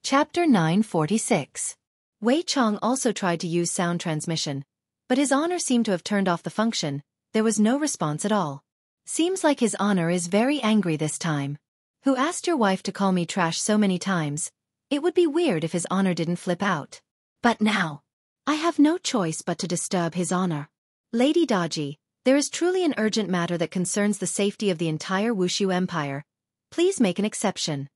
Chapter 946. Wei Chong also tried to use sound transmission, but his honor seemed to have turned off the function. There was no response at all. Seems like his honor is very angry this time. Who asked your wife to call me trash so many times? It would be weird if his honor didn't flip out. But now, I have no choice but to disturb his honor. Lady Daji, there is truly an urgent matter that concerns the safety of the entire Wuxia Empire. Please make an exception.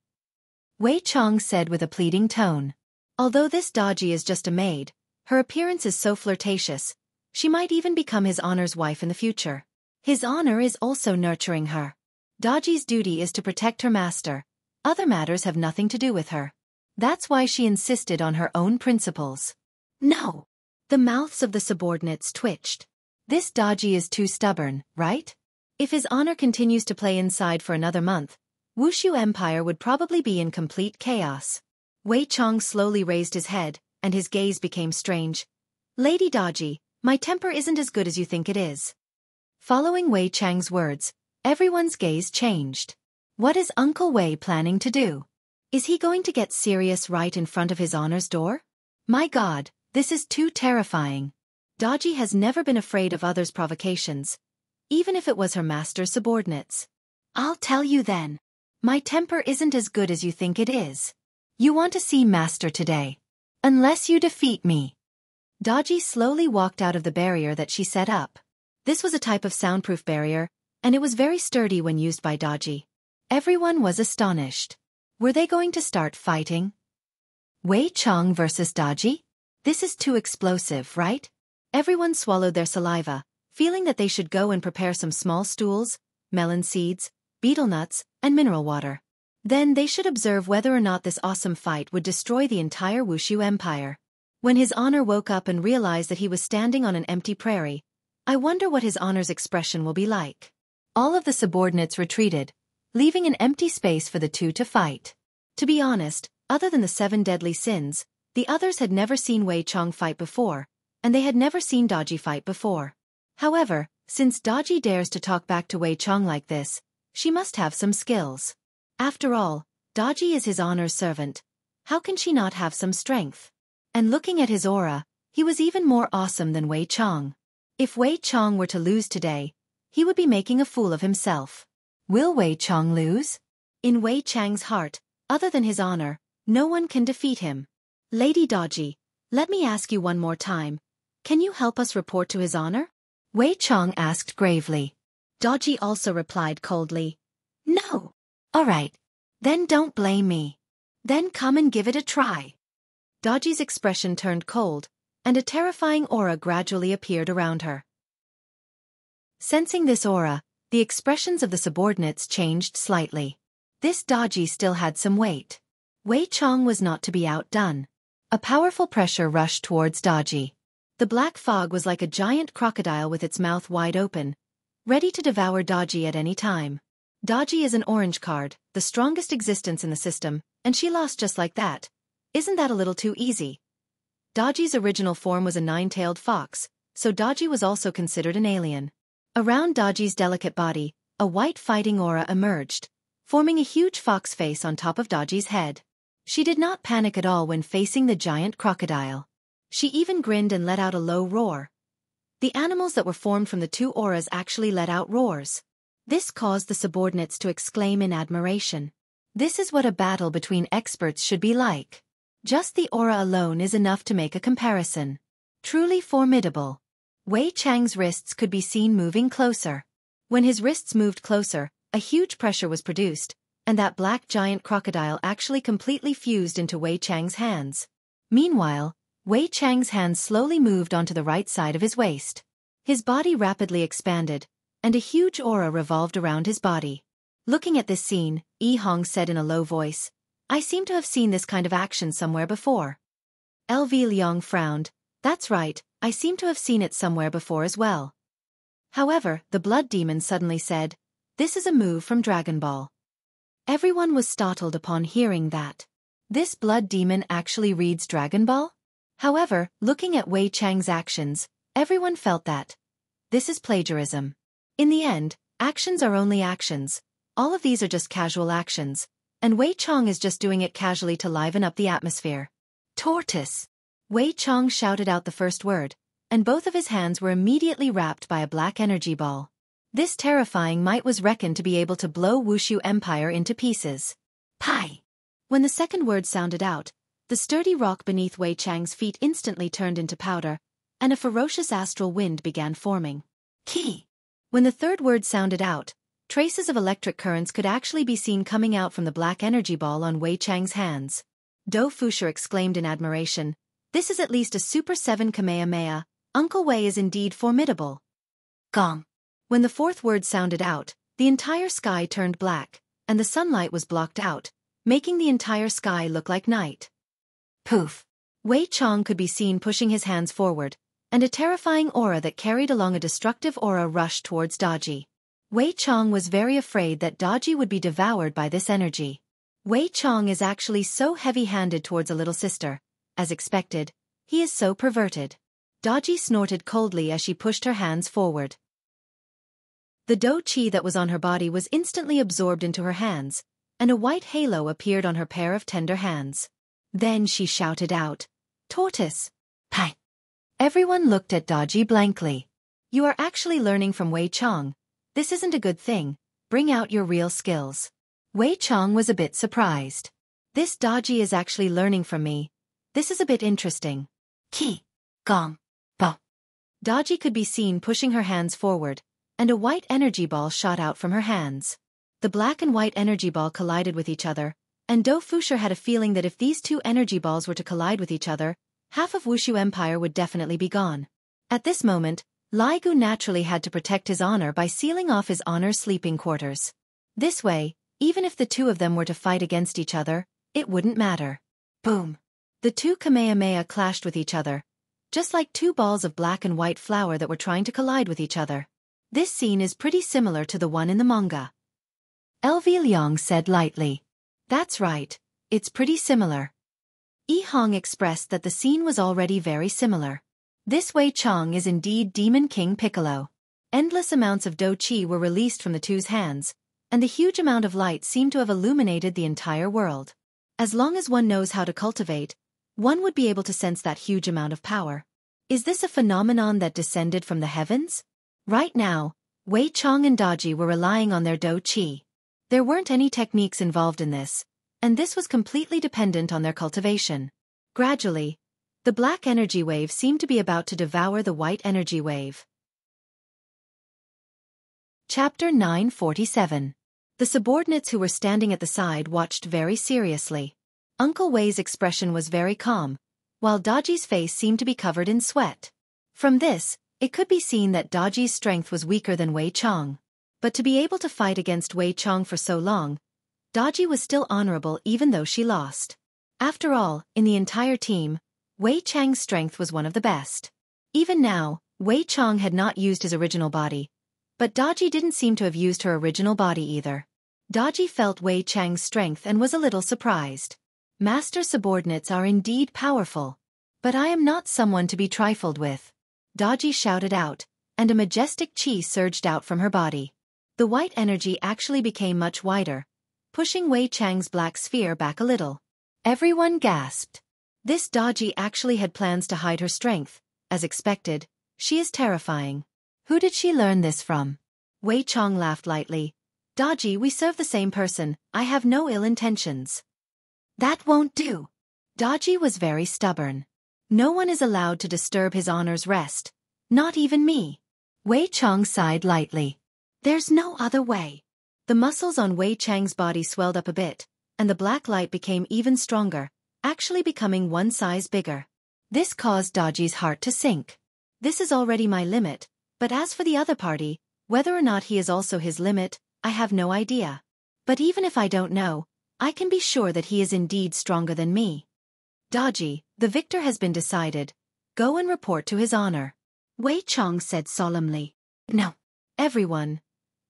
Wei Chong said with a pleading tone. Although this Daji is just a maid, her appearance is so flirtatious, she might even become his honor's wife in the future. His honor is also nurturing her. Daji's duty is to protect her master. Other matters have nothing to do with her. That's why she insisted on her own principles. No. The mouths of the subordinates twitched. This Daji is too stubborn, right? If his honor continues to play inside for another month, Wuxia Empire would probably be in complete chaos. Wei Chong slowly raised his head, and his gaze became strange. Lady Daji, my temper isn't as good as you think it is. Following Wei Chang's words, everyone's gaze changed. What is Uncle Wei planning to do? Is he going to get serious right in front of his honor's door? My God, this is too terrifying. Daji has never been afraid of others' provocations, even if it was her master's subordinates. I'll tell you then. My temper isn't as good as you think it is. You want to see master today. Unless you defeat me. Daji slowly walked out of the barrier that she set up. This was a type of soundproof barrier, and it was very sturdy when used by Daji. Everyone was astonished. Were they going to start fighting? Wei Chong versus Daji? This is too explosive, right? Everyone swallowed their saliva, feeling that they should go and prepare some small stools, melon seeds, betel nuts, and mineral water. Then they should observe whether or not this awesome fight would destroy the entire Wuxia Empire. When his honor woke up and realized that he was standing on an empty prairie, I wonder what his honor's expression will be like. All of the subordinates retreated, leaving an empty space for the two to fight. To be honest, other than the 7 deadly sins, the others had never seen Wei Chong fight before, and they had never seen Daji fight before. However, since Daji dares to talk back to Wei Chong like this, she must have some skills. After all, Daji is his honor's servant. How can she not have some strength? And looking at his aura, he was even more awesome than Wei Chong. If Wei Chong were to lose today, he would be making a fool of himself. Will Wei Chong lose? In Wei Chang's heart, other than his honor, no one can defeat him. Lady Daji, let me ask you one more time. Can you help us report to his honor? Wei Chong asked gravely. Daji also replied coldly. No. All right. Then don't blame me. Then come and give it a try. Daji's expression turned cold, and a terrifying aura gradually appeared around her. Sensing this aura, the expressions of the subordinates changed slightly. This Daji still had some weight. Wei Chong was not to be outdone. A powerful pressure rushed towards Daji. The black fog was like a giant crocodile with its mouth wide open, ready to devour Daji at any time. Daji is an orange card, the strongest existence in the system, and she lost just like that. Isn't that a little too easy? Daji's original form was a 9-tailed fox, so Daji was also considered an alien. Around Daji's delicate body, a white fighting aura emerged, forming a huge fox face on top of Daji's head. She did not panic at all when facing the giant crocodile. She even grinned and let out a low roar. The animals that were formed from the two auras actually let out roars. This caused the subordinates to exclaim in admiration. This is what a battle between experts should be like. Just the aura alone is enough to make a comparison. Truly formidable. Wei Chang's wrists could be seen moving closer. When his wrists moved closer, a huge pressure was produced, and that black giant crocodile actually completely fused into Wei Chang's hands. Meanwhile, Wei Chang's hands slowly moved onto the right side of his waist. His body rapidly expanded, and a huge aura revolved around his body. Looking at this scene, Yi Hong said in a low voice, I seem to have seen this kind of action somewhere before. LV Liang frowned. That's right, I seem to have seen it somewhere before as well. However, the blood demon suddenly said, this is a move from Dragon Ball. Everyone was startled upon hearing that. This blood demon actually reads Dragon Ball? However, looking at Wei Chang's actions, everyone felt that. This is plagiarism. In the end, actions are only actions. All of these are just casual actions. And Wei Chong is just doing it casually to liven up the atmosphere. Tortoise. Wei Chong shouted out the first word, and both of his hands were immediately wrapped by a black energy ball. This terrifying might was reckoned to be able to blow Wuxia Empire into pieces. Pai! When the second word sounded out, the sturdy rock beneath Wei Chang's feet instantly turned into powder, and a ferocious astral wind began forming. Ki! When the third word sounded out, traces of electric currents could actually be seen coming out from the black energy ball on Wei Chang's hands. Do Fusher exclaimed in admiration, "This is at least a Super 7 Kamehameha. Uncle Wei is indeed formidable." Gong. When the fourth word sounded out, the entire sky turned black, and the sunlight was blocked out, making the entire sky look like night. Poof! Wei Chong could be seen pushing his hands forward, and a terrifying aura that carried along a destructive aura rushed towards Daji. Wei Chong was very afraid that Daji would be devoured by this energy. Wei Chong is actually so heavy-handed towards a little sister. As expected, he is so perverted. Daji snorted coldly as she pushed her hands forward. The Do Chi that was on her body was instantly absorbed into her hands, and a white halo appeared on her pair of tender hands. Then she shouted out, "Tortoise!" Pai! Everyone looked at Daji blankly. "You are actually learning from Wei Chong. This isn't a good thing. Bring out your real skills." Wei Chong was a bit surprised. "This Daji is actually learning from me. This is a bit interesting." Ki! Gong! Ba! Daji could be seen pushing her hands forward, and a white energy ball shot out from her hands. The black and white energy ball collided with each other, and Do Fusher had a feeling that if these two energy balls were to collide with each other, half of Wuxia Empire would definitely be gone. At this moment, Lai Gu naturally had to protect his honor by sealing off his honor's sleeping quarters. This way, even if the two of them were to fight against each other, it wouldn't matter. Boom! The two Kamehameha clashed with each other, just like two balls of black and white flour that were trying to collide with each other. This scene is pretty similar to the one in the manga. LV Liang said lightly. "That's right, it's pretty similar." Yi Hong expressed that the scene was already very similar. This Wei Chong is indeed Demon King Piccolo. Endless amounts of Do Chi were released from the two's hands, and the huge amount of light seemed to have illuminated the entire world. As long as one knows how to cultivate, one would be able to sense that huge amount of power. Is this a phenomenon that descended from the heavens? Right now, Wei Chong and Daji were relying on their Do Chi. There weren't any techniques involved in this, and this was completely dependent on their cultivation. Gradually, the black energy wave seemed to be about to devour the white energy wave. Chapter 947. The subordinates who were standing at the side watched very seriously. Uncle Wei's expression was very calm, while Daji's face seemed to be covered in sweat. From this, it could be seen that Daji's strength was weaker than Wei Chong. But to be able to fight against Wei Chong for so long, Daji was still honorable even though she lost. After all, in the entire team, Wei Chang's strength was one of the best. Even now, Wei Chong had not used his original body, but Daji didn't seem to have used her original body either. Daji felt Wei Chang's strength and was a little surprised. Master subordinates are indeed powerful. But I am not someone to be trifled with. Daji shouted out, and a majestic chi surged out from her body. The white energy actually became much wider, pushing Wei Chang's black sphere back a little. Everyone gasped. This Daji actually had plans to hide her strength. As expected, she is terrifying. Who did she learn this from? Wei Chong laughed lightly. Daji, we serve the same person. I have no ill intentions. That won't do. Daji was very stubborn. No one is allowed to disturb his honor's rest. Not even me. Wei Chong sighed lightly. There's no other way. The muscles on Wei Chang's body swelled up a bit, and the black light became even stronger, actually becoming one size bigger. This caused Daji's heart to sink. This is already my limit, but as for the other party, whether or not he is also his limit, I have no idea. But even if I don't know, I can be sure that he is indeed stronger than me. Daji, the victor has been decided. Go and report to his honor. Wei Chong said solemnly. No. Everyone.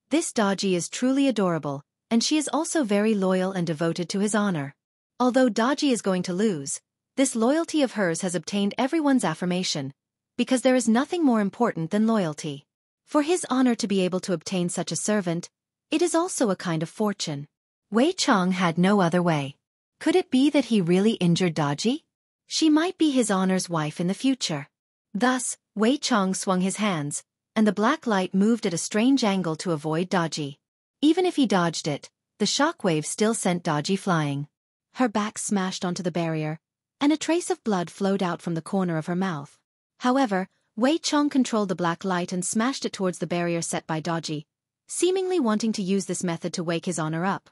This Daji is truly adorable, and she is also very loyal and devoted to his honor. Although Daji is going to lose, this loyalty of hers has obtained everyone's affirmation, because there is nothing more important than loyalty. For his honor to be able to obtain such a servant, it is also a kind of fortune. Wei Chong had no other way. Could it be that he really injured Daji? She might be his honor's wife in the future. Thus, Wei Chong swung his hands, and the black light moved at a strange angle to avoid Daji. Even if he dodged it, the shockwave still sent Daji flying. Her back smashed onto the barrier, and a trace of blood flowed out from the corner of her mouth. However, Wei Chong controlled the black light and smashed it towards the barrier set by Daji, seemingly wanting to use this method to wake his honor up.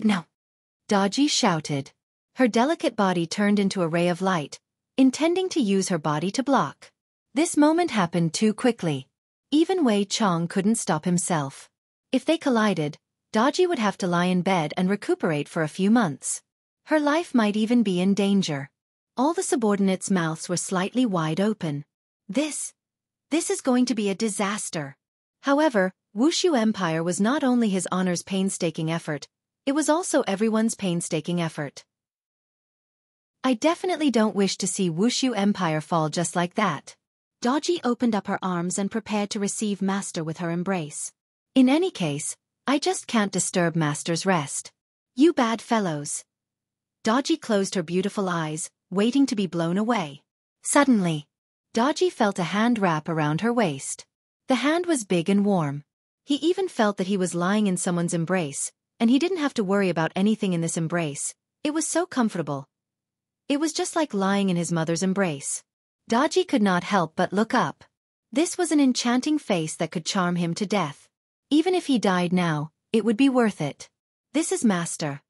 No! Daji shouted. Her delicate body turned into a ray of light, intending to use her body to block. This moment happened too quickly. Even Wei Chong couldn't stop himself. If they collided, Daji would have to lie in bed and recuperate for a few months. Her life might even be in danger. All the subordinates' mouths were slightly wide open. This is going to be a disaster. However, Wuxia Empire was not only his honor's painstaking effort, it was also everyone's painstaking effort. I definitely don't wish to see Wuxia Empire fall just like that. Daji opened up her arms and prepared to receive Master with her embrace. In any case, I just can't disturb Master's rest. You bad fellows. Daji closed her beautiful eyes, waiting to be blown away. Suddenly, Daji felt a hand wrap around her waist. The hand was big and warm. He even felt that he was lying in someone's embrace, and he didn't have to worry about anything in this embrace. It was so comfortable. It was just like lying in his mother's embrace. Daji could not help but look up. This was an enchanting face that could charm him to death. Even if he died now, it would be worth it. This is Master.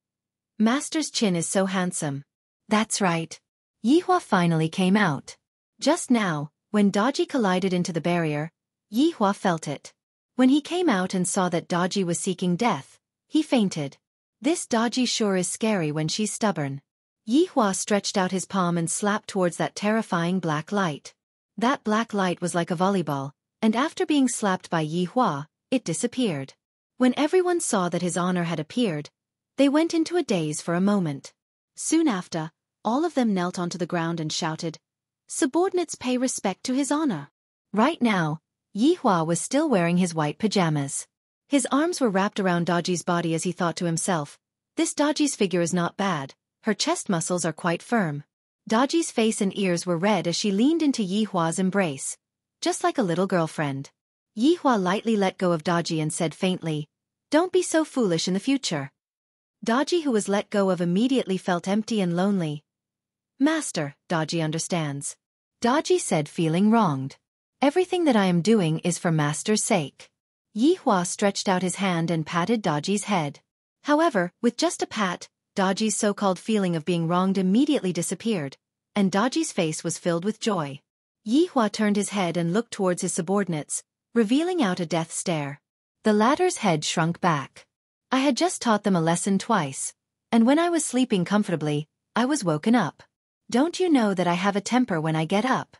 Master's chin is so handsome. That's right. Yihua finally came out. Just now, when Daji collided into the barrier, Yihua felt it. When he came out and saw that Daji was seeking death, he fainted. This Daji sure is scary when she's stubborn. Yihua stretched out his palm and slapped towards that terrifying black light. That black light was like a volleyball, and after being slapped by Yihua, it disappeared. When everyone saw that his honor had appeared, they went into a daze for a moment. Soon after, all of them knelt onto the ground and shouted, "Subordinates pay respect to his honor." Right now, Yihua was still wearing his white pajamas. His arms were wrapped around Daji's body as he thought to himself, "This Daji's figure is not bad, her chest muscles are quite firm." Daji's face and ears were red as she leaned into Yihua's embrace, just like a little girlfriend. Yihua lightly let go of Daji and said faintly, "Don't be so foolish in the future." Daji, who was let go of, immediately felt empty and lonely. "Master, Daji understands." Daji said, feeling wronged. "Everything that I am doing is for Master's sake." Yihua stretched out his hand and patted Daji's head. However, with just a pat, Daji's so-called feeling of being wronged immediately disappeared, and Daji's face was filled with joy. Yihua turned his head and looked towards his subordinates, revealing out a death stare. The latter's head shrunk back. I had just taught them a lesson twice, and when I was sleeping comfortably, I was woken up. Don't you know that I have a temper when I get up?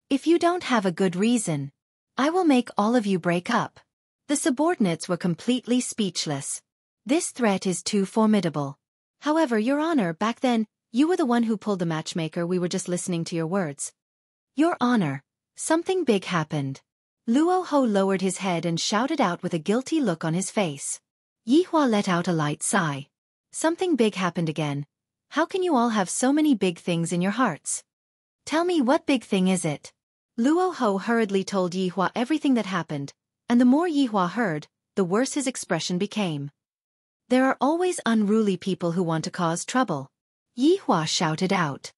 If you don't have a good reason, I will make all of you break up. The subordinates were completely speechless. This threat is too formidable. However, Your Honor, back then, you were the one who pulled the matchmaker. We were just listening to your words. Your Honor, something big happened. Luo Ho lowered his head and shouted out with a guilty look on his face. Yihua let out a light sigh. Something big happened again. How can you all have so many big things in your hearts? Tell me, what big thing is it? Luo Ho hurriedly told Yihua everything that happened, and the more Yihua heard, the worse his expression became. There are always unruly people who want to cause trouble. Yihua shouted out.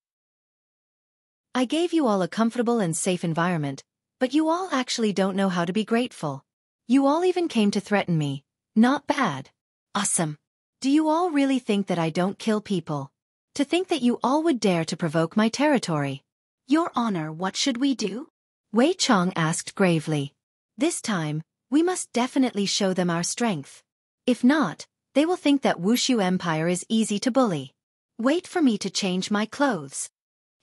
I gave you all a comfortable and safe environment, but you all actually don't know how to be grateful. You all even came to threaten me. Not bad. Awesome. Do you all really think that I don't kill people? To think that you all would dare to provoke my territory. Your Honor, what should we do? Wei Chong asked gravely. This time, we must definitely show them our strength. If not, they will think that Wuxia Empire is easy to bully. Wait for me to change my clothes.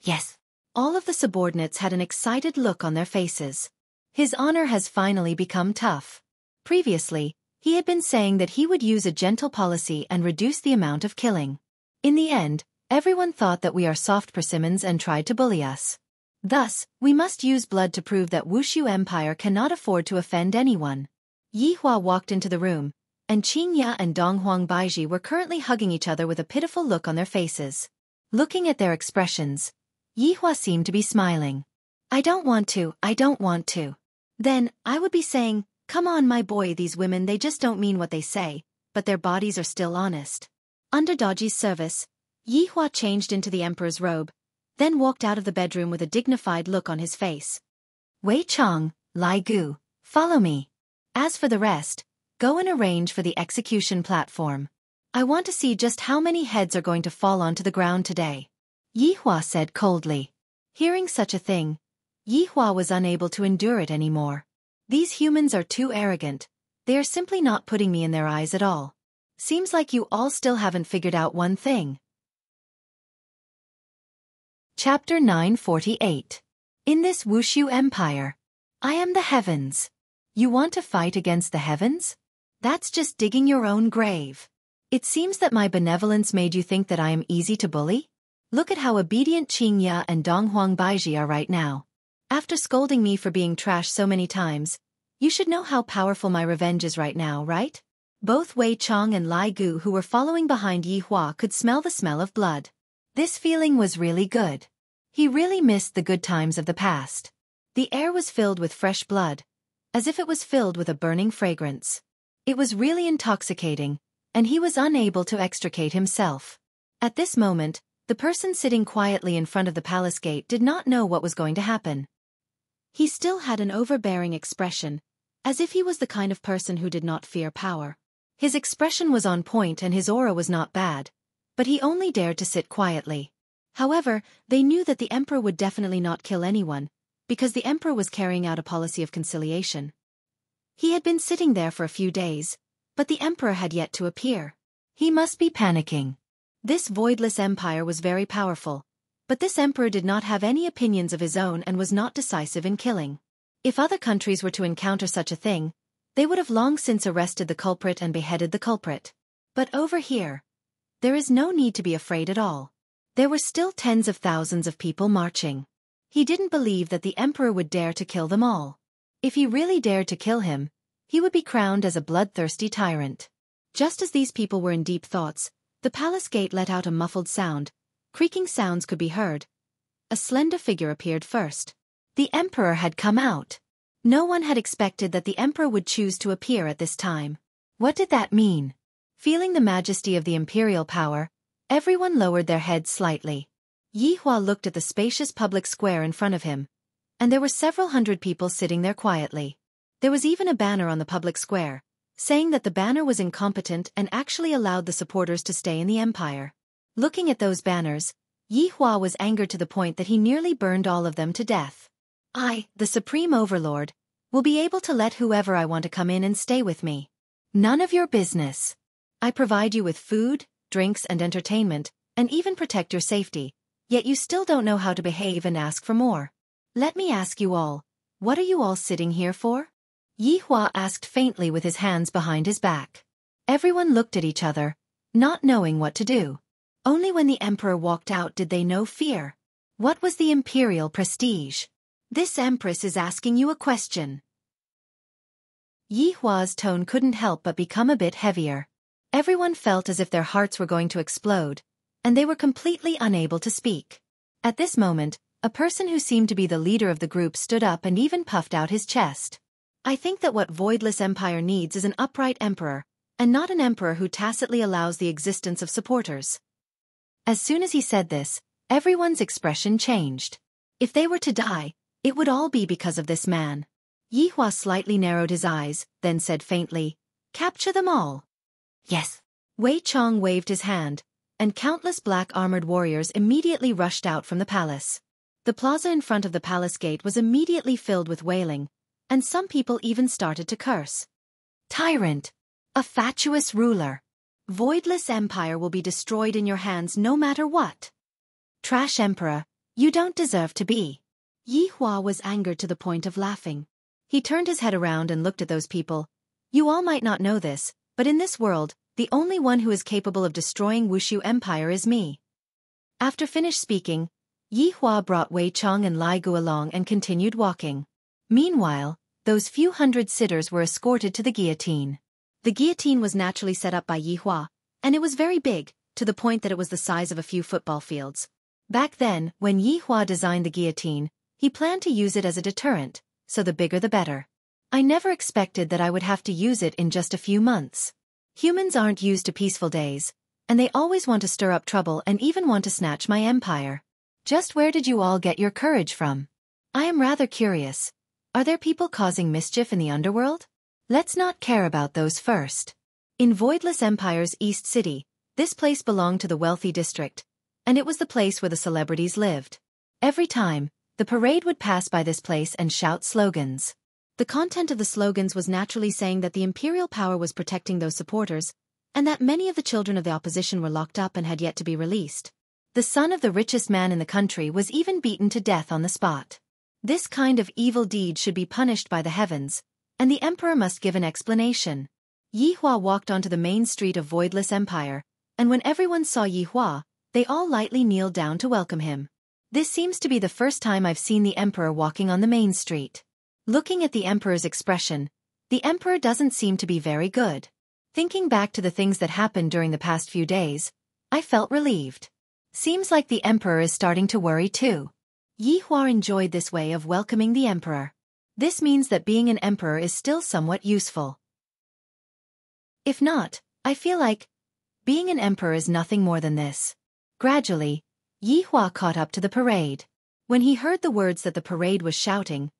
Yes. All of the subordinates had an excited look on their faces. His honor has finally become tough. Previously, he had been saying that he would use a gentle policy and reduce the amount of killing. In the end, everyone thought that we are soft persimmons and tried to bully us. Thus, we must use blood to prove that Wuxia Empire cannot afford to offend anyone. Yihua walked into the room, and Qingya and Donghuang Baiji were currently hugging each other with a pitiful look on their faces. Looking at their expressions, Yihua seemed to be smiling. I don't want to. Then, I would be saying, come on my boy, these women, they just don't mean what they say, but their bodies are still honest. Under Daji's service, Yihua changed into the emperor's robe, then walked out of the bedroom with a dignified look on his face. Wei Chong, Lai Gu, follow me. As for the rest, go and arrange for the execution platform. I want to see just how many heads are going to fall onto the ground today. Yihua said coldly. Hearing such a thing, Yihua was unable to endure it anymore. These humans are too arrogant. They are simply not putting me in their eyes at all. Seems like you all still haven't figured out one thing. Chapter 948. In this Wushu Empire, I am the heavens. You want to fight against the heavens? That's just digging your own grave. It seems that my benevolence made you think that I am easy to bully? Look at how obedient Qingya and Donghuang Baiji are right now. After scolding me for being trash so many times, you should know how powerful my revenge is right now, right? Both Wei Chong and Lai Gu, who were following behind Yihua, could smell the smell of blood. This feeling was really good. He really missed the good times of the past. The air was filled with fresh blood, as if it was filled with a burning fragrance. It was really intoxicating, and he was unable to extricate himself. At this moment, the person sitting quietly in front of the palace gate did not know what was going to happen. He still had an overbearing expression, as if he was the kind of person who did not fear power. His expression was on point and his aura was not bad, but he only dared to sit quietly. However, they knew that the emperor would definitely not kill anyone, because the emperor was carrying out a policy of conciliation. He had been sitting there for a few days, but the emperor had yet to appear. He must be panicking. This voidless empire was very powerful, but this emperor did not have any opinions of his own and was not decisive in killing. If other countries were to encounter such a thing, they would have long since arrested the culprit and beheaded the culprit. But over here, there is no need to be afraid at all. There were still tens of thousands of people marching. He didn't believe that the emperor would dare to kill them all. If he really dared to kill him, he would be crowned as a bloodthirsty tyrant. Just as these people were in deep thoughts, the palace gate let out a muffled sound. Creaking sounds could be heard. A slender figure appeared first. The emperor had come out. No one had expected that the emperor would choose to appear at this time. What did that mean? Feeling the majesty of the imperial power, everyone lowered their heads slightly. Yihua looked at the spacious public square in front of him, and there were several hundred people sitting there quietly. There was even a banner on the public square, saying that the banner was incompetent and actually allowed the supporters to stay in the empire. Looking at those banners, Yihua was angered to the point that he nearly burned all of them to death. I, the Supreme Overlord, will be able to let whoever I want to come in and stay with me. None of your business. I provide you with food, drinks and entertainment, and even protect your safety, yet you still don't know how to behave and ask for more. Let me ask you all, what are you all sitting here for? Yihua asked faintly with his hands behind his back. Everyone looked at each other, not knowing what to do. Only when the emperor walked out did they know fear. What was the imperial prestige? This empress is asking you a question. Yihua's tone couldn't help but become a bit heavier. Everyone felt as if their hearts were going to explode, and they were completely unable to speak. At this moment, a person who seemed to be the leader of the group stood up and even puffed out his chest. I think that what Voidless Empire needs is an upright emperor, and not an emperor who tacitly allows the existence of supporters. As soon as he said this, everyone's expression changed. If they were to die, it would all be because of this man. Yihua slightly narrowed his eyes, then said faintly, "Capture them all." Yes. Wei Chong waved his hand, and countless black-armored warriors immediately rushed out from the palace. The plaza in front of the palace gate was immediately filled with wailing, and some people even started to curse. Tyrant! A fatuous ruler! Voidless Empire will be destroyed in your hands no matter what. Trash Emperor, you don't deserve to be. Yihua was angered to the point of laughing. He turned his head around and looked at those people. You all might not know this, but in this world, the only one who is capable of destroying Wushu Empire is me. After finished speaking, Yihua brought Wei Chong and Lai Gu along and continued walking. Meanwhile, those few hundred sitters were escorted to the guillotine. The guillotine was naturally set up by Yi Hua, and it was very big, to the point that it was the size of a few football fields. Back then, when Yi Hua designed the guillotine, he planned to use it as a deterrent, so the bigger the better. I never expected that I would have to use it in just a few months. Humans aren't used to peaceful days, and they always want to stir up trouble and even want to snatch my empire. Just where did you all get your courage from? I am rather curious. Are there people causing mischief in the underworld? Let's not care about those first. In Voidless Empire's East City, this place belonged to the wealthy district, and it was the place where the celebrities lived. Every time, the parade would pass by this place and shout slogans. The content of the slogans was naturally saying that the imperial power was protecting those supporters, and that many of the children of the opposition were locked up and had yet to be released. The son of the richest man in the country was even beaten to death on the spot. This kind of evil deed should be punished by the heavens, and the emperor must give an explanation. Yi Hua walked onto the main street of Voidless Empire, and when everyone saw Yi Hua, they all lightly kneeled down to welcome him. This seems to be the first time I've seen the emperor walking on the main street. Looking at the emperor's expression, the emperor doesn't seem to be very good. Thinking back to the things that happened during the past few days, I felt relieved. Seems like the emperor is starting to worry too. Yi Hua enjoyed this way of welcoming the emperor. This means that being an emperor is still somewhat useful. If not, I feel like being an emperor is nothing more than this. Gradually, Yi Hua caught up to the parade. When he heard the words that the parade was shouting,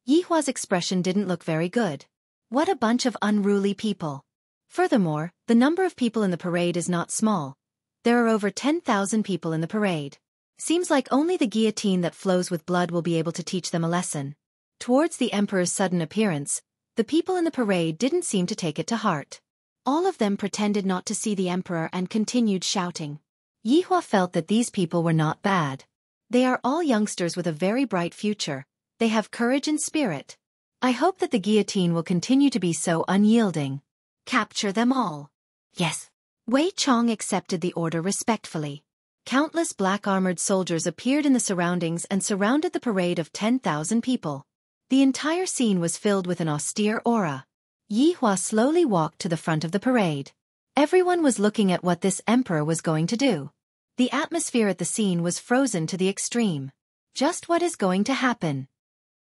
Yi Hua's expression didn't look very good. What a bunch of unruly people. Furthermore, the number of people in the parade is not small. There are over 10,000 people in the parade. Seems like only the guillotine that flows with blood will be able to teach them a lesson. Towards the emperor's sudden appearance, the people in the parade didn't seem to take it to heart. All of them pretended not to see the emperor and continued shouting. Yi Hua felt that these people were not bad. They are all youngsters with a very bright future. They have courage and spirit. I hope that the guillotine will continue to be so unyielding. Capture them all. Yes. Wei Chong accepted the order respectfully. Countless black-armored soldiers appeared in the surroundings and surrounded the parade of 10,000 people. The entire scene was filled with an austere aura. Yi Hua slowly walked to the front of the parade. Everyone was looking at what this emperor was going to do. The atmosphere at the scene was frozen to the extreme. Just what is going to happen?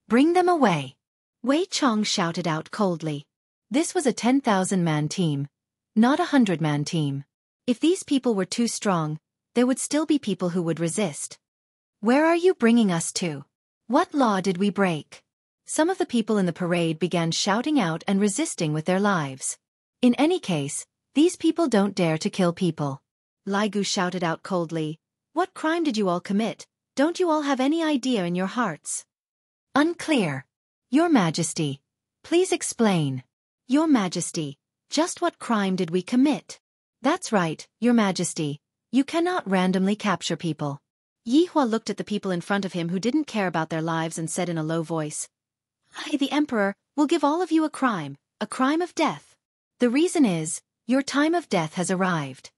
Bring them away. Wei Chong shouted out coldly. This was a 10,000-man team, not a 100-man team. If these people were too strong, there would still be people who would resist. Where are you bringing us to? What law did we break? Some of the people in the parade began shouting out and resisting with their lives. In any case, these people don't dare to kill people. Lai Gu shouted out coldly, "What crime did you all commit? Don't you all have any idea in your hearts?" Unclear. Your Majesty, please explain. Your Majesty, just what crime did we commit? That's right, Your Majesty. You cannot randomly capture people. Yi Hua looked at the people in front of him who didn't care about their lives and said in a low voice, "I, the Emperor, will give all of you a crime of death. The reason is, your time of death has arrived."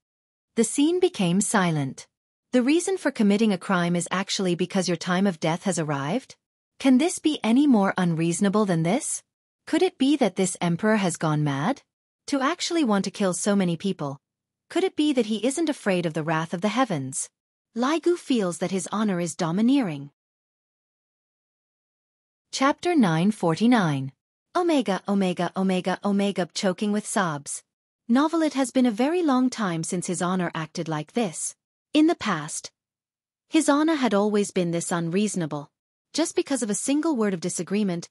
The scene became silent. The reason for committing a crime is actually because your time of death has arrived? Can this be any more unreasonable than this? Could it be that this emperor has gone mad? To actually want to kill so many people? Could it be that he isn't afraid of the wrath of the heavens? Lai Gu feels that his honor is domineering. Chapter 949. Omega, Omega, Omega, Omega, choking with sobs. Novel. It has been a very long time since His Honor acted like this. In the past, His Honor had always been this unreasonable. Just because of a single word of disagreement,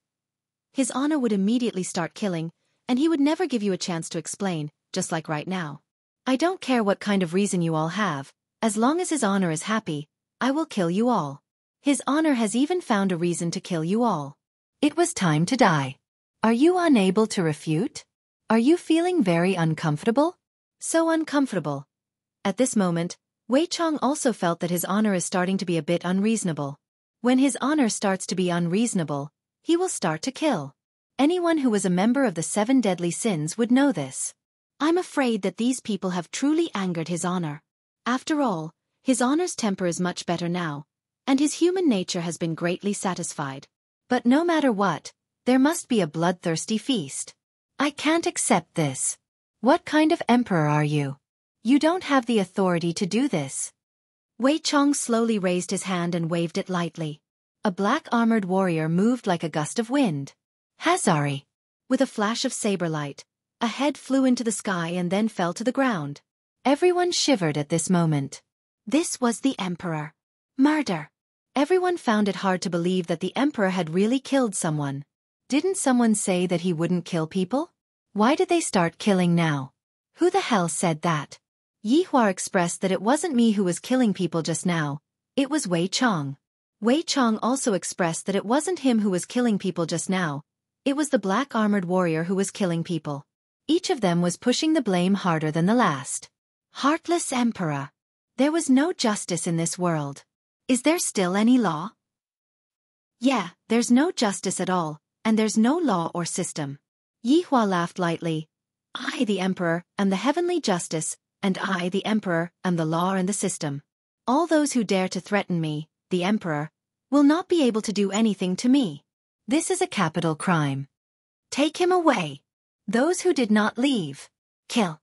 His Honor would immediately start killing, and he would never give you a chance to explain, just like right now. I don't care what kind of reason you all have, as long as His Honor is happy, I will kill you all. His Honor has even found a reason to kill you all. It was time to die. Are you unable to refute? Are you feeling very uncomfortable? So uncomfortable. At this moment, Wei Chong also felt that His Honor is starting to be a bit unreasonable. When His Honor starts to be unreasonable, he will start to kill. Anyone who was a member of the 7 deadly sins would know this. I'm afraid that these people have truly angered His Honor. After all, His Honor's temper is much better now, and his human nature has been greatly satisfied. But no matter what, there must be a bloodthirsty feast. I can't accept this. What kind of emperor are you? You don't have the authority to do this. Wei Chong slowly raised his hand and waved it lightly. A black armored warrior moved like a gust of wind. Hazari! With a flash of saber light, a head flew into the sky and then fell to the ground. Everyone shivered at this moment. This was the emperor. Murder! Everyone found it hard to believe that the emperor had really killed someone. Didn't someone say that he wouldn't kill people? Why did they start killing now? Who the hell said that? Yihua expressed that it wasn't me who was killing people just now, it was Wei Chong. Wei Chong also expressed that it wasn't him who was killing people just now, it was the black armored warrior who was killing people. Each of them was pushing the blame harder than the last. Heartless emperor. There was no justice in this world. Is there still any law? Yeah, there's no justice at all, and there's no law or system. Yihua laughed lightly. I, the emperor, am the heavenly justice, and I, the emperor, am the law and the system. All those who dare to threaten me, the emperor, will not be able to do anything to me. This is a capital crime. Take him away. Those who did not leave, kill.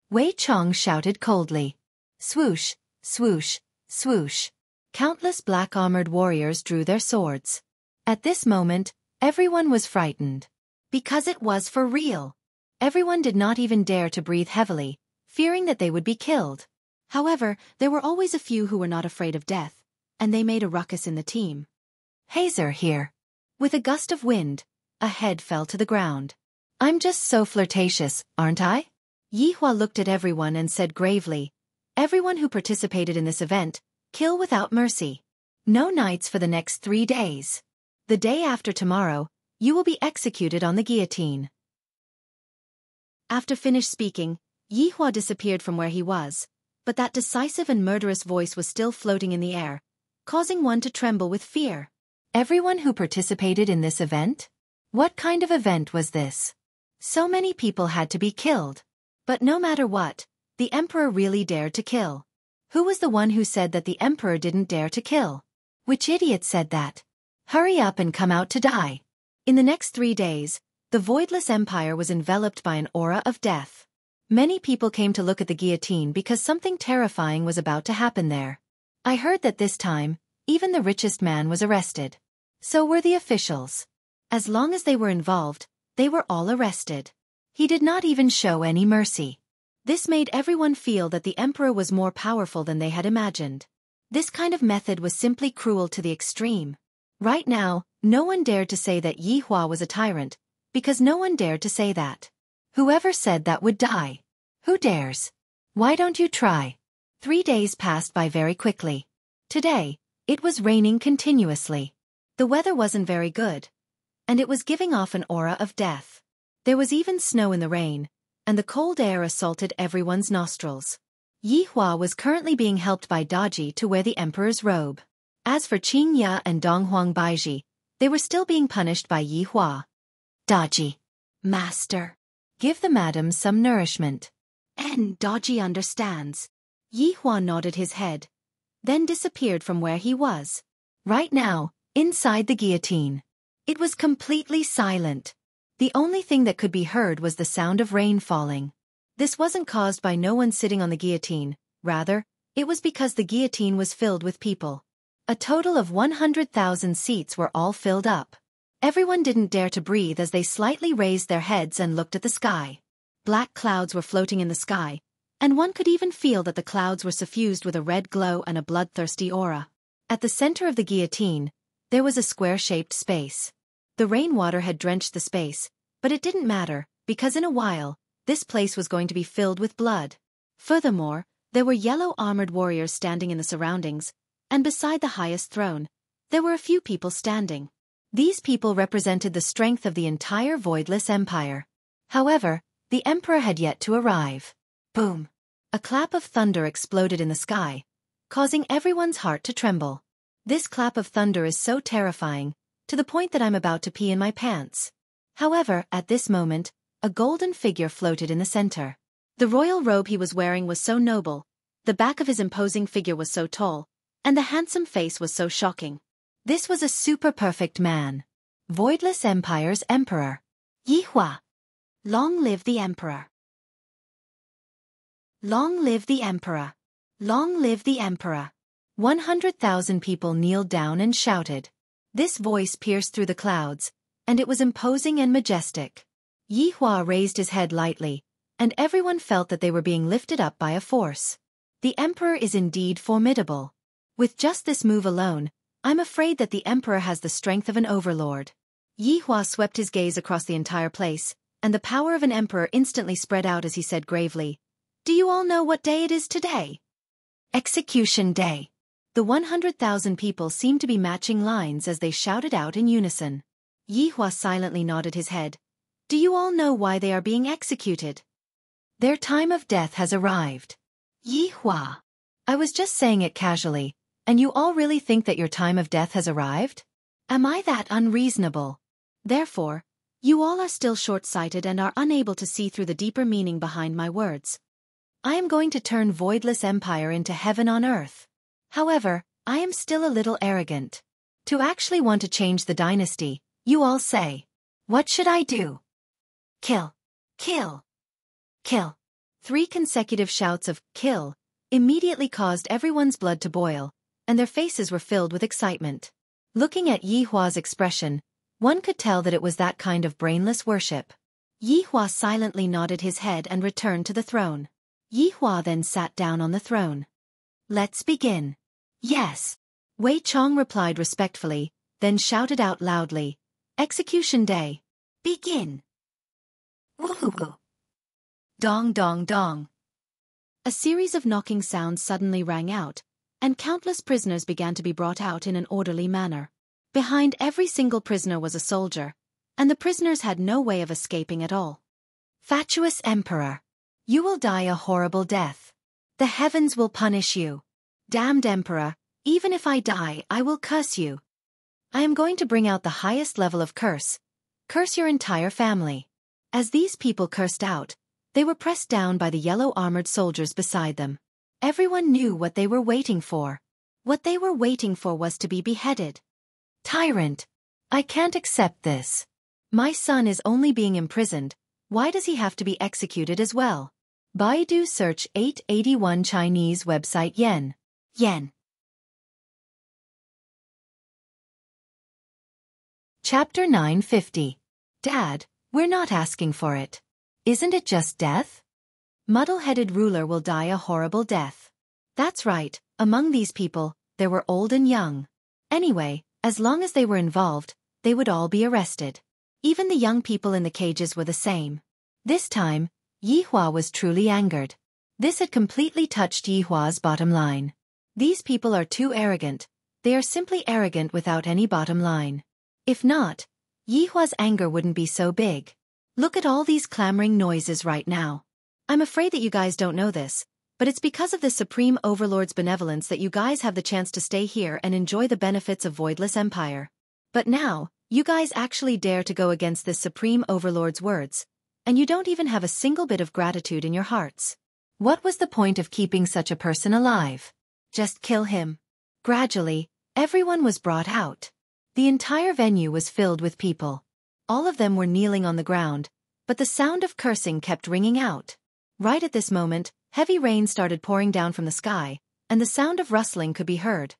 Wei Chong shouted coldly. Swoosh, swoosh, swoosh. Countless black-armored warriors drew their swords. At this moment, everyone was frightened. Because it was for real. Everyone did not even dare to breathe heavily, fearing that they would be killed. However, there were always a few who were not afraid of death, and they made a ruckus in the team. Hazer here. With a gust of wind, a head fell to the ground. I'm just so flirtatious, aren't I? Yihua looked at everyone and said gravely, everyone who participated in this event, kill without mercy. No nights for the next 3 days. The day after tomorrow, you will be executed on the guillotine. After finished speaking, Yihua disappeared from where he was, but that decisive and murderous voice was still floating in the air, causing one to tremble with fear. Everyone who participated in this event? What kind of event was this? So many people had to be killed. But no matter what, the emperor really dared to kill. Who was the one who said that the emperor didn't dare to kill? Which idiot said that? Hurry up and come out to die. In the next 3 days, the voidless empire was enveloped by an aura of death. Many people came to look at the guillotine because something terrifying was about to happen there. I heard that this time, even the richest man was arrested. So were the officials. As long as they were involved, they were all arrested. He did not even show any mercy. This made everyone feel that the emperor was more powerful than they had imagined. This kind of method was simply cruel to the extreme. Right now, no one dared to say that Yihua was a tyrant, because no one dared to say that. Whoever said that would die. Who dares? Why don't you try? 3 days passed by very quickly. Today, it was raining continuously. The weather wasn't very good, and it was giving off an aura of death. There was even snow in the rain, and the cold air assaulted everyone's nostrils. Yihua was currently being helped by Daji to wear the emperor's robe. As for Qing Ya and Donghuang Baiji, they were still being punished by Yihua. Daji. Master. Give the madam some nourishment. And Daji understands. Yihua nodded his head, then disappeared from where he was. Right now, inside the guillotine, it was completely silent. The only thing that could be heard was the sound of rain falling. This wasn't caused by no one sitting on the guillotine, rather, it was because the guillotine was filled with people. A total of 100,000 seats were all filled up. Everyone didn't dare to breathe as they slightly raised their heads and looked at the sky. Black clouds were floating in the sky, and one could even feel that the clouds were suffused with a red glow and a bloodthirsty aura. At the center of the guillotine, there was a square-shaped space. The rainwater had drenched the space, but it didn't matter, because in a while, this place was going to be filled with blood. Furthermore, there were yellow armored warriors standing in the surroundings, and beside the highest throne, there were a few people standing. These people represented the strength of the entire voidless empire. However, the emperor had yet to arrive. Boom! A clap of thunder exploded in the sky, causing everyone's heart to tremble. This clap of thunder is so terrifying, to the point that I'm about to pee in my pants. However, at this moment, a golden figure floated in the center. The royal robe he was wearing was so noble, the back of his imposing figure was so tall, and the handsome face was so shocking. This was a super-perfect man. Voidless Empire's emperor. Yihua. Long live the emperor. Long live the emperor! Long live the emperor! 100,000 people kneeled down and shouted. This voice pierced through the clouds, and it was imposing and majestic. Yi Hua raised his head lightly, and everyone felt that they were being lifted up by a force. The emperor is indeed formidable. With just this move alone, I'm afraid that the emperor has the strength of an overlord. Yi Hua swept his gaze across the entire place, and the power of an emperor instantly spread out as he said gravely, "Do you all know what day it is today?" Execution Day. The 100,000 people seemed to be matching lines as they shouted out in unison. Yi Hua silently nodded his head. "Do you all know why they are being executed?" "Their time of death has arrived." Yi Hua. I was just saying it casually, and you all really think that your time of death has arrived? Am I that unreasonable? Therefore, you all are still short-sighted and are unable to see through the deeper meaning behind my words. I am going to turn Voidless Empire into heaven on earth. However, I am still a little arrogant. To actually want to change the dynasty, you all say. What should I do? Kill. Kill. Kill. 3 consecutive shouts of kill immediately caused everyone's blood to boil, and their faces were filled with excitement. Looking at Yi Hua's expression, one could tell that it was that kind of brainless worship. Yi Hua silently nodded his head and returned to the throne. Yi Hua then sat down on the throne. Let's begin. Yes. Wei Chong replied respectfully, then shouted out loudly, Execution Day. Begin. Woohoo. Dong dong dong. A series of knocking sounds suddenly rang out, and countless prisoners began to be brought out in an orderly manner. Behind every single prisoner was a soldier, and the prisoners had no way of escaping at all. Fatuous Emperor. You will die a horrible death. The heavens will punish you. Damned Emperor, even if I die, I will curse you. I am going to bring out the highest level of curse. Curse your entire family. As these people cursed out, they were pressed down by the yellow-armored soldiers beside them. Everyone knew what they were waiting for. What they were waiting for was to be beheaded. Tyrant! I can't accept this. My son is only being imprisoned. Why does he have to be executed as well? Baidu search 881 Chinese website yen. Yen. Chapter 950. Dad, we're not asking for it. Isn't it just death? Muddle-headed ruler will die a horrible death. That's right, among these people, there were old and young. Anyway, as long as they were involved, they would all be arrested. Even the young people in the cages were the same. This time, Yi Hua was truly angered. This had completely touched Yi Hua's bottom line. These people are too arrogant. They are simply arrogant without any bottom line. If not, Yi Hua's anger wouldn't be so big. Look at all these clamoring noises right now. I'm afraid that you guys don't know this, but it's because of the Supreme Overlord's benevolence that you guys have the chance to stay here and enjoy the benefits of Voidless Empire. But now, you guys actually dare to go against this Supreme Overlord's words, and you don't even have a single bit of gratitude in your hearts. What was the point of keeping such a person alive? Just kill him. Gradually, everyone was brought out. The entire venue was filled with people. All of them were kneeling on the ground, but the sound of cursing kept ringing out. Right at this moment, heavy rain started pouring down from the sky, and the sound of rustling could be heard,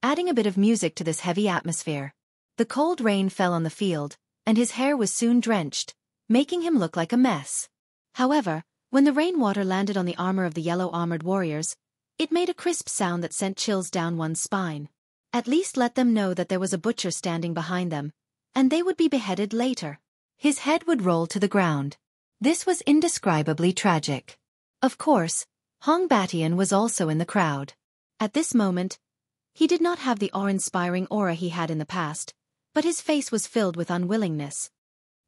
adding a bit of music to this heavy atmosphere. The cold rain fell on the field, and his hair was soon drenched, making him look like a mess. However, when the rainwater landed on the armor of the yellow-armored warriors, it made a crisp sound that sent chills down one's spine. At least let them know that there was a butcher standing behind them, and they would be beheaded later. His head would roll to the ground. This was indescribably tragic. Of course, Hong Batian was also in the crowd. At this moment, he did not have the awe-inspiring aura he had in the past, but his face was filled with unwillingness.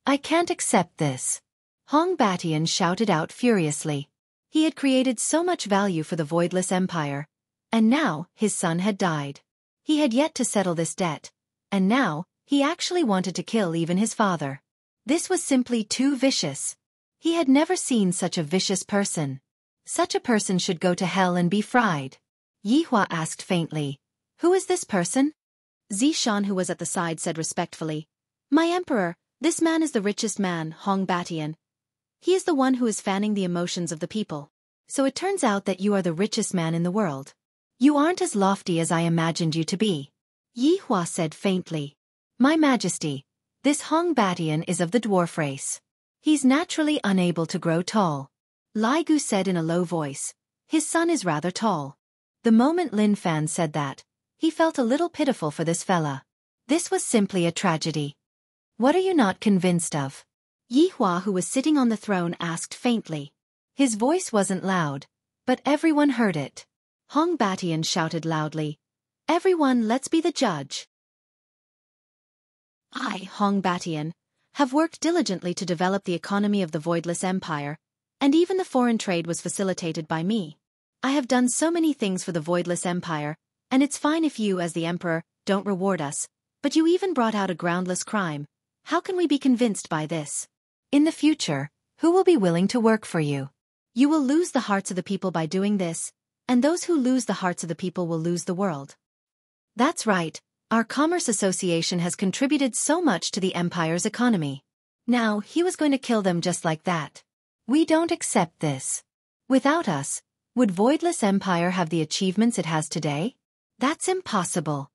I can't accept this. Hong Batian shouted out furiously. He had created so much value for the Voidless Empire, and now his son had died. He had yet to settle this debt, and now he actually wanted to kill even his father. This was simply too vicious. He had never seen such a vicious person. Such a person should go to hell and be fried. Yi Hua asked faintly, "Who is this person?" Zishan, who was at the side, said respectfully, "My emperor, this man is the richest man, Hong Batian. He is the one who is fanning the emotions of the people." So it turns out that you are the richest man in the world. You aren't as lofty as I imagined you to be. Yi Hua said faintly. My Majesty, this Hong Batian is of the dwarf race. He's naturally unable to grow tall. Lai Gu said in a low voice. His son is rather tall. The moment Lin Fan said that, he felt a little pitiful for this fella. This was simply a tragedy. What are you not convinced of? Yi Hua, who was sitting on the throne, asked faintly. His voice wasn't loud, but everyone heard it. Hong Batian shouted loudly. Everyone, let's be the judge. I, Hong Batian, have worked diligently to develop the economy of the Voidless Empire, and even the foreign trade was facilitated by me. I have done so many things for the Voidless Empire, and it's fine if you, as the Emperor, don't reward us, but you even brought out a groundless crime. How can we be convinced by this? In the future, who will be willing to work for you? You will lose the hearts of the people by doing this, and those who lose the hearts of the people will lose the world. That's right, our Commerce Association has contributed so much to the Empire's economy. Now, he was going to kill them just like that. We don't accept this. Without us, would Voidless Empire have the achievements it has today? That's impossible.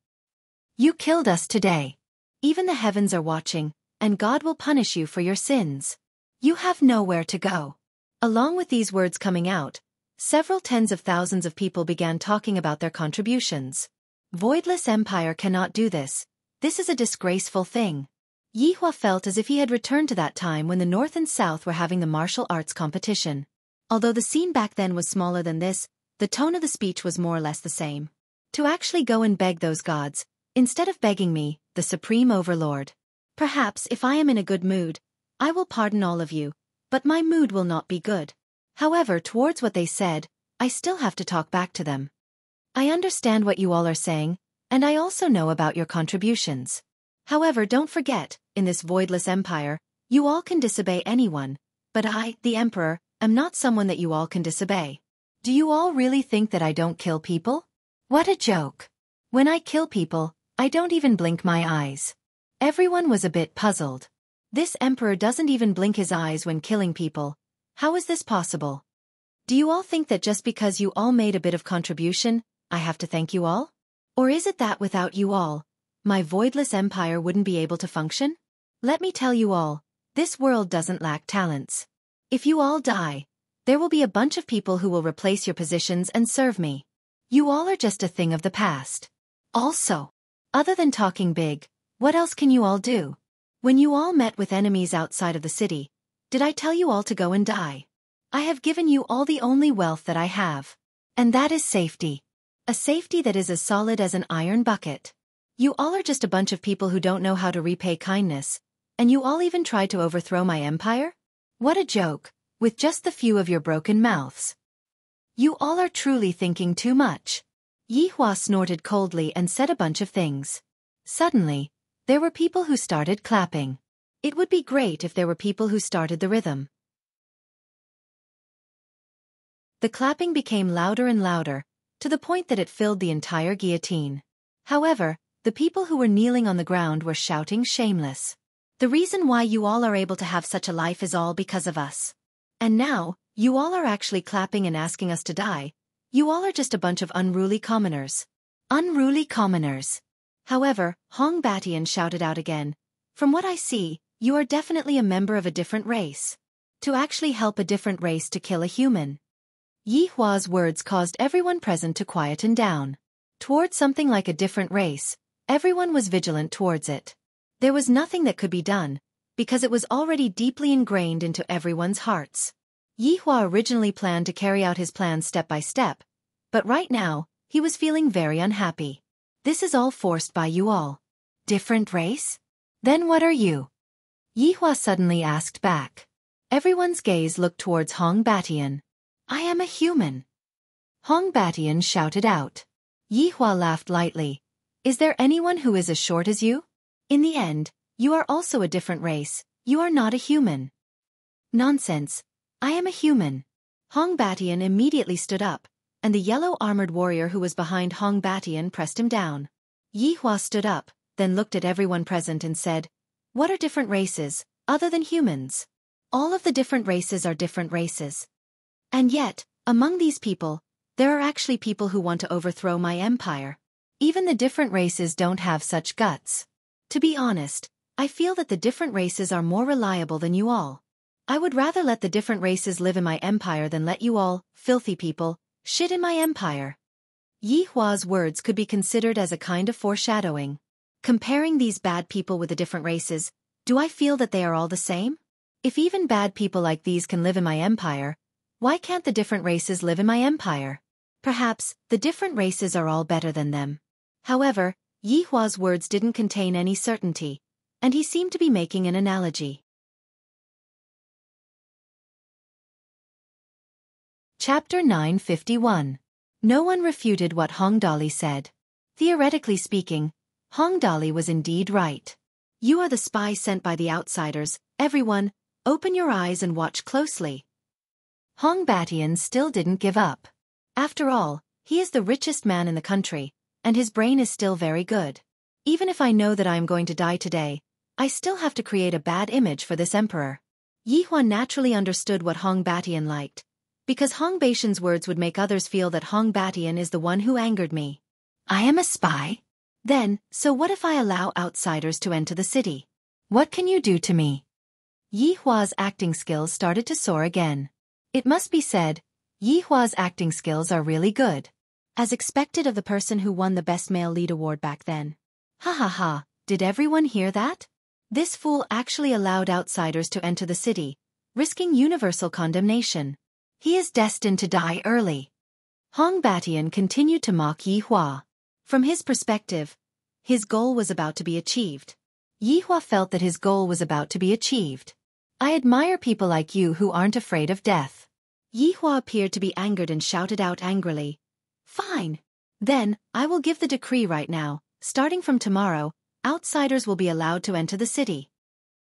You killed us today. Even the heavens are watching, and God will punish you for your sins. You have nowhere to go. Along with these words coming out, several tens of thousands of people began talking about their contributions. Voidless Empire cannot do this. This is a disgraceful thing. Yi Hua felt as if he had returned to that time when the North and South were having the martial arts competition. Although the scene back then was smaller than this, the tone of the speech was more or less the same. To actually go and beg those gods, instead of begging me, the Supreme Overlord. Perhaps if I am in a good mood, I will pardon all of you, but my mood will not be good. However, towards what they said, I still have to talk back to them. I understand what you all are saying, and I also know about your contributions. However, don't forget, in this Voidless Empire, you all can disobey anyone, but I, the Emperor, am not someone that you all can disobey. Do you all really think that I don't kill people? What a joke. When I kill people, I don't even blink my eyes. Everyone was a bit puzzled. This Emperor doesn't even blink his eyes when killing people. How is this possible? Do you all think that just because you all made a bit of contribution, I have to thank you all? Or is it that without you all, my Voidless Empire wouldn't be able to function? Let me tell you all, this world doesn't lack talents. If you all die, there will be a bunch of people who will replace your positions and serve me. You all are just a thing of the past. Also, other than talking big, what else can you all do? When you all met with enemies outside of the city, did I tell you all to go and die? I have given you all the only wealth that I have. And that is safety. A safety that is as solid as an iron bucket. You all are just a bunch of people who don't know how to repay kindness, and you all even tried to overthrow my empire? What a joke, with just the few of your broken mouths. You all are truly thinking too much. Yi Hua snorted coldly and said a bunch of things. Suddenly, there were people who started clapping. It would be great if there were people who started the rhythm. The clapping became louder and louder, to the point that it filled the entire guillotine. However, the people who were kneeling on the ground were shouting shameless. The reason why you all are able to have such a life is all because of us. And now, you all are actually clapping and asking us to die. You all are just a bunch of unruly commoners. Unruly commoners. However, Hong Batian shouted out again. From what I see, you are definitely a member of a different race. To actually help a different race to kill a human. Yi Hua's words caused everyone present to quieten down. Towards something like a different race, everyone was vigilant towards it. There was nothing that could be done, because it was already deeply ingrained into everyone's hearts. Yi Hua originally planned to carry out his plans step by step, but right now, he was feeling very unhappy. This is all forced by you all. Different race? Then what are you? Yi Hua suddenly asked back. Everyone's gaze looked towards Hong Batian. I am a human. Hong Batian shouted out. Yi Hua laughed lightly. Is there anyone who is as short as you? In the end, you are also a different race. You are not a human. Nonsense. I am a human. Hong Batian immediately stood up, and the yellow-armored warrior who was behind Hong Batian pressed him down. Yi Hua stood up, then looked at everyone present and said, what are different races, other than humans? All of the different races are different races. And yet, Among these people, there are actually people who want to overthrow my empire. Even the different races don't have such guts. To be honest, I feel that the different races are more reliable than you all. I would rather let the different races live in my empire than let you all, filthy people, shit in my empire. Yi Hua's words could be considered as a kind of foreshadowing. Comparing these bad people with the different races, do I feel that they are all the same? If even bad people like these can live in my empire, why can't the different races live in my empire? Perhaps, the different races are all better than them. However, Yi Hua's words didn't contain any certainty, and he seemed to be making an analogy. Chapter 951. No one refuted what Hong Dali said. Theoretically speaking, Hong Dali was indeed right. You are the spy sent by the outsiders. Everyone, open your eyes and watch closely. Hong Batian still didn't give up. After all, he is the richest man in the country, and his brain is still very good. Even if I know that I am going to die today, I still have to create a bad image for this emperor. Yi Hua naturally understood what Hong Batian liked, because Hong Batian's words would make others feel that Hong Batian is the one who angered me. I am a spy? Then, so what if I allow outsiders to enter the city? What can you do to me? Yi Hua's acting skills started to soar again. It must be said, Yi Hua's acting skills are really good. As expected of the person who won the Best Male Lead award back then. Ha ha ha, did everyone hear that? This fool actually allowed outsiders to enter the city, risking universal condemnation. He is destined to die early. Hong Batian continued to mock Yi Hua. From his perspective, his goal was about to be achieved. Yi Hua felt that his goal was about to be achieved. I admire people like you who aren't afraid of death. Yi Hua appeared to be angered and shouted out angrily. Fine. Then, I will give the decree right now. Starting from tomorrow, outsiders will be allowed to enter the city.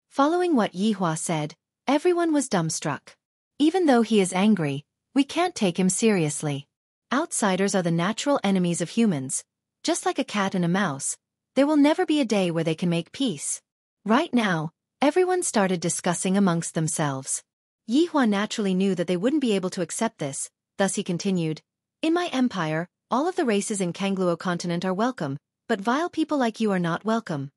Following what Yi Hua said, everyone was dumbstruck. Even though he is angry, we can't take him seriously. Outsiders are the natural enemies of humans. Just like a cat and a mouse, there will never be a day where they can make peace. Right now, everyone started discussing amongst themselves. Yi Hua naturally knew that they wouldn't be able to accept this, thus he continued, In my empire, all of the races in Kangluo continent are welcome, but vile people like you are not welcome.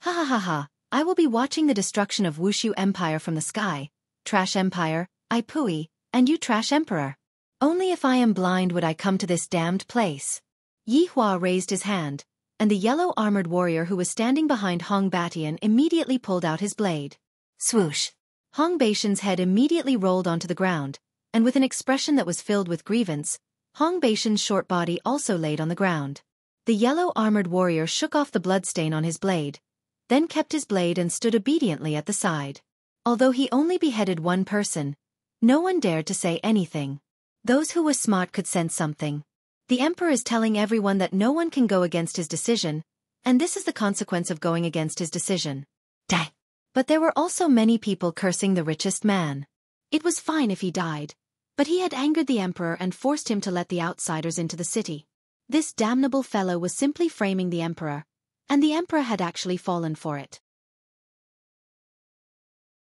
Ha ha ha ha, I will be watching the destruction of Wuxia empire from the sky. Trash empire, I pooey, and you trash emperor. Only if I am blind would I come to this damned place. Yi Hua raised his hand, and the yellow armored warrior who was standing behind Hong Batian immediately pulled out his blade. Swoosh! Hong Batian's head immediately rolled onto the ground, and with an expression that was filled with grievance, Hong Batian's short body also laid on the ground. The yellow armored warrior shook off the bloodstain on his blade, then kept his blade and stood obediently at the side. Although he only beheaded one person, no one dared to say anything. Those who were smart could sense something. The emperor is telling everyone that no one can go against his decision, and this is the consequence of going against his decision. Dang. But there were also many people cursing the richest man. It was fine if he died, but he had angered the emperor and forced him to let the outsiders into the city. This damnable fellow was simply framing the emperor, and the emperor had actually fallen for it.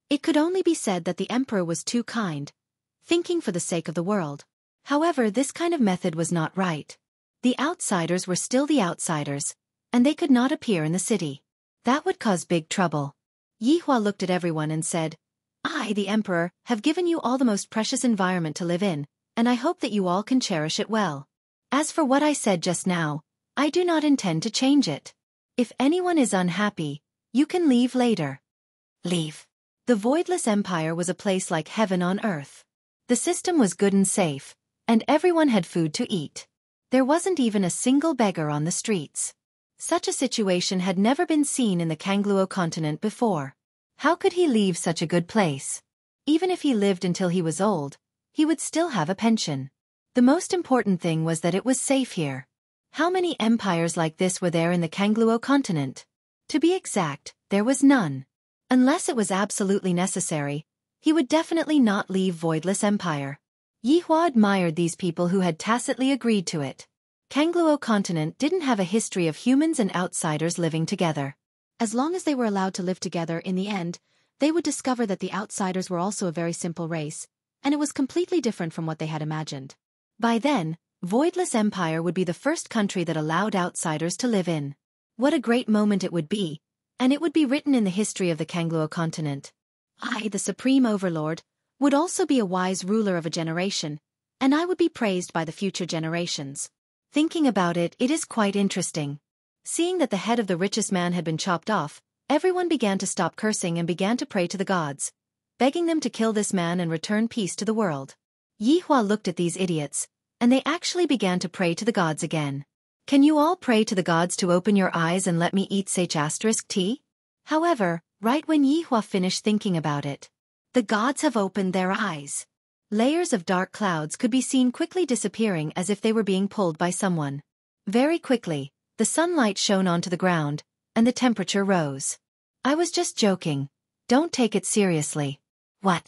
It could only be said that the emperor was too kind, thinking for the sake of the world. However, this kind of method was not right. The outsiders were still the outsiders, and they could not appear in the city. That would cause big trouble. Yi Hua looked at everyone and said, I, the emperor, have given you all the most precious environment to live in, and I hope that you all can cherish it well. As for what I said just now, I do not intend to change it. If anyone is unhappy, you can leave later. Leave. The Voidless Empire was a place like heaven on earth. The system was good and safe, and everyone had food to eat. There wasn't even a single beggar on the streets. Such a situation had never been seen in the Kangluo continent before. How could he leave such a good place? Even if he lived until he was old, he would still have a pension. The most important thing was that it was safe here. How many empires like this were there in the Kangluo continent? To be exact, there was none. Unless it was absolutely necessary, he would definitely not leave Voidless Empire. Yi Hua admired these people who had tacitly agreed to it. Kangluo continent didn't have a history of humans and outsiders living together. As long as they were allowed to live together in the end, they would discover that the outsiders were also a very simple race, and it was completely different from what they had imagined. By then, Voidless Empire would be the first country that allowed outsiders to live in. What a great moment it would be, and it would be written in the history of the Kangluo continent. I, the Supreme Overlord, would also be a wise ruler of a generation, and I would be praised by the future generations. Thinking about it, it is quite interesting. Seeing that the head of the richest man had been chopped off, everyone began to stop cursing and began to pray to the gods, begging them to kill this man and return peace to the world. Yihua looked at these idiots, and they actually began to pray to the gods again. Can you all pray to the gods to open your eyes and let me eat *T? However, right when Yihua finished thinking about it, the gods have opened their eyes. Layers of dark clouds could be seen quickly disappearing as if they were being pulled by someone. Very quickly, the sunlight shone onto the ground, and the temperature rose. I was just joking. Don't take it seriously. What?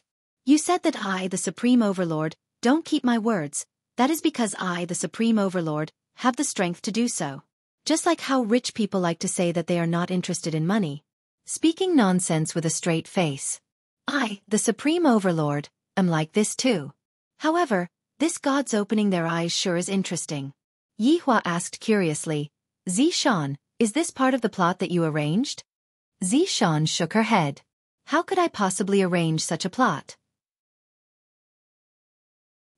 You said that I, the Supreme Overlord, don't keep my words. That is because I, the Supreme Overlord, have the strength to do so. Just like how rich people like to say that they are not interested in money. Speaking nonsense with a straight face. I, the Supreme Overlord, am like this too. However, this god's opening their eyes sure is interesting. Yihua asked curiously, Zishan, is this part of the plot that you arranged? Zishan shook her head. How could I possibly arrange such a plot?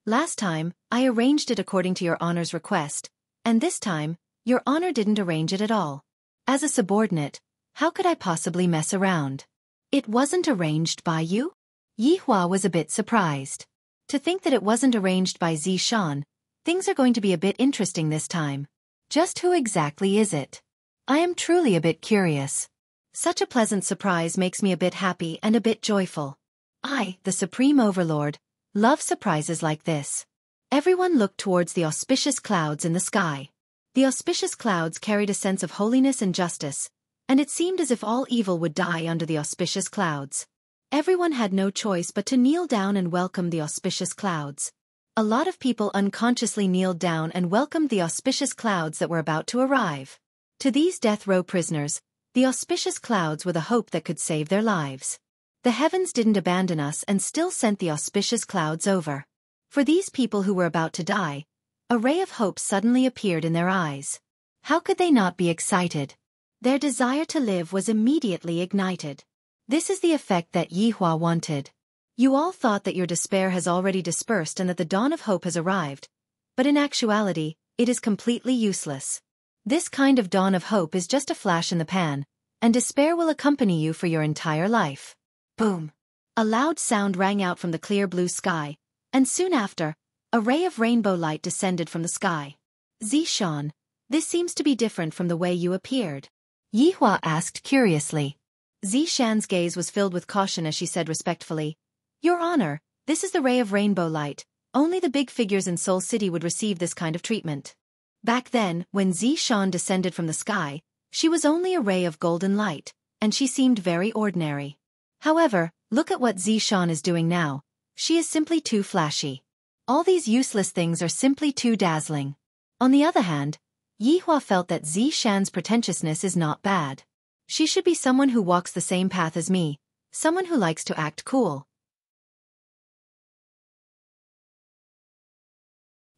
Last time, I arranged it according to your honor's request, and this time, your honor didn't arrange it at all. As a subordinate, how could I possibly mess around? It wasn't arranged by you? Yihua was a bit surprised. To think that it wasn't arranged by Zishan, things are going to be a bit interesting this time. Just who exactly is it? I am truly a bit curious. Such a pleasant surprise makes me a bit happy and a bit joyful. I, the Supreme Overlord, love surprises like this. Everyone looked towards the auspicious clouds in the sky. The auspicious clouds carried a sense of holiness and justice, and it seemed as if all evil would die under the auspicious clouds. Everyone had no choice but to kneel down and welcome the auspicious clouds. A lot of people unconsciously kneeled down and welcomed the auspicious clouds that were about to arrive. To these death row prisoners, the auspicious clouds were the hope that could save their lives. The heavens didn't abandon us and still sent the auspicious clouds over. For these people who were about to die, a ray of hope suddenly appeared in their eyes. How could they not be excited? Their desire to live was immediately ignited. This is the effect that Yihua wanted. You all thought that your despair has already dispersed and that the dawn of hope has arrived, but in actuality, it is completely useless. This kind of dawn of hope is just a flash in the pan, and despair will accompany you for your entire life. Boom! A loud sound rang out from the clear blue sky, and soon after, a ray of rainbow light descended from the sky. Zishan, this seems to be different from the way you appeared. Yihua asked curiously. Zishan's gaze was filled with caution as she said respectfully, Your Honor, this is the ray of rainbow light. Only the big figures in Seoul City would receive this kind of treatment. Back then, when Zishan descended from the sky, she was only a ray of golden light, and she seemed very ordinary. However, look at what Zishan is doing now. She is simply too flashy. All these useless things are simply too dazzling. On the other hand, Yihua felt that Zishan's pretentiousness is not bad. She should be someone who walks the same path as me, someone who likes to act cool.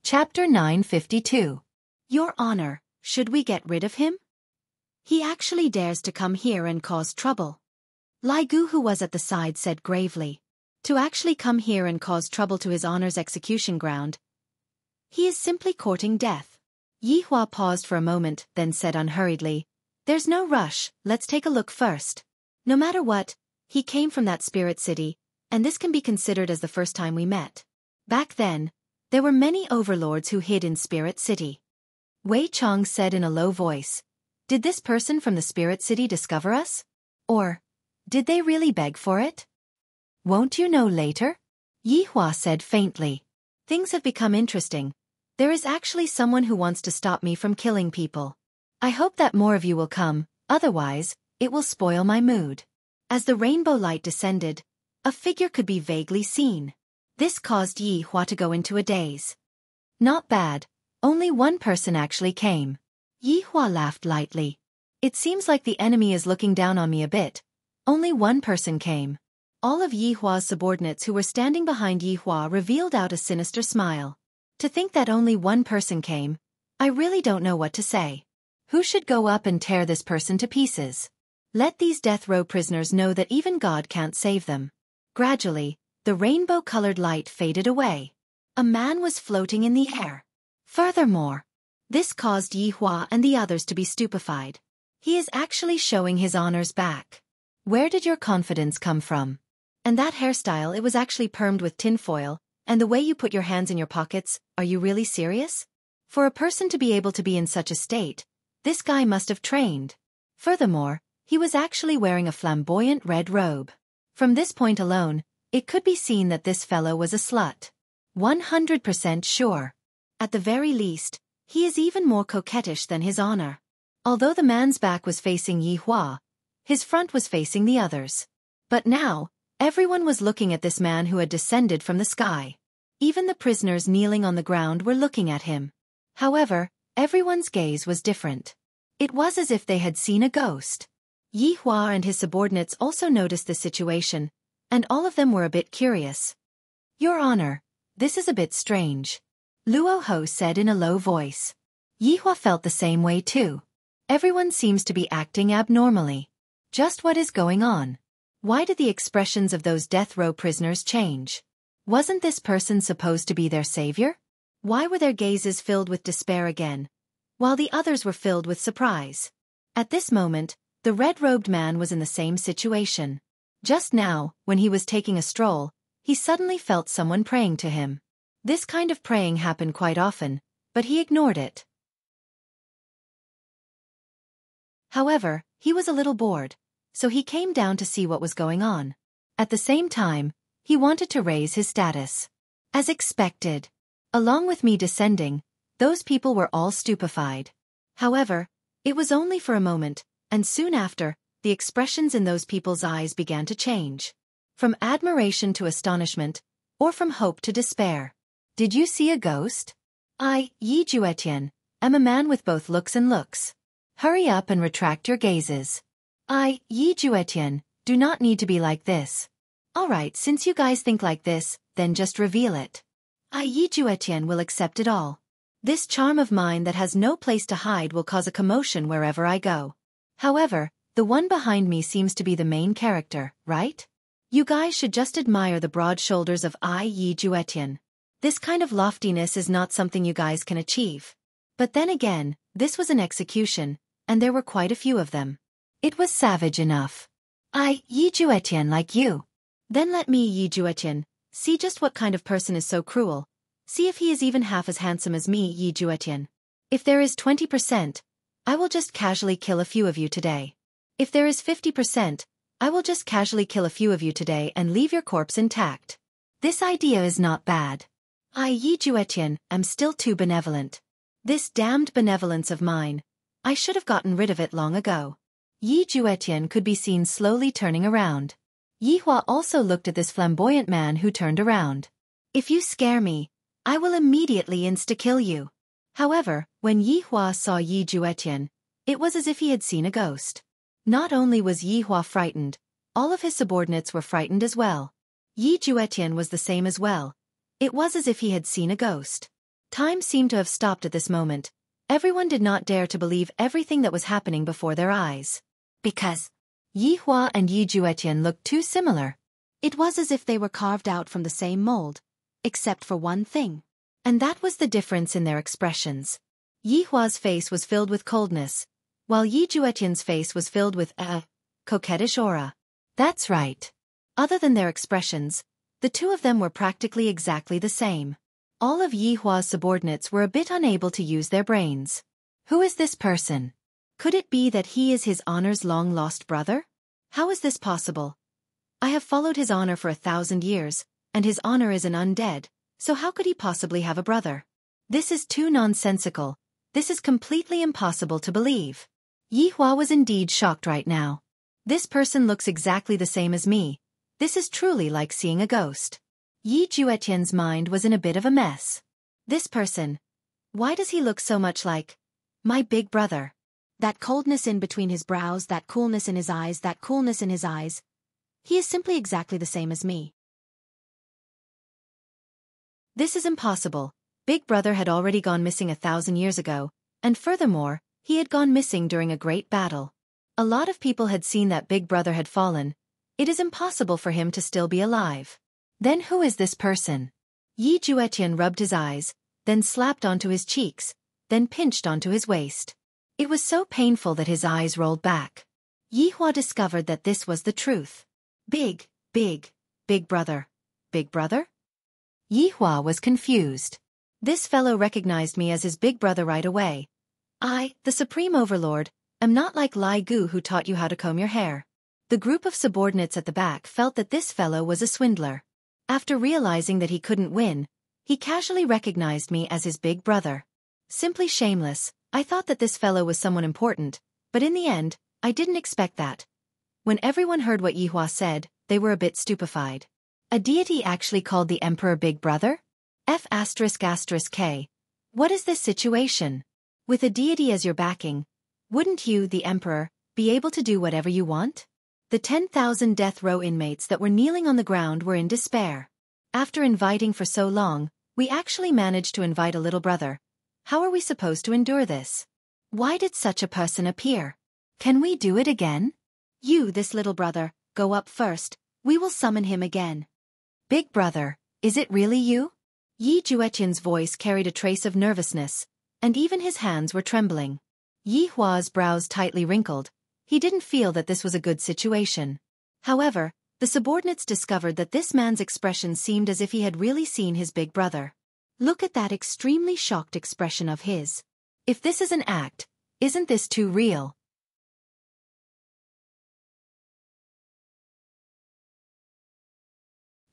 Chapter 952. Your Honor, should we get rid of him? He actually dares to come here and cause trouble. Lai Gu, who was at the side, said gravely. To actually come here and cause trouble to his honor's execution ground. He is simply courting death. Yihua paused for a moment, then said unhurriedly, There's no rush, let's take a look first. No matter what, he came from that spirit city, and this can be considered as the first time we met. Back then, there were many overlords who hid in Spirit City. Wei Chong said in a low voice, Did this person from the Spirit City discover us? Or, did they really beg for it? Won't you know later? Yihua said faintly. Things have become interesting. There is actually someone who wants to stop me from killing people. I hope that more of you will come, otherwise, it will spoil my mood. As the rainbow light descended, a figure could be vaguely seen. This caused Yihua to go into a daze. Not bad, only one person actually came. Yihua laughed lightly. It seems like the enemy is looking down on me a bit. Only one person came. All of Yi Hua's subordinates who were standing behind Yi Hua revealed out a sinister smile. To think that only one person came, I really don't know what to say. Who should go up and tear this person to pieces? Let these death row prisoners know that even God can't save them. Gradually, the rainbow-colored light faded away. A man was floating in the air. Furthermore, this caused Yi Hua and the others to be stupefied. He is actually showing his honors back. Where did your confidence come from? And that hairstyle, it was actually permed with tinfoil, and the way you put your hands in your pockets, are you really serious? For a person to be able to be in such a state, this guy must have trained. Furthermore, he was actually wearing a flamboyant red robe. From this point alone, it could be seen that this fellow was a slut. 100% sure. At the very least, he is even more coquettish than his honor. Although the man's back was facing Yi Hua, his front was facing the others. But now, everyone was looking at this man who had descended from the sky. Even the prisoners kneeling on the ground were looking at him. However, everyone's gaze was different. It was as if they had seen a ghost. Yi Hua and his subordinates also noticed the situation, and all of them were a bit curious. Your Honor, this is a bit strange, Luo Ho said in a low voice. Yi Hua felt the same way too. Everyone seems to be acting abnormally. Just what is going on? Why did the expressions of those death row prisoners change? Wasn't this person supposed to be their savior? Why were their gazes filled with despair again, while the others were filled with surprise? At this moment, the red-robed man was in the same situation. Just now, when he was taking a stroll, he suddenly felt someone praying to him. This kind of praying happened quite often, but he ignored it. However, he was a little bored, so he came down to see what was going on. At the same time, he wanted to raise his status. As expected, along with me descending, those people were all stupefied. However, it was only for a moment, and soon after, the expressions in those people's eyes began to change. From admiration to astonishment, or from hope to despair. Did you see a ghost? I, Yi Juetian, am a man with both looks and looks. Hurry up and retract your gazes. I, Yi Juetian, do not need to be like this. Alright, since you guys think like this, then just reveal it. I, Yi Juetian, will accept it all. This charm of mine that has no place to hide will cause a commotion wherever I go. However, the one behind me seems to be the main character, right? You guys should just admire the broad shoulders of I, Yi Juetian. This kind of loftiness is not something you guys can achieve. But then again, this was an execution, and there were quite a few of them. It was savage enough. I, Yi Juetian, like you. Then let me, Yi Juetian, see just what kind of person is so cruel. See if he is even half as handsome as me, Yi Juetian. If there is 20%, I will just casually kill a few of you today. If there is 50%, I will just casually kill a few of you today and leave your corpse intact. This idea is not bad. I, Yi Juetian, am still too benevolent. This damned benevolence of mine, I should have gotten rid of it long ago. Yi Juetian could be seen slowly turning around. Yi Hua also looked at this flamboyant man who turned around. If you scare me, I will immediately insta-kill you. However, when Yi Hua saw Yi Juetian, it was as if he had seen a ghost. Not only was Yi Hua frightened, all of his subordinates were frightened as well. Yi Juetian was the same as well. It was as if he had seen a ghost. Time seemed to have stopped at this moment. Everyone did not dare to believe everything that was happening before their eyes. Because Yi Hua and Yi Juetian looked too similar. It was as if they were carved out from the same mold, except for one thing. And that was the difference in their expressions. Yi Hua's face was filled with coldness, while Yi Juetian's face was filled with a coquettish aura. That's right. Other than their expressions, the two of them were practically exactly the same. All of Yi Hua's subordinates were a bit unable to use their brains. Who is this person? Could it be that he is his honor's long-lost brother? How is this possible? I have followed his honor for 1,000 years, and his honor is an undead, so how could he possibly have a brother? This is too nonsensical. This is completely impossible to believe. Yi Hua was indeed shocked right now. This person looks exactly the same as me. This is truly like seeing a ghost. Yi Juetian's mind was in a bit of a mess. This person. Why does he look so much like my big brother? That coldness in between his brows, that coolness in his eyes, that coolness in his eyes. He is simply exactly the same as me. This is impossible. Big Brother had already gone missing 1,000 years ago, and furthermore, he had gone missing during a great battle. A lot of people had seen that Big Brother had fallen. It is impossible for him to still be alive. Then who is this person? Yi Juetian rubbed his eyes, then slapped onto his cheeks, then pinched onto his waist. It was so painful that his eyes rolled back. Yi Hua discovered that this was the truth. Big Brother. Big Brother? Yi Hua was confused. This fellow recognized me as his big brother right away. I, the Supreme Overlord, am not like Lai Gu who taught you how to comb your hair. The group of subordinates at the back felt that this fellow was a swindler. After realizing that he couldn't win, he casually recognized me as his big brother. Simply shameless. I thought that this fellow was someone important, but in the end, I didn't expect that. When everyone heard what Yi Hua said, they were a bit stupefied. A deity actually called the emperor Big Brother? F***K. What is this situation? With a deity as your backing, wouldn't you, the emperor, be able to do whatever you want? The 10,000 death row inmates that were kneeling on the ground were in despair. After inviting for so long, we actually managed to invite a little brother. How are we supposed to endure this? Why did such a person appear? Can we do it again? You, this little brother, go up first. We will summon him again. Big Brother, is it really you? Yi Juetian's voice carried a trace of nervousness, and even his hands were trembling. Yi Hua's brows tightly wrinkled. He didn't feel that this was a good situation. However, the subordinates discovered that this man's expression seemed as if he had really seen his big brother. Look at that extremely shocked expression of his. If this is an act, isn't this too real?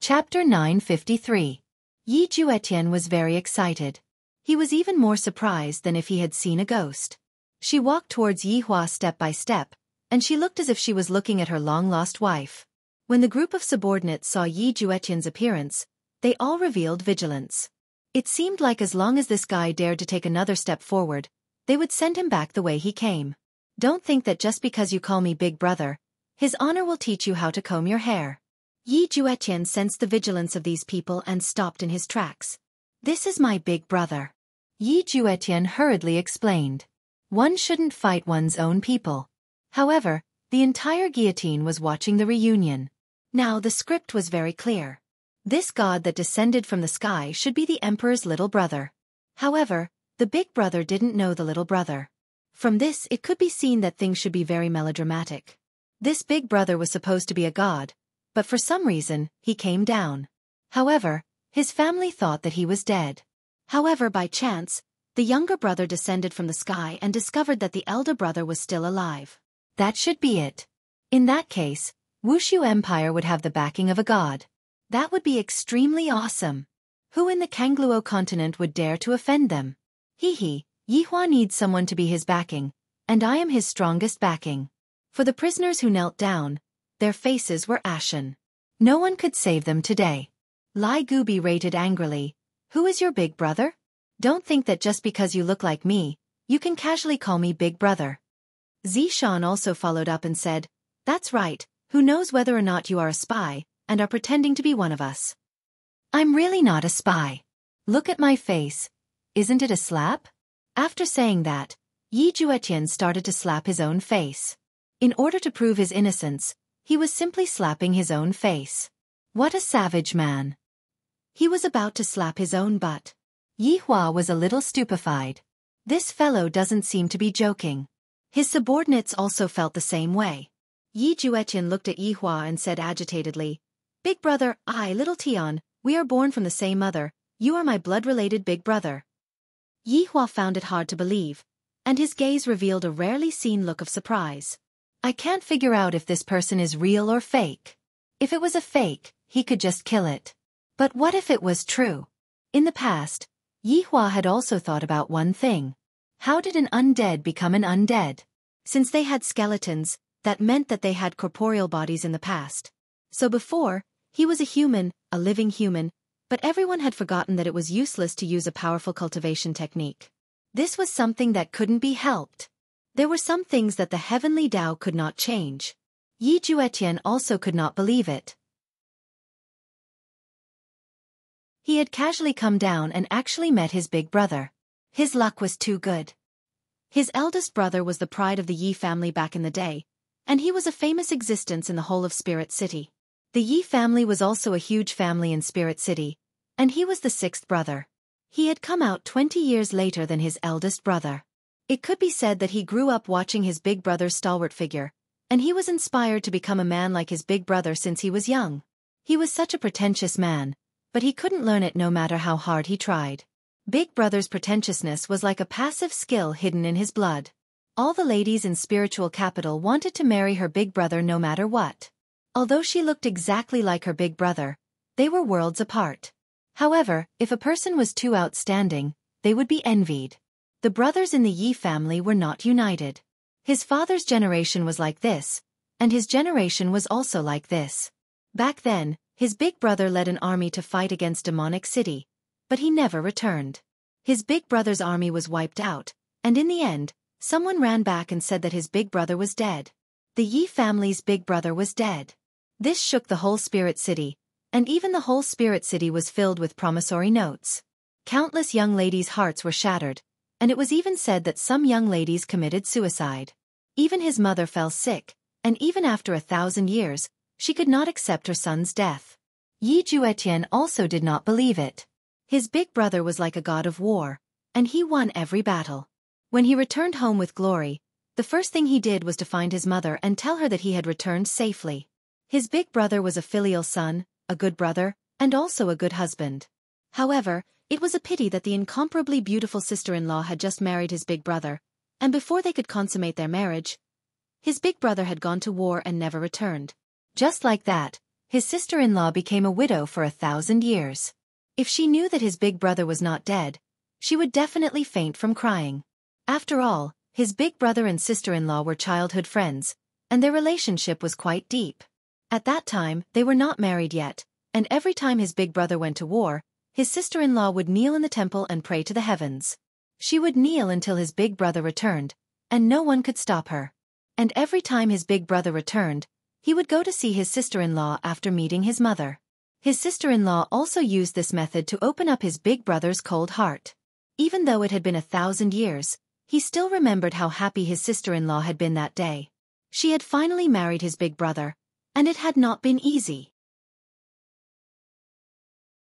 Chapter 953. Yi Juetian was very excited. He was even more surprised than if he had seen a ghost. She walked towards Yi Hua step by step, and she looked as if she was looking at her long-lost wife. When the group of subordinates saw Yi Juetian's appearance, they all revealed vigilance. It seemed like as long as this guy dared to take another step forward, they would send him back the way he came. Don't think that just because you call me Big Brother, his honor will teach you how to comb your hair. Yi Juetian sensed the vigilance of these people and stopped in his tracks. This is my big brother. Yi Juetian hurriedly explained. One shouldn't fight one's own people. However, the entire guillotine was watching the reunion. Now the script was very clear. This god that descended from the sky should be the emperor's little brother. However, the big brother didn't know the little brother. From this it could be seen that things should be very melodramatic. This big brother was supposed to be a god, but for some reason, he came down. However, his family thought that he was dead. However, by chance, the younger brother descended from the sky and discovered that the elder brother was still alive. That should be it. In that case, Wuxia Empire would have the backing of a god. That would be extremely awesome. Who in the Kangluo continent would dare to offend them? Yi Hua needs someone to be his backing, and I am his strongest backing. For the prisoners who knelt down, their faces were ashen. No one could save them today. Lai Gu berated angrily. Who is your big brother? Don't think that just because you look like me, you can casually call me Big Brother. Zishan also followed up and said, that's right, who knows whether or not you are a spy, and are pretending to be one of us. I'm really not a spy. Look at my face. Isn't it a slap? After saying that, Yi Juetian started to slap his own face. In order to prove his innocence, he was simply slapping his own face. What a savage man. He was about to slap his own butt. Yi Hua was a little stupefied. This fellow doesn't seem to be joking. His subordinates also felt the same way. Yi Juetian looked at Yi Hua and said agitatedly, Big brother, little Tian, we are born from the same mother, you are my blood-related big brother. Yi Hua found it hard to believe, and his gaze revealed a rarely seen look of surprise. I can't figure out if this person is real or fake. If it was a fake, he could just kill it. But what if it was true? In the past, Yi Hua had also thought about one thing. How did an undead become an undead? Since they had skeletons, that meant that they had corporeal bodies in the past. So before, he was a human, a living human, but everyone had forgotten that it was useless to use a powerful cultivation technique. This was something that couldn't be helped. There were some things that the heavenly Tao could not change. Yi Juetian also could not believe it. He had casually come down and actually met his big brother. His luck was too good. His eldest brother was the pride of the Yi family back in the day, and he was a famous existence in the whole of Spirit City. The Yi family was also a huge family in Spirit City, and he was the sixth brother. He had come out 20 years later than his eldest brother. It could be said that he grew up watching his big brother's stalwart figure, and he was inspired to become a man like his big brother since he was young. He was such a pretentious man, but he couldn't learn it no matter how hard he tried. Big brother's pretentiousness was like a passive skill hidden in his blood. All the ladies in spiritual capital wanted to marry her big brother no matter what. Although she looked exactly like her big brother, they were worlds apart. However, if a person was too outstanding, they would be envied. The brothers in the Yi family were not united. His father's generation was like this, and his generation was also like this. Back then, his big brother led an army to fight against Demonic City, but he never returned. His big brother's army was wiped out, and in the end, someone ran back and said that his big brother was dead. The Yi family's big brother was dead. This shook the whole Spirit City, and even the whole Spirit City was filled with promissory notes. Countless young ladies' hearts were shattered, and it was even said that some young ladies committed suicide. Even his mother fell sick, and even after 1,000 years, she could not accept her son's death. Yi Juetian also did not believe it. His big brother was like a god of war, and he won every battle. When he returned home with glory, the first thing he did was to find his mother and tell her that he had returned safely. His big brother was a filial son, a good brother, and also a good husband. However, it was a pity that the incomparably beautiful sister-in-law had just married his big brother, and before they could consummate their marriage, his big brother had gone to war and never returned. Just like that, his sister-in-law became a widow for 1,000 years. If she knew that his big brother was not dead, she would definitely faint from crying. After all, his big brother and sister-in-law were childhood friends, and their relationship was quite deep. At that time, they were not married yet, and every time his big brother went to war, his sister-in-law would kneel in the temple and pray to the heavens. She would kneel until his big brother returned, and no one could stop her. And every time his big brother returned, he would go to see his sister-in-law after meeting his mother. His sister-in-law also used this method to open up his big brother's cold heart. Even though it had been 1,000 years, he still remembered how happy his sister-in-law had been that day. She had finally married his big brother, and it had not been easy.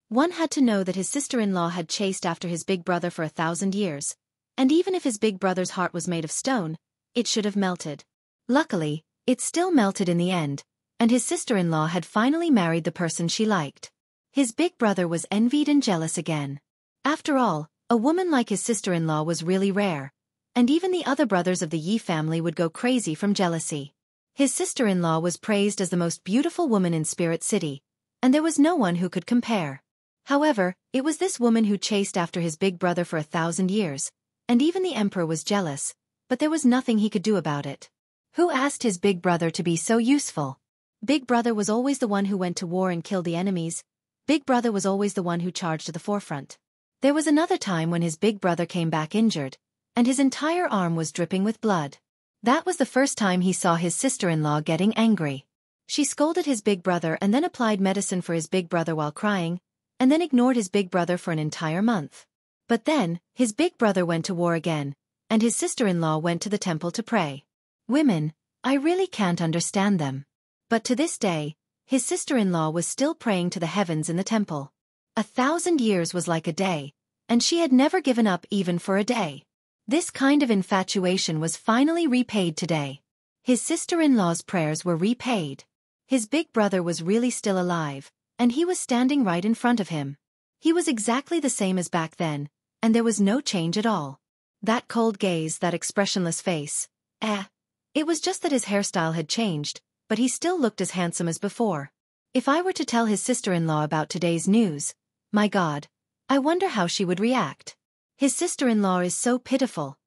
One had to know that his sister-in-law had chased after his big brother for 1,000 years, and even if his big brother's heart was made of stone, it should have melted. Luckily, it still melted in the end, and his sister-in-law had finally married the person she liked. His big brother was envied and jealous again. After all, a woman like his sister-in-law was really rare, and even the other brothers of the Yi family would go crazy from jealousy. His sister-in-law was praised as the most beautiful woman in Spirit City, and there was no one who could compare. However, it was this woman who chased after his big brother for 1,000 years, and even the emperor was jealous, but there was nothing he could do about it. Who asked his big brother to be so useful? Big brother was always the one who went to war and killed the enemies. Big brother was always the one who charged to the forefront. There was another time when his big brother came back injured, and his entire arm was dripping with blood. That was the first time he saw his sister-in-law getting angry. She scolded his big brother and then applied medicine for his big brother while crying, and then ignored his big brother for an entire month. But then, his big brother went to war again, and his sister-in-law went to the temple to pray. Women, I really can't understand them. But to this day, his sister-in-law was still praying to the heavens in the temple. 1,000 years was like a day, and she had never given up even for a day. This kind of infatuation was finally repaid today. His sister-in-law's prayers were repaid. His big brother was really still alive, and he was standing right in front of him. He was exactly the same as back then, and there was no change at all. That cold gaze, that expressionless face. It was just that his hairstyle had changed, but he still looked as handsome as before. If I were to tell his sister-in-law about today's news, my God, I wonder how she would react. His sister-in-law is so pitiful.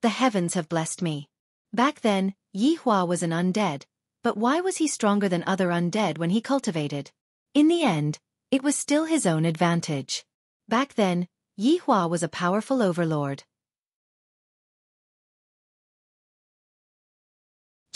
The heavens have blessed me. Back then, Yi Hua was an undead, but why was he stronger than other undead when he cultivated? In the end, it was still his own advantage. Back then, Yi Hua was a powerful overlord.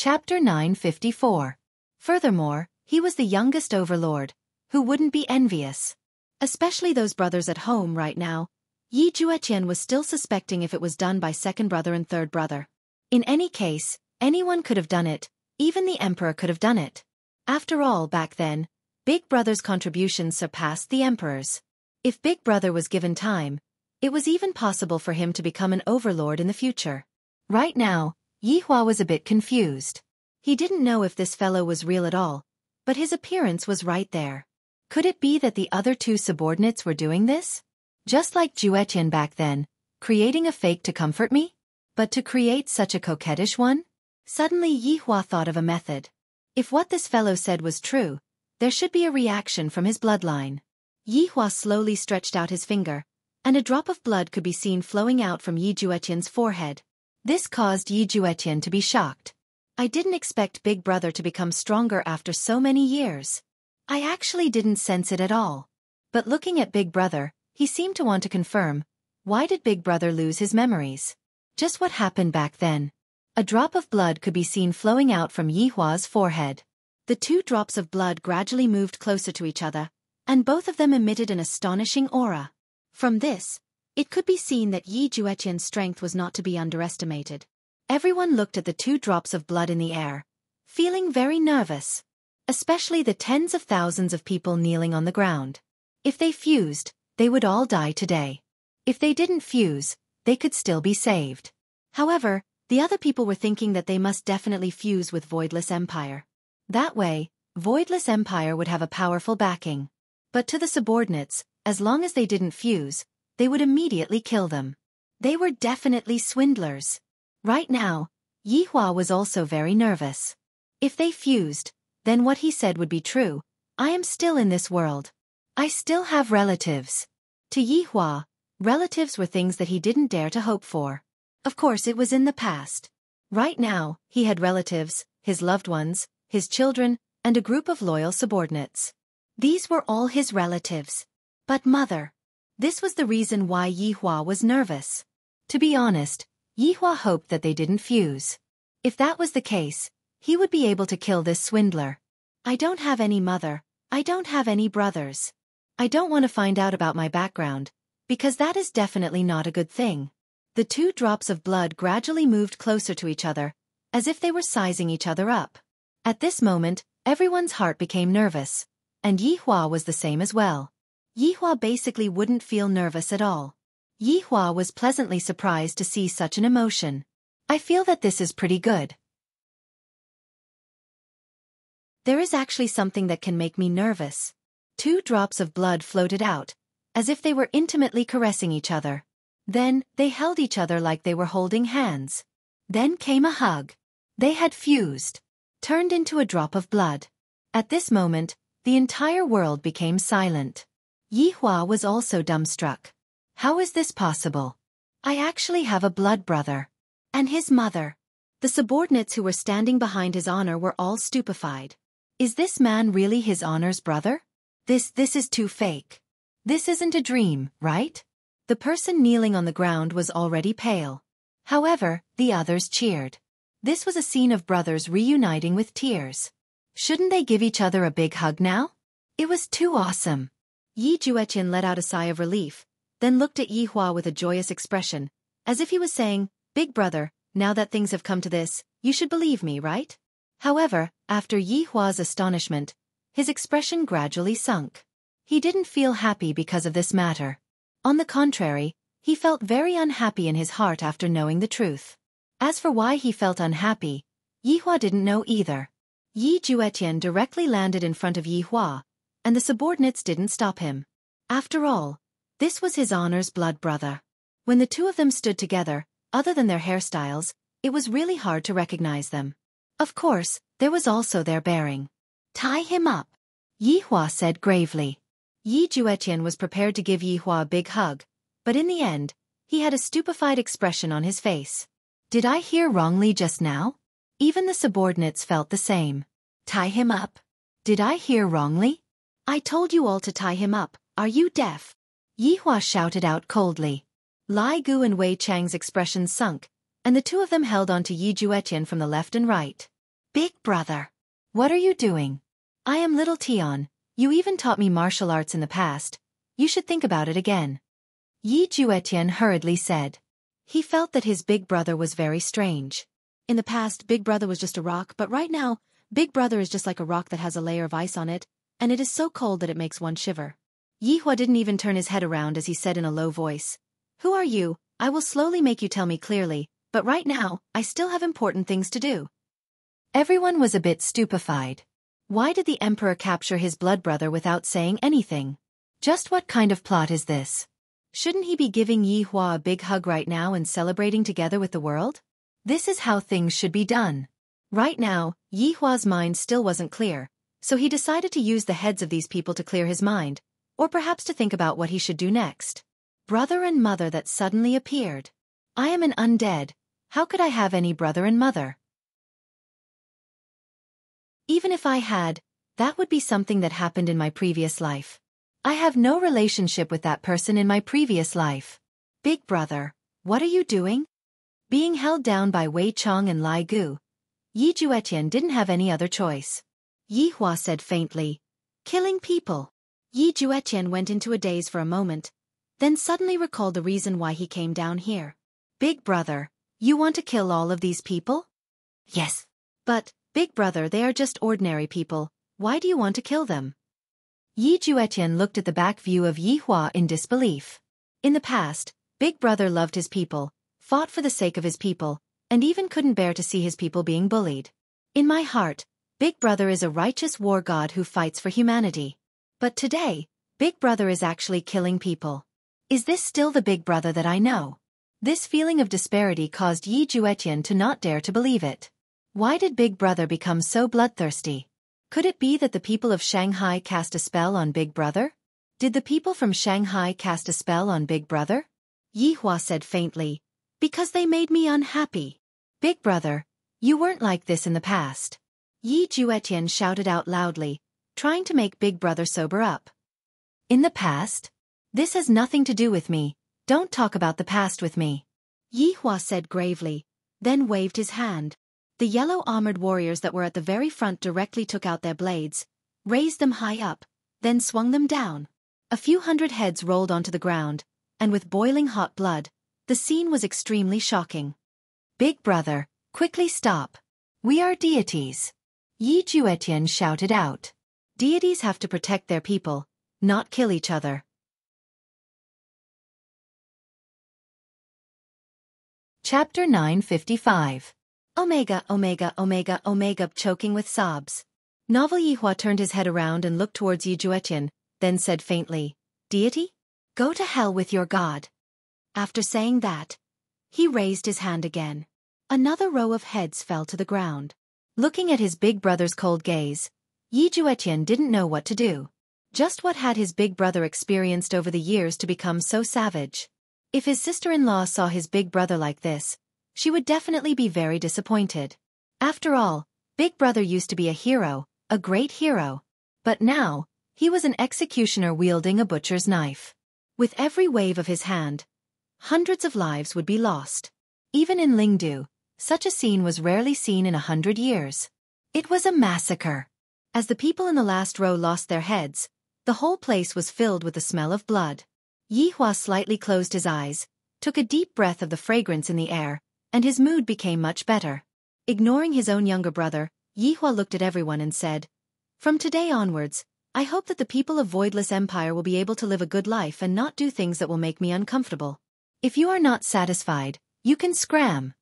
Chapter 954. Furthermore, he was the youngest overlord. Who wouldn't be envious? Especially those brothers at home right now. Yi Juetian was still suspecting if it was done by second brother and third brother. In any case, anyone could have done it, even the emperor could have done it. After all, back then, Big Brother's contributions surpassed the emperor's. If Big Brother was given time, it was even possible for him to become an overlord in the future. Right now, Yi Hua was a bit confused. He didn't know if this fellow was real at all, but his appearance was right there. Could it be that the other two subordinates were doing this? Just like Juetian back then, creating a fake to comfort me? But to create such a coquettish one? Suddenly Yi Hua thought of a method. If what this fellow said was true, there should be a reaction from his bloodline. Yi Hua slowly stretched out his finger, and a drop of blood could be seen flowing out from Yi Juetian's forehead. This caused Yi Juetian to be shocked. I didn't expect Big Brother to become stronger after so many years. I actually didn't sense it at all. But looking at Big Brother, he seemed to want to confirm. Why did Big Brother lose his memories? Just what happened back then? A drop of blood could be seen flowing out from Yi Hua's forehead. The two drops of blood gradually moved closer to each other, and both of them emitted an astonishing aura. From this, it could be seen that Yi Juetian's strength was not to be underestimated. Everyone looked at the two drops of blood in the air, feeling very nervous. Especially the tens of thousands of people kneeling on the ground. If they fused, they would all die today. If they didn't fuse, they could still be saved. However, the other people were thinking that they must definitely fuse with Voidless Empire. That way, Voidless Empire would have a powerful backing. But to the subordinates, as long as they didn't fuse, they would immediately kill them. They were definitely swindlers. Right now, Yi Hua was also very nervous. If they fused, then what he said would be true. I am still in this world. I still have relatives. To Yi Hua, relatives were things that he didn't dare to hope for. Of course it was in the past. Right now, he had relatives, his loved ones, his children, and a group of loyal subordinates. These were all his relatives. But mother. This was the reason why Yi Hua was nervous. To be honest, Yi Hua hoped that they didn't fuse. If that was the case, he would be able to kill this swindler. I don't have any mother. I don't have any brothers. I don't want to find out about my background, because that is definitely not a good thing. The two drops of blood gradually moved closer to each other, as if they were sizing each other up. At this moment, everyone's heart became nervous, and Yi Hua was the same as well. Yi Hua basically wouldn't feel nervous at all. Yi Hua was pleasantly surprised to see such an emotion. I feel that this is pretty good. There is actually something that can make me nervous. Two drops of blood floated out, as if they were intimately caressing each other. Then, they held each other like they were holding hands. Then came a hug. They had fused. Turned into a drop of blood. At this moment, the entire world became silent. Yi Hua was also dumbstruck. How is this possible? I actually have a blood brother. And his mother. The subordinates who were standing behind his honor were all stupefied. Is this man really his honor's brother? This is too fake. This isn't a dream, right? The person kneeling on the ground was already pale. However, the others cheered. This was a scene of brothers reuniting with tears. Shouldn't they give each other a big hug now? It was too awesome. Yi Juetian let out a sigh of relief, then looked at Yi Hua with a joyous expression, as if he was saying, Big brother, now that things have come to this, you should believe me, right? However, after Yi Hua's astonishment, his expression gradually sunk. He didn't feel happy because of this matter. On the contrary, he felt very unhappy in his heart after knowing the truth. As for why he felt unhappy, Yi Hua didn't know either. Yi Juetian directly landed in front of Yi Hua, and the subordinates didn't stop him. After all, this was his honor's blood brother. When the two of them stood together, other than their hairstyles, it was really hard to recognize them. Of course, there was also their bearing. Tie him up, Yi Hua said gravely. Yi Juetian was prepared to give Yi Hua a big hug, but in the end, he had a stupefied expression on his face. Did I hear wrongly just now? Even the subordinates felt the same. Tie him up. Did I hear wrongly? I told you all to tie him up, are you deaf? Yi Hua shouted out coldly. Lai Gu and Wei Chang's expressions sunk, and the two of them held on to Yi Juetian from the left and right. Big brother. What are you doing? I am little Tian. You even taught me martial arts in the past. You should think about it again. Yi Juetian hurriedly said. He felt that his big brother was very strange. In the past, Big Brother was just a rock, but right now, Big Brother is just like a rock that has a layer of ice on it, and it is so cold that it makes one shiver. Yi Hua didn't even turn his head around as he said in a low voice. Who are you? I will slowly make you tell me clearly, but right now, I still have important things to do. Everyone was a bit stupefied. Why did the emperor capture his blood brother without saying anything? Just what kind of plot is this? Shouldn't he be giving Yi Hua a big hug right now and celebrating together with the world? This is how things should be done. Right now, Yi Hua's mind still wasn't clear, so he decided to use the heads of these people to clear his mind, or perhaps to think about what he should do next. Brother and mother that suddenly appeared. I am an undead. How could I have any brother and mother? Even if I had, that would be something that happened in my previous life. I have no relationship with that person in my previous life. Big brother, what are you doing? Being held down by Wei Chong and Lai Gu, Yi Juetian didn't have any other choice. Yi Hua said faintly, killing people. Yi Juetian went into a daze for a moment, then suddenly recalled the reason why he came down here. Big brother, you want to kill all of these people? Yes. But, big brother, they are just ordinary people. Why do you want to kill them? Yi Juetian looked at the back view of Yi Hua in disbelief. In the past, Big Brother loved his people, fought for the sake of his people, and even couldn't bear to see his people being bullied. In my heart, Big Brother is a righteous war god who fights for humanity. But today, Big Brother is actually killing people. Is this still the Big Brother that I know? This feeling of disparity caused Yi Juetian to not dare to believe it. Why did Big Brother become so bloodthirsty? Could it be that the people of Shanghai cast a spell on Big Brother? Did the people from Shanghai cast a spell on Big Brother? Yi Hua said faintly, because they made me unhappy. Big Brother, you weren't like this in the past. Yi Juetian shouted out loudly, trying to make Big Brother sober up. In the past? This has nothing to do with me. Don't talk about the past with me. Yi Hua said gravely, then waved his hand. The yellow armored warriors that were at the very front directly took out their blades, raised them high up, then swung them down. A few hundred heads rolled onto the ground, and with boiling hot blood, the scene was extremely shocking. Big Brother, quickly stop. We are deities. Yi Juetian shouted out. Deities have to protect their people, not kill each other. Chapter 955. Omega, Omega, Omega, Omega, choking with sobs. Novel Yi Hua turned his head around and looked towards Yi Juetian, then said faintly, Deity? Go to hell with your god. After saying that, he raised his hand again. Another row of heads fell to the ground. Looking at his big brother's cold gaze, Yi Juetian didn't know what to do. Just what had his big brother experienced over the years to become so savage? If his sister-in-law saw his big brother like this, she would definitely be very disappointed. After all, Big Brother used to be a hero, a great hero. But now, he was an executioner wielding a butcher's knife. With every wave of his hand, hundreds of lives would be lost. Even in Lingdu, such a scene was rarely seen in 100 years. It was a massacre. As the people in the last row lost their heads, the whole place was filled with the smell of blood. Yi Hua slightly closed his eyes, took a deep breath of the fragrance in the air, and his mood became much better. Ignoring his own younger brother, Yi Hua looked at everyone and said, From today onwards, I hope that the people of Voidless Empire will be able to live a good life and not do things that will make me uncomfortable. If you are not satisfied, you can scram.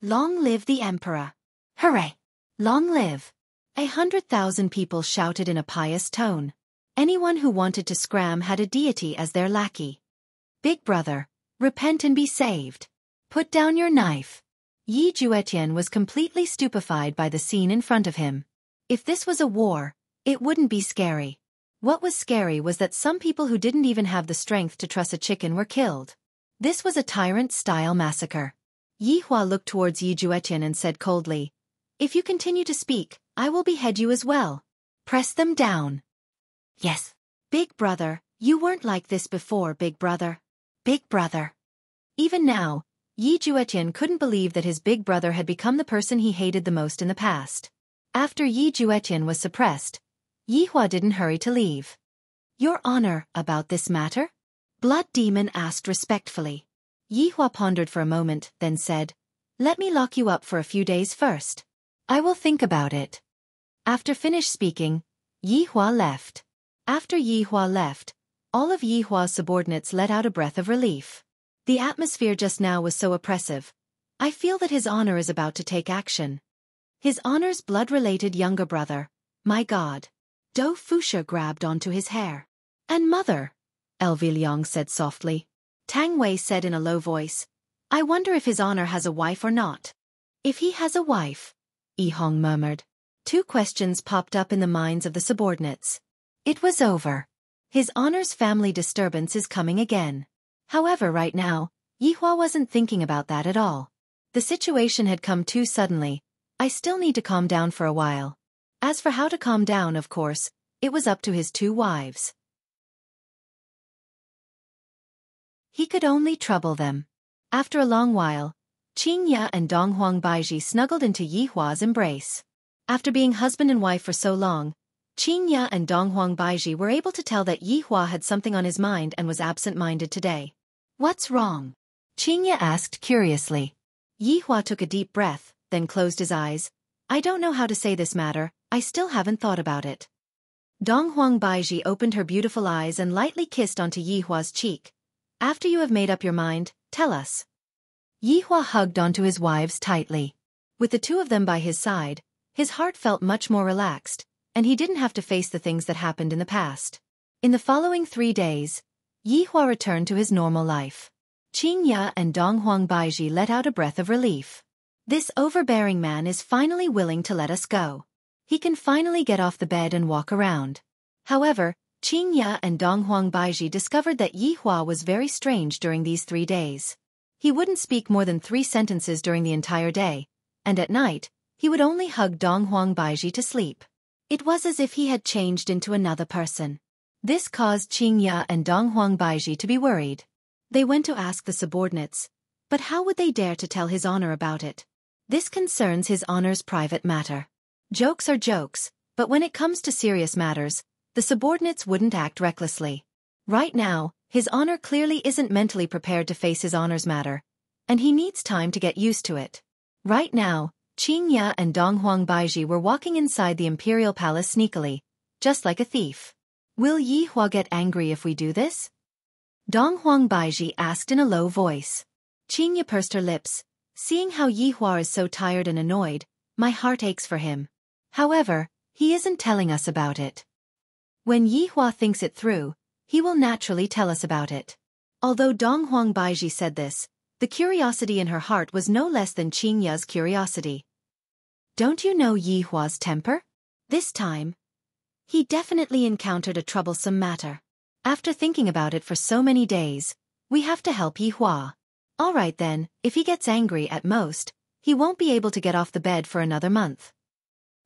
Long live the Emperor! Hooray! Long live! 100,000 people shouted in a pious tone. Anyone who wanted to scram had a deity as their lackey. Big Brother, repent and be saved. Put down your knife. Yi Juetian was completely stupefied by the scene in front of him. If this was a war, it wouldn't be scary. What was scary was that some people who didn't even have the strength to truss a chicken were killed. This was a tyrant-style massacre. Yi Hua looked towards Yi Juetian and said coldly, If you continue to speak, I will behead you as well. Press them down. Yes. Big Brother, you weren't like this before, Big Brother. Big Brother. Even now, Yi Juetian couldn't believe that his big brother had become the person he hated the most in the past. After Yi Juetian was suppressed, Yi Hua didn't hurry to leave. Your Honor, about this matter? Blood Demon asked respectfully. Yi Hua pondered for a moment, then said, let me lock you up for a few days first. I will think about it. After finished speaking, Yi Hua left. After Yi Hua left, all of Yi Hua's subordinates let out a breath of relief. The atmosphere just now was so oppressive. I feel that His Honor is about to take action. His Honor's blood-related younger brother, my God. Dou Fuxia grabbed onto his hair. And mother, LV Liang said softly. Tang Wei said in a low voice, I wonder if His Honor has a wife or not. If he has a wife, Yi Hong murmured. 2 questions popped up in the minds of the subordinates. It was over. His Honor's family disturbance is coming again. However, right now, Yi Hua wasn't thinking about that at all. The situation had come too suddenly. I still need to calm down for a while. As for how to calm down, of course, it was up to his 2 wives. He could only trouble them. After a long while, Qing Ya and Dong Huang Baiji snuggled into Yi Hua's embrace. After being husband and wife for so long, Qing Ya and Dong Huang Baiji were able to tell that Yi Hua had something on his mind and was absent-minded today. What's wrong? Qing Ya asked curiously. Yi Hua took a deep breath, then closed his eyes. I don't know how to say this matter, I still haven't thought about it. Dong Huang Baiji opened her beautiful eyes and lightly kissed onto Yi Hua's cheek. After you have made up your mind, tell us. Yi Hua hugged onto his wives tightly. With the 2 of them by his side, his heart felt much more relaxed, and he didn't have to face the things that happened in the past. In the following 3 days, Yi Hua returned to his normal life. Qing Ya and Dong Huang Baiji let out a breath of relief. This overbearing man is finally willing to let us go. He can finally get off the bed and walk around. However, Qing Ya and Dong Huang Baiji discovered that Yi Hua was very strange during these 3 days. He wouldn't speak more than 3 sentences during the entire day, and at night, he would only hug Dong Huang Baiji to sleep. It was as if he had changed into another person. This caused Qing Ya and Dong Huang Baiji to be worried. They went to ask the subordinates, but how would they dare to tell His Honor about it? This concerns His Honor's private matter. Jokes are jokes, but when it comes to serious matters, the subordinates wouldn't act recklessly. Right now, His Honor clearly isn't mentally prepared to face His Honor's matter, and he needs time to get used to it. Right now, Qing Ya and Dong Huang Baiji were walking inside the imperial palace sneakily, just like a thief. Will Yi Hua get angry if we do this? Dong Huang Baiji asked in a low voice. Qing Ya pursed her lips. Seeing how Yi Hua is so tired and annoyed, my heart aches for him. However, he isn't telling us about it. When Yi Hua thinks it through, he will naturally tell us about it. Although Dong Huang Baiji said this, the curiosity in her heart was no less than Qing Ya's curiosity. Don't you know Yi Hua's temper? This time, he definitely encountered a troublesome matter. After thinking about it for so many days, we have to help Yi Hua. All right then, if he gets angry at most, he won't be able to get off the bed for another month.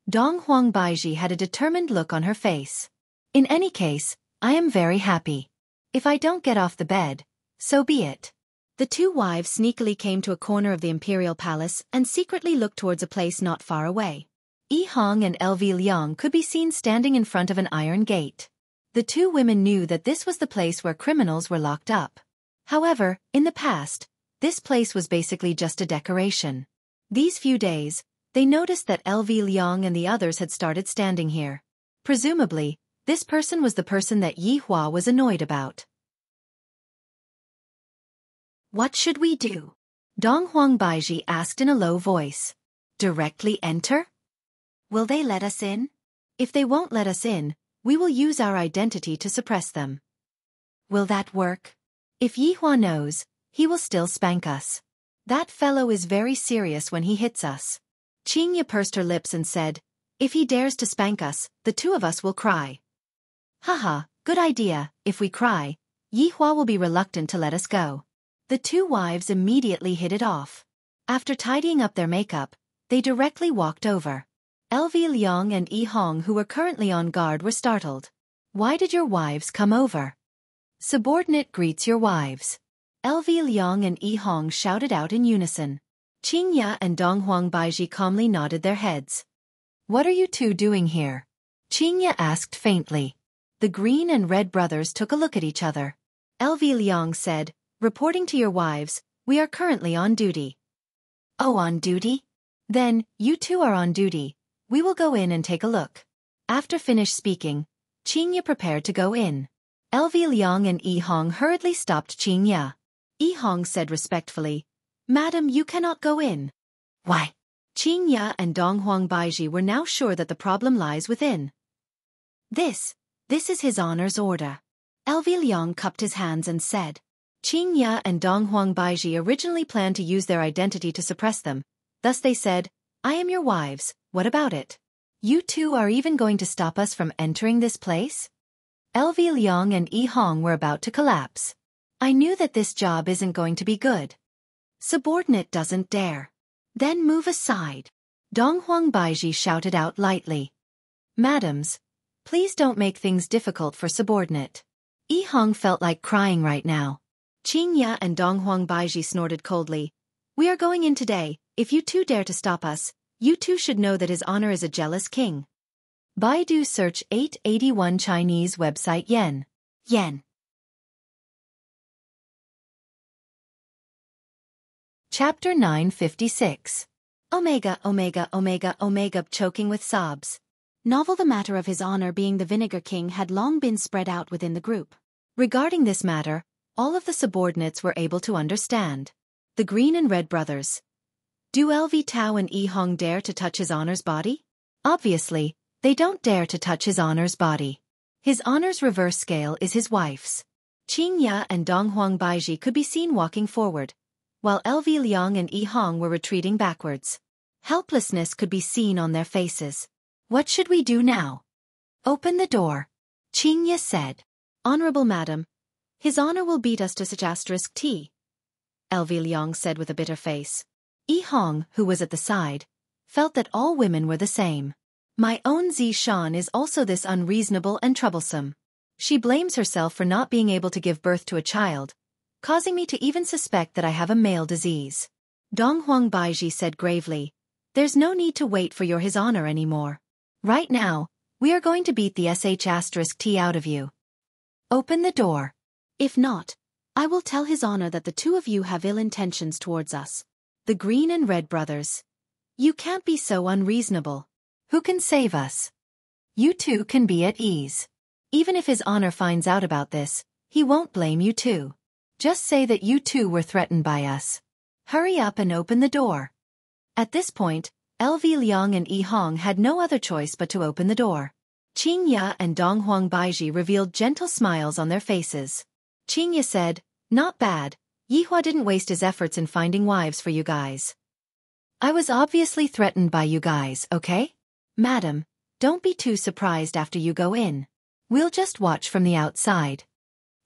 Dong Huang Baiji had a determined look on her face. In any case, I am very happy. If I don't get off the bed, so be it. The 2 wives sneakily came to a corner of the imperial palace and secretly looked towards a place not far away. Yi Hong and LV Liang could be seen standing in front of an iron gate. The 2 women knew that this was the place where criminals were locked up. However, in the past, this place was basically just a decoration. These few days, they noticed that LV Liang and the others had started standing here. Presumably, this person was the person that Yi Hua was annoyed about. What should we do? Dong Huang Baiji asked in a low voice. Directly enter? Will they let us in? If they won't let us in, we will use our identity to suppress them. Will that work? If Yi Hua knows, he will still spank us. That fellow is very serious when he hits us. Qing Ya pursed her lips and said, if he dares to spank us, the 2 of us will cry. Haha, good idea, if we cry, Yi Hua will be reluctant to let us go. The 2 wives immediately hit it off. After tidying up their makeup, they directly walked over. LV Liang and Yi Hong, who were currently on guard, were startled. Why did your wives come over? Subordinate greets your wives. LV Liang and Yi Hong shouted out in unison. Qing Ya and Dong Huang Baiji calmly nodded their heads. What are you two doing here? Qingya asked faintly. The green and red brothers took a look at each other. LV Liang said, reporting to your wives, we are currently on duty. Oh, on duty? Then, you two are on duty. We will go in and take a look. After finished speaking, Qingya prepared to go in. LV Liang and Yi Hong hurriedly stopped Qingya. Yi Hong said respectfully, Madam, you cannot go in. Why? Qingya and Donghuang Baiji were now sure that the problem lies within. This is His Honor's order. LV Liang cupped his hands and said. Qingya and Donghuang Baiji originally planned to use their identity to suppress them. Thus they said, I am your wives, what about it? You two are even going to stop us from entering this place? LV Liang and Yi Hong were about to collapse. I knew that this job isn't going to be good. Subordinate doesn't dare. Then move aside. Donghuang Baiji shouted out lightly. Madams, please don't make things difficult for subordinate. Yi Hong felt like crying right now. Qingya and Donghuang Baiji snorted coldly. We are going in today. If you two dare to stop us, you two should know that His Honor is a jealous king. Baidu search 881 Chinese website yen. Yen. Chapter 956. Omega choking with sobs. Novel. The matter of His Honor being the Vinegar King had long been spread out within the group. Regarding this matter, all of the subordinates were able to understand. The green and red brothers. Do LV Tao and Yi Hong dare to touch His Honor's body? Obviously, they don't dare to touch His Honor's body. His Honor's reverse scale is his wife's. Qingya and Donghuang Baiji could be seen walking forward, while LV Liang and Yi Hong were retreating backwards. Helplessness could be seen on their faces. What should we do now? Open the door. Qingya said. Honorable Madam, His Honor will beat us to such *T. LV Liang said with a bitter face. Yi Hong, who was at the side, felt that all women were the same. My own Zishan is also this unreasonable and troublesome. She blames herself for not being able to give birth to a child, causing me to even suspect that I have a male disease. Donghuang Baiji said gravely, There's no need to wait for your His Honor anymore. Right now, we are going to beat the *T out of you. Open the door. If not, I will tell His Honor that the two of you have ill intentions towards us. The green and red brothers. You can't be so unreasonable. Who can save us? You two can be at ease. Even if His Honor finds out about this, he won't blame you two. Just say that you two were threatened by us. Hurry up and open the door. At this point, LV Liang and Yi Hong had no other choice but to open the door. Qingya and Donghuang Baiji revealed gentle smiles on their faces. Qingya said, Not bad. Yihua didn't waste his efforts in finding wives for you guys. I was obviously threatened by you guys, okay? Madam, don't be too surprised after you go in. We'll just watch from the outside.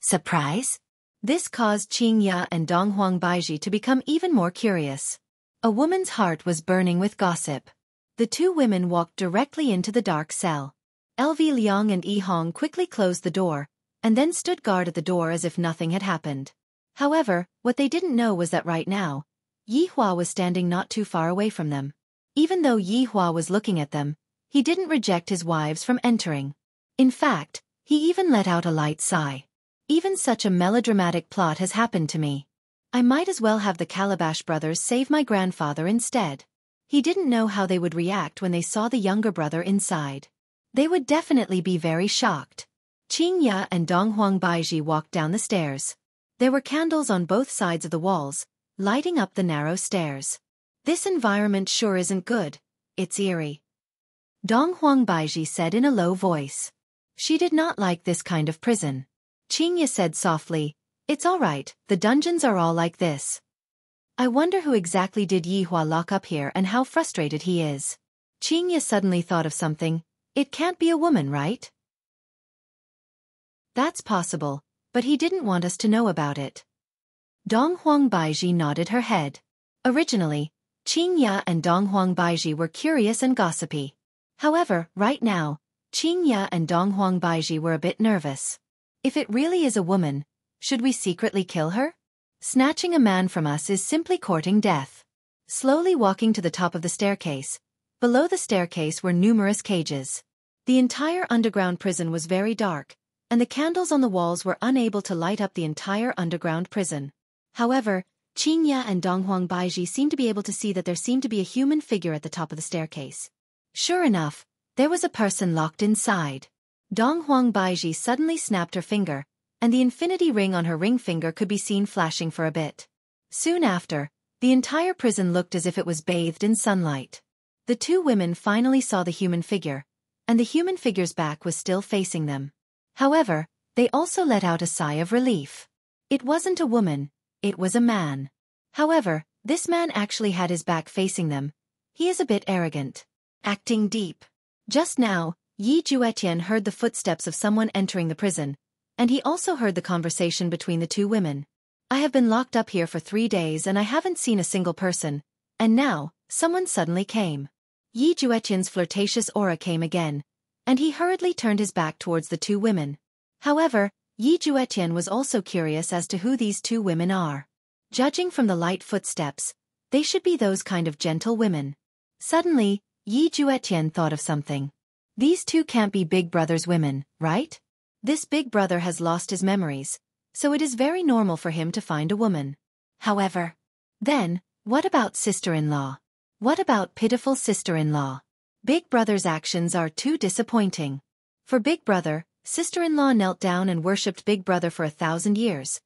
Surprise? This caused Qingya and Donghuang Baiji to become even more curious. A woman's heart was burning with gossip. The two women walked directly into the dark cell. LV Liang and Yi Hong quickly closed the door, and then stood guard at the door as if nothing had happened. However, what they didn't know was that right now, Yihua was standing not too far away from them. Even though Yihua was looking at them, he didn't reject his wives from entering. In fact, he even let out a light sigh. Even such a melodramatic plot has happened to me. I might as well have the Calabash brothers save my grandfather instead. He didn't know how they would react when they saw the younger brother inside. They would definitely be very shocked. Qingya and Donghuang Baiji walked down the stairs. There were candles on both sides of the walls, lighting up the narrow stairs. This environment sure isn't good. It's eerie. Donghuang Baiji said in a low voice. She did not like this kind of prison. Qingya said softly, It's all right, the dungeons are all like this. I wonder who exactly did Yihua lock up here and how frustrated he is. Qingya suddenly thought of something. It can't be a woman, right? That's possible, but he didn't want us to know about it. Donghuang Baiji nodded her head. Originally, Qingya and Donghuang Baiji were curious and gossipy. However, right now, Qingya and Donghuang Baiji were a bit nervous. If it really is a woman, should we secretly kill her? Snatching a man from us is simply courting death. Slowly walking to the top of the staircase, Below the staircase were numerous cages. The entire underground prison was very dark, and the candles on the walls were unable to light up the entire underground prison. However, Qingya and Donghuang Baiji seemed to be able to see that there seemed to be a human figure at the top of the staircase. Sure enough, there was a person locked inside. Donghuang Baiji suddenly snapped her finger, and the infinity ring on her ring finger could be seen flashing for a bit. Soon after, the entire prison looked as if it was bathed in sunlight. The two women finally saw the human figure, and the human figure's back was still facing them. However, they also let out a sigh of relief. It wasn't a woman, it was a man. However, this man actually had his back facing them. He is a bit arrogant. Acting deep. Just now, Yi Juetian heard the footsteps of someone entering the prison, and he also heard the conversation between the two women. I have been locked up here for 3 days and I haven't seen a single person, and now, someone suddenly came. Yi Juetian's flirtatious aura came again, and he hurriedly turned his back towards the two women. However, Yi Juetian was also curious as to who these two women are. Judging from the light footsteps, they should be those kind of gentle women. Suddenly, Yi Juetian thought of something. These two can't be Big Brother's women, right? This Big Brother has lost his memories, so it is very normal for him to find a woman. However, then, what about sister-in-law? What about pitiful sister-in-law? Big Brother's actions are too disappointing. For Big Brother, sister-in-law knelt down and worshipped Big Brother for 1,000 years.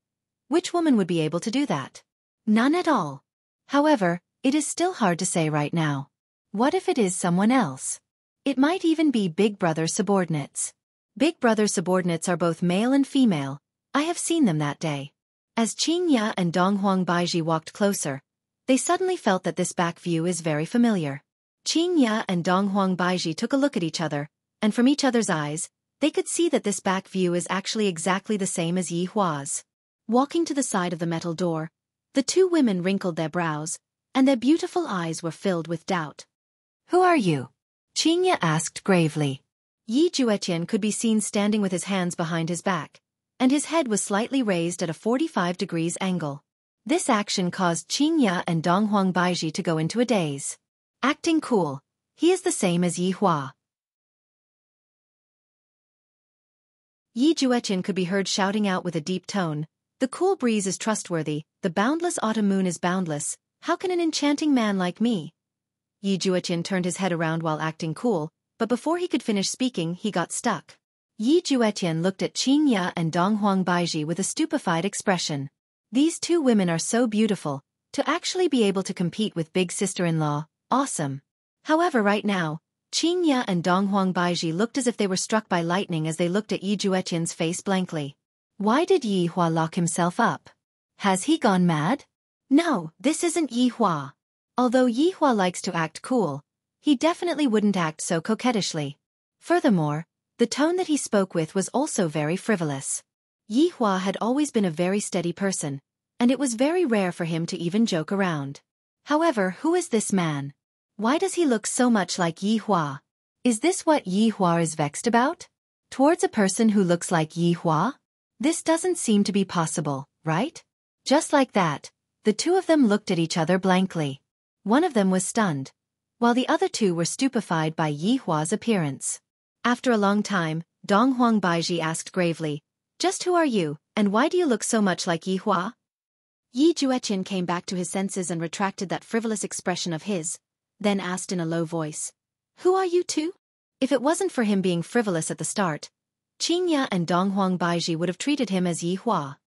Which woman would be able to do that? None at all. However, it is still hard to say right now. What if it is someone else? It might even be Big Brother's subordinates. Big Brother's subordinates are both male and female. I have seen them that day. As Qingya and Donghuang Baiji walked closer, they suddenly felt that this back view is very familiar. Qingya and Donghuang Baiji took a look at each other, and from each other's eyes, they could see that this back view is actually exactly the same as Yi Hua's. Walking to the side of the metal door, the two women wrinkled their brows, and their beautiful eyes were filled with doubt. Who are you? Qingya asked gravely. Yi Juetian could be seen standing with his hands behind his back, and his head was slightly raised at a 45 degrees angle. This action caused Qingya and Donghuang Baiji to go into a daze. Acting cool, he is the same as Yi Hua. Yi Juetian could be heard shouting out with a deep tone, "The cool breeze is trustworthy, the boundless autumn moon is boundless, how can an enchanting man like me?" Yi Juetian turned his head around while acting cool, but before he could finish speaking he got stuck. Yi Juetian looked at Qingya and Donghuang Baiji with a stupefied expression. These two women are so beautiful, to actually be able to compete with big sister-in-law, awesome. However right now, Qingya and Donghuang Baiji looked as if they were struck by lightning as they looked at Yi Juetian's face blankly. Why did Yi Hua lock himself up? Has he gone mad? No, this isn't Yi Hua. Although Yi Hua likes to act cool, he definitely wouldn't act so coquettishly. Furthermore, the tone that he spoke with was also very frivolous. Yi Hua had always been a very steady person, and it was very rare for him to even joke around. However, who is this man? Why does he look so much like Yi Hua? Is this what Yi Hua is vexed about? Towards a person who looks like Yi Hua? This doesn't seem to be possible, right? Just like that, the two of them looked at each other blankly. One of them was stunned, while the other two were stupefied by Yi Hua's appearance. After a long time, Donghuang Baiji asked gravely, "Just who are you, and why do you look so much like Yi Hua?" Yi Juetian came back to his senses and retracted that frivolous expression of his, then asked in a low voice, "Who are you two?" If it wasn't for him being frivolous at the start, Qingya and Donghuang Baiji would have treated him as Yi Hua.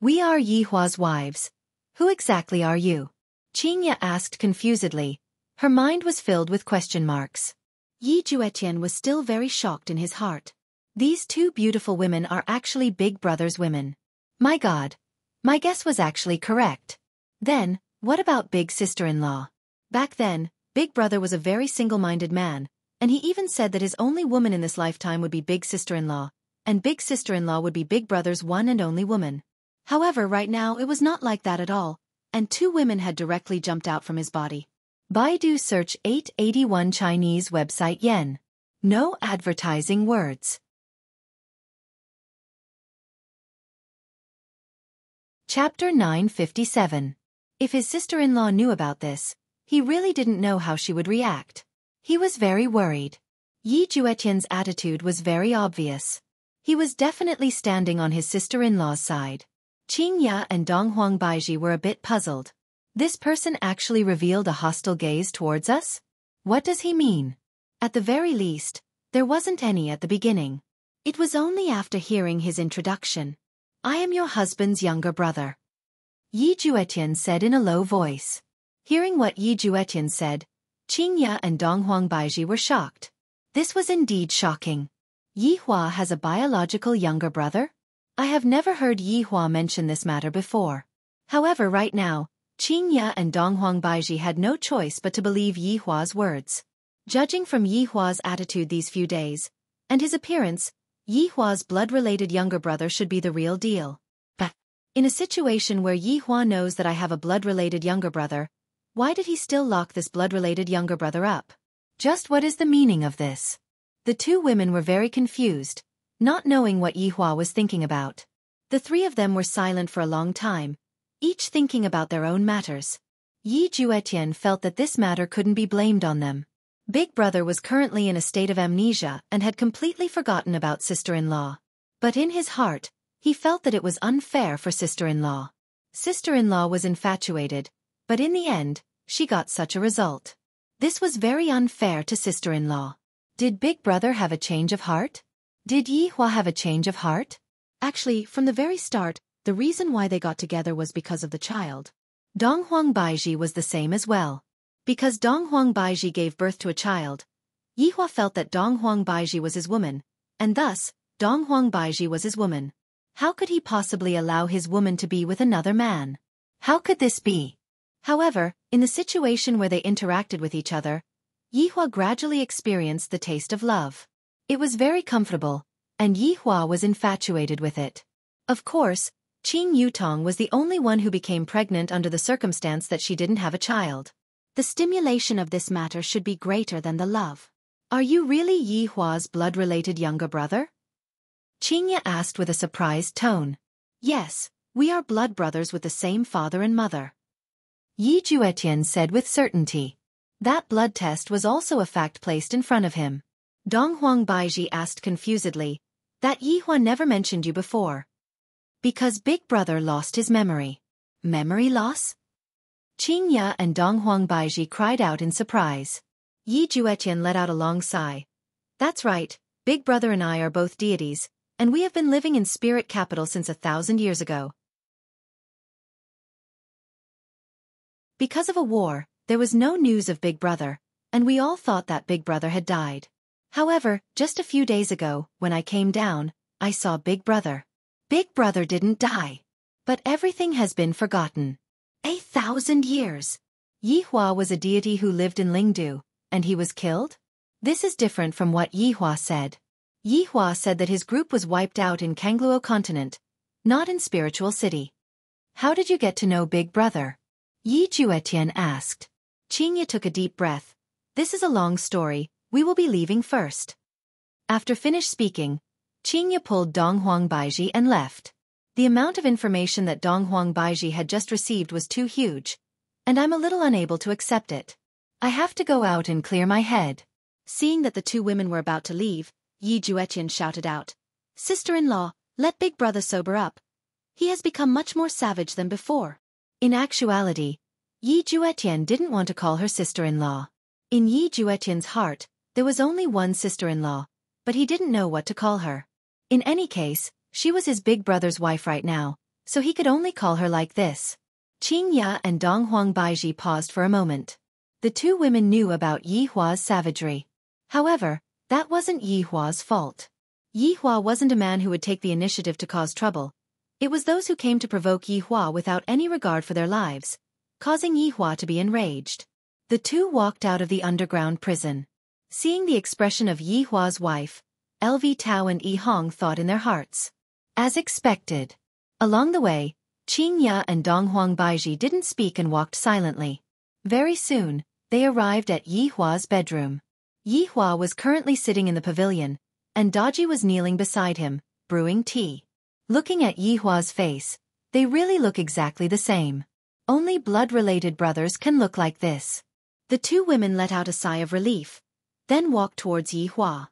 "We are Yi Hua's wives. Who exactly are you?" Qingya asked confusedly. Her mind was filled with question marks. Yi Juetian was still very shocked in his heart. These two beautiful women are actually Big Brother's women. My God. My guess was actually correct. Then, what about Big Sister-in-law? Back then, Big Brother was a very single-minded man, and he even said that his only woman in this lifetime would be Big Sister-in-law, and Big Sister-in-law would be Big Brother's one and only woman. However, right now it was not like that at all, and two women had directly jumped out from his body. Baidu search 881 Chinese website yen. No advertising words. Chapter 957. If his sister-in-law knew about this, he really didn't know how she would react. He was very worried. Yi Juetian's attitude was very obvious. He was definitely standing on his sister-in-law's side. Qing Ya and Dong Huang Baiji were a bit puzzled. This person actually revealed a hostile gaze towards us? What does he mean? At the very least, there wasn't any at the beginning. It was only after hearing his introduction. I am your husband's younger brother, Yi Juetian said in a low voice. Hearing what Yi Juetian said, Qing Ya and Dong Huang Baiji were shocked. This was indeed shocking. Yi Hua has a biological younger brother? I have never heard Yi Hua mention this matter before. However, right now, Qing Ya and Dong Huang Baiji had no choice but to believe Yi Hua's words. Judging from Yi Hua's attitude these few days, and his appearance, Yi Hua's blood-related younger brother should be the real deal. But, in a situation where Yi Hua knows that I have a blood-related younger brother, why did he still lock this blood-related younger brother up? Just what is the meaning of this? The two women were very confused, not knowing what Yi Hua was thinking about. The three of them were silent for a long time, each thinking about their own matters. Yi Juetian felt that this matter couldn't be blamed on them. Big Brother was currently in a state of amnesia and had completely forgotten about sister-in-law. But in his heart, he felt that it was unfair for sister-in-law. Sister-in-law was infatuated, but in the end, she got such a result. This was very unfair to sister-in-law. Did Big Brother have a change of heart? Did Yi Hua have a change of heart? Actually, from the very start, the reason why they got together was because of the child. Dong Huang Baiji was the same as well. Because Dong Huang Baiji gave birth to a child, Yi Hua felt that Dong Huang Baiji was his woman, and thus, Dong Huang Baiji was his woman. How could he possibly allow his woman to be with another man? How could this be? However, in the situation where they interacted with each other, Yi Hua gradually experienced the taste of love. It was very comfortable, and Yi Hua was infatuated with it. Of course, Qing Yutong was the only one who became pregnant under the circumstance that she didn't have a child. The stimulation of this matter should be greater than the love. Are you really Yi Hua's blood-related younger brother? Qing Ya asked with a surprised tone. Yes, we are blood brothers with the same father and mother, Yi Juetian said with certainty. That blood test was also a fact placed in front of him. Dong Huang Baiji asked confusedly, that Yi Hua never mentioned you before. Because Big Brother lost his memory. Memory loss? Qing Ya and Dong Huang Baiji cried out in surprise. Yi Juetian let out a long sigh. That's right, Big Brother and I are both deities, and we have been living in spirit capital since 1,000 years ago. Because of a war, there was no news of Big Brother, and we all thought that Big Brother had died. However, just a few days ago, when I came down, I saw Big Brother. Big Brother didn't die. But everything has been forgotten. 1,000 years. Yi Hua was a deity who lived in Lingdu, and he was killed? This is different from what Yi Hua said. Yi Hua said that his group was wiped out in Kangluo continent, not in Spiritual City. How did you get to know Big Brother? Yi Juetian asked. Qing Ya took a deep breath. This is a long story, we will be leaving first. After finished speaking, Qing Ya pulled Dong Huang Baiji and left. The amount of information that Dong Huang Baiji had just received was too huge, and I'm a little unable to accept it. I have to go out and clear my head. Seeing that the two women were about to leave, Yi Juetian shouted out, Sister-in-law, let Big Brother sober up. He has become much more savage than before. In actuality, Yi Juetian didn't want to call her sister-in-law. In Yi Juetian's heart, there was only one sister-in-law, but he didn't know what to call her. In any case, she was his big brother's wife right now, so he could only call her like this. Qing Ya and Dong Huang Baiji paused for a moment. The two women knew about Yi Hua's savagery. However, that wasn't Yi Hua's fault. Yi Hua wasn't a man who would take the initiative to cause trouble. It was those who came to provoke Yi Hua without any regard for their lives, causing Yi Hua to be enraged. The two walked out of the underground prison. Seeing the expression of Yi Hua's wife, LV Tao and Yi Hong thought in their hearts. As expected. Along the way, Qing Ya and Dong Huang Baiji didn't speak and walked silently. Very soon, they arrived at Yi Hua's bedroom. Yi Hua was currently sitting in the pavilion, and Daji was kneeling beside him, brewing tea. Looking at Yi Hua's face, they really look exactly the same. Only blood-related brothers can look like this. The two women let out a sigh of relief, then walked towards Yi Hua.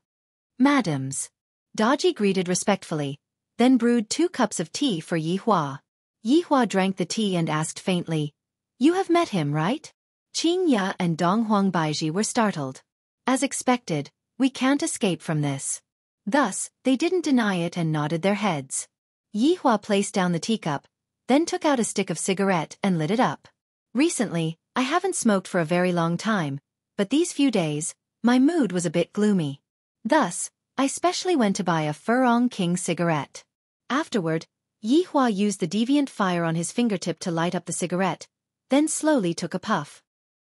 "Madams." Daji greeted respectfully, then brewed 2 cups of tea for Yi Hua. Yi Hua drank the tea and asked faintly, "You have met him, right?" Qing Ya and Dong Huang Baiji were startled. As expected, "We can't escape from this." Thus, they didn't deny it and nodded their heads. Yi Hua placed down the teacup, then took out a stick of cigarette and lit it up. "Recently, I haven't smoked for a very long time, but these few days, my mood was a bit gloomy. Thus, I specially went to buy a Furong King cigarette." Afterward, Yi Hua used the deviant fire on his fingertip to light up the cigarette, then slowly took a puff.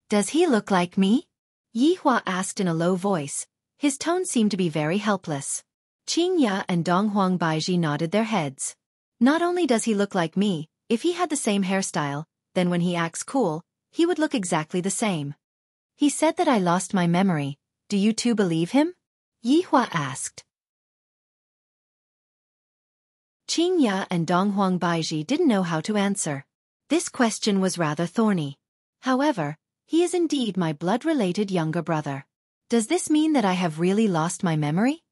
"Does he look like me?" Yi Hua asked in a low voice. His tone seemed to be very helpless. Qing Ya and Dong Huang Baiji nodded their heads. "Not only does he look like me, if he had the same hairstyle, then when he acts cool, he would look exactly the same." "He said that I lost my memory. Do you two believe him?" Yi Hua asked. Qing Ya and Dong Huang Baiji didn't know how to answer. This question was rather thorny. "However, he is indeed my blood-related younger brother. Does this mean that I have really lost my memory?"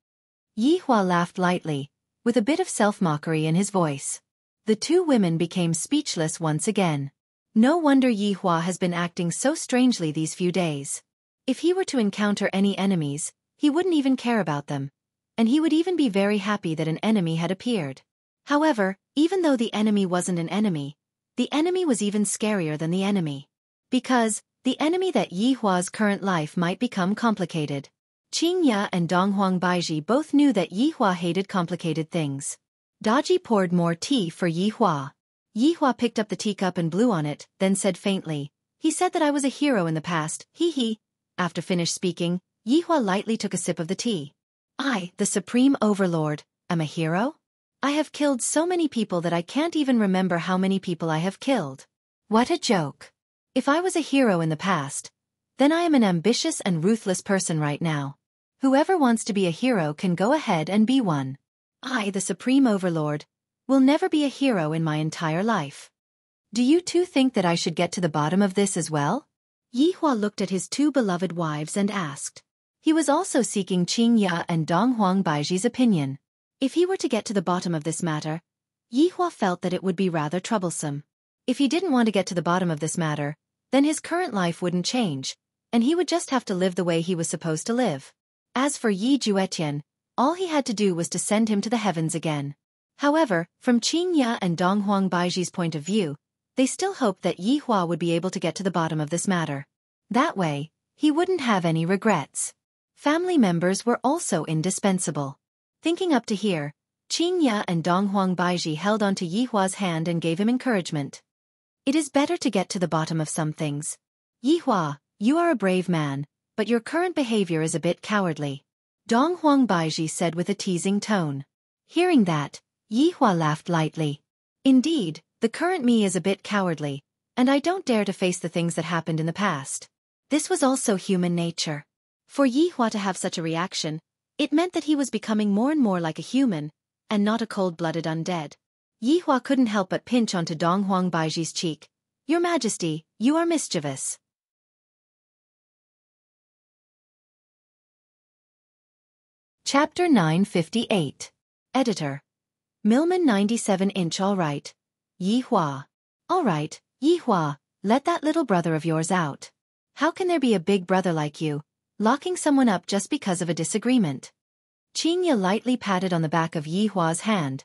Yi Hua laughed lightly, with a bit of self-mockery in his voice. The 2 women became speechless once again. No wonder Yi Hua has been acting so strangely these few days. If he were to encounter any enemies, he wouldn't even care about them, and he would even be very happy that an enemy had appeared. However, even though the enemy wasn't an enemy, the enemy was even scarier than the enemy. Because, the enemy that Yi Hua's current life might become complicated. Qing Ya and Dong Huang Baiji both knew that Yi Hua hated complicated things. Daji poured more tea for Yi Hua. Yi Hua picked up the teacup and blew on it, then said faintly, "He said that I was a hero in the past, he." After finished speaking, Yi Hua lightly took a sip of the tea. "I, the Supreme Overlord, am a hero? I have killed so many people that I can't even remember how many people I have killed. What a joke. If I was a hero in the past, then I am an ambitious and ruthless person right now. Whoever wants to be a hero can go ahead and be one. I, the Supreme Overlord, will never be a hero in my entire life. Do you two think that I should get to the bottom of this as well?" Yi Hua looked at his 2 beloved wives and asked. He was also seeking Qing Ya and Dong Huang Baiji's opinion. If he were to get to the bottom of this matter, Yi Hua felt that it would be rather troublesome. If he didn't want to get to the bottom of this matter, then his current life wouldn't change, and he would just have to live the way he was supposed to live. As for Yi Juetian, all he had to do was to send him to the heavens again. However, from Qing Ya and Dong Huang Baiji's point of view, they still hoped that Yi Hua would be able to get to the bottom of this matter. That way, he wouldn't have any regrets. Family members were also indispensable. Thinking up to here, Qing Ya and Dong Huang Baiji held onto Yi Hua's hand and gave him encouragement. "It is better to get to the bottom of some things. Yi Hua, you are a brave man, but your current behavior is a bit cowardly," Dong Huang Baiji said with a teasing tone. Hearing that, Yi Hua laughed lightly. "Indeed, the current me is a bit cowardly, and I don't dare to face the things that happened in the past." This was also human nature. For Yi Hua to have such a reaction, it meant that he was becoming more and more like a human, and not a cold-blooded undead. Yi Hua couldn't help but pinch onto Dong Huang Baiji's cheek. "Your Majesty, you are mischievous." Chapter 958. Editor. Millman 97-inch. Alright. Yi Hua. Alright, Yi Hua, let that little brother of yours out. How can there be a big brother like you, locking someone up just because of a disagreement? Qing Ya lightly patted on the back of Yi Hua's hand,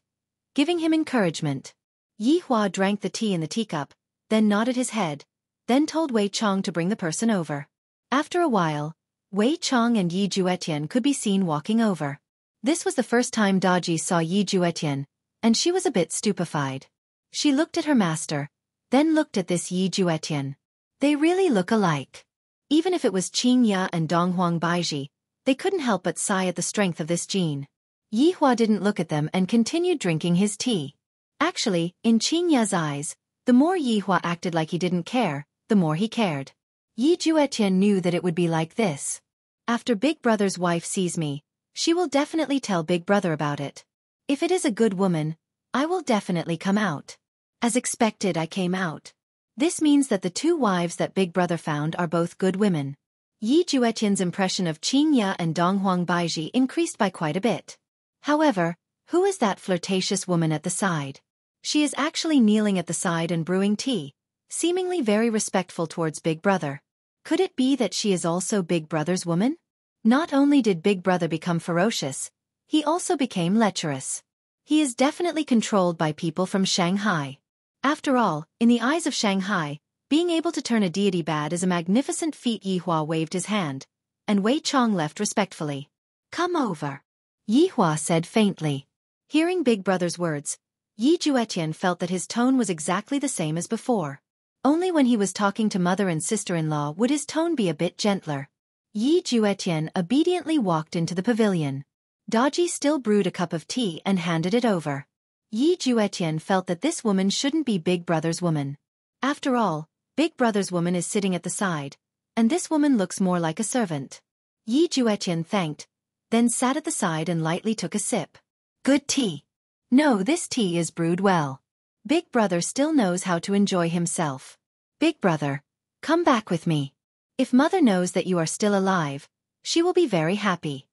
giving him encouragement. Yi Hua drank the tea in the teacup, then nodded his head, then told Wei Chong to bring the person over. After a while, Wei Chong and Yi Juetian could be seen walking over. This was the first time Daji saw Yi Juetian, and she was a bit stupefied. She looked at her master, then looked at this Yi Juetian. They really look alike. Even if it was Qing Ya and Dong Huang Baiji, they couldn't help but sigh at the strength of this gene. Yi Hua didn't look at them and continued drinking his tea. Actually, in Qing Ya's eyes, the more Yi Hua acted like he didn't care, the more he cared. Yi Juetian knew that it would be like this. After Big Brother's wife sees me, she will definitely tell Big Brother about it. If it is a good woman, I will definitely come out. As expected, I came out. This means that the 2 wives that Big Brother found are both good women. Yi Juetian's impression of Qingya and Donghuang Baiji increased by quite a bit. However, who is that flirtatious woman at the side? She is actually kneeling at the side and brewing tea, seemingly very respectful towards Big Brother. Could it be that she is also Big Brother's woman? Not only did Big Brother become ferocious, he also became lecherous. He is definitely controlled by people from Shanghai. After all, in the eyes of Shanghai, being able to turn a deity bad is a magnificent feat. Yi Hua waved his hand, and Wei Chong left respectfully. Come over. Yi Hua said faintly. Hearing Big Brother's words, Yi Juetian felt that his tone was exactly the same as before. Only when he was talking to mother and sister-in-law would his tone be a bit gentler. Yi Juetian obediently walked into the pavilion. Daji still brewed a cup of tea and handed it over. Yi Juetian felt that this woman shouldn't be Big Brother's woman. After all, Big Brother's woman is sitting at the side, and this woman looks more like a servant. Yi Juetian thanked, then sat at the side and lightly took a sip. Good tea. No, this tea is brewed well. Big Brother still knows how to enjoy himself. Big Brother, come back with me. If mother knows that you are still alive, she will be very happy.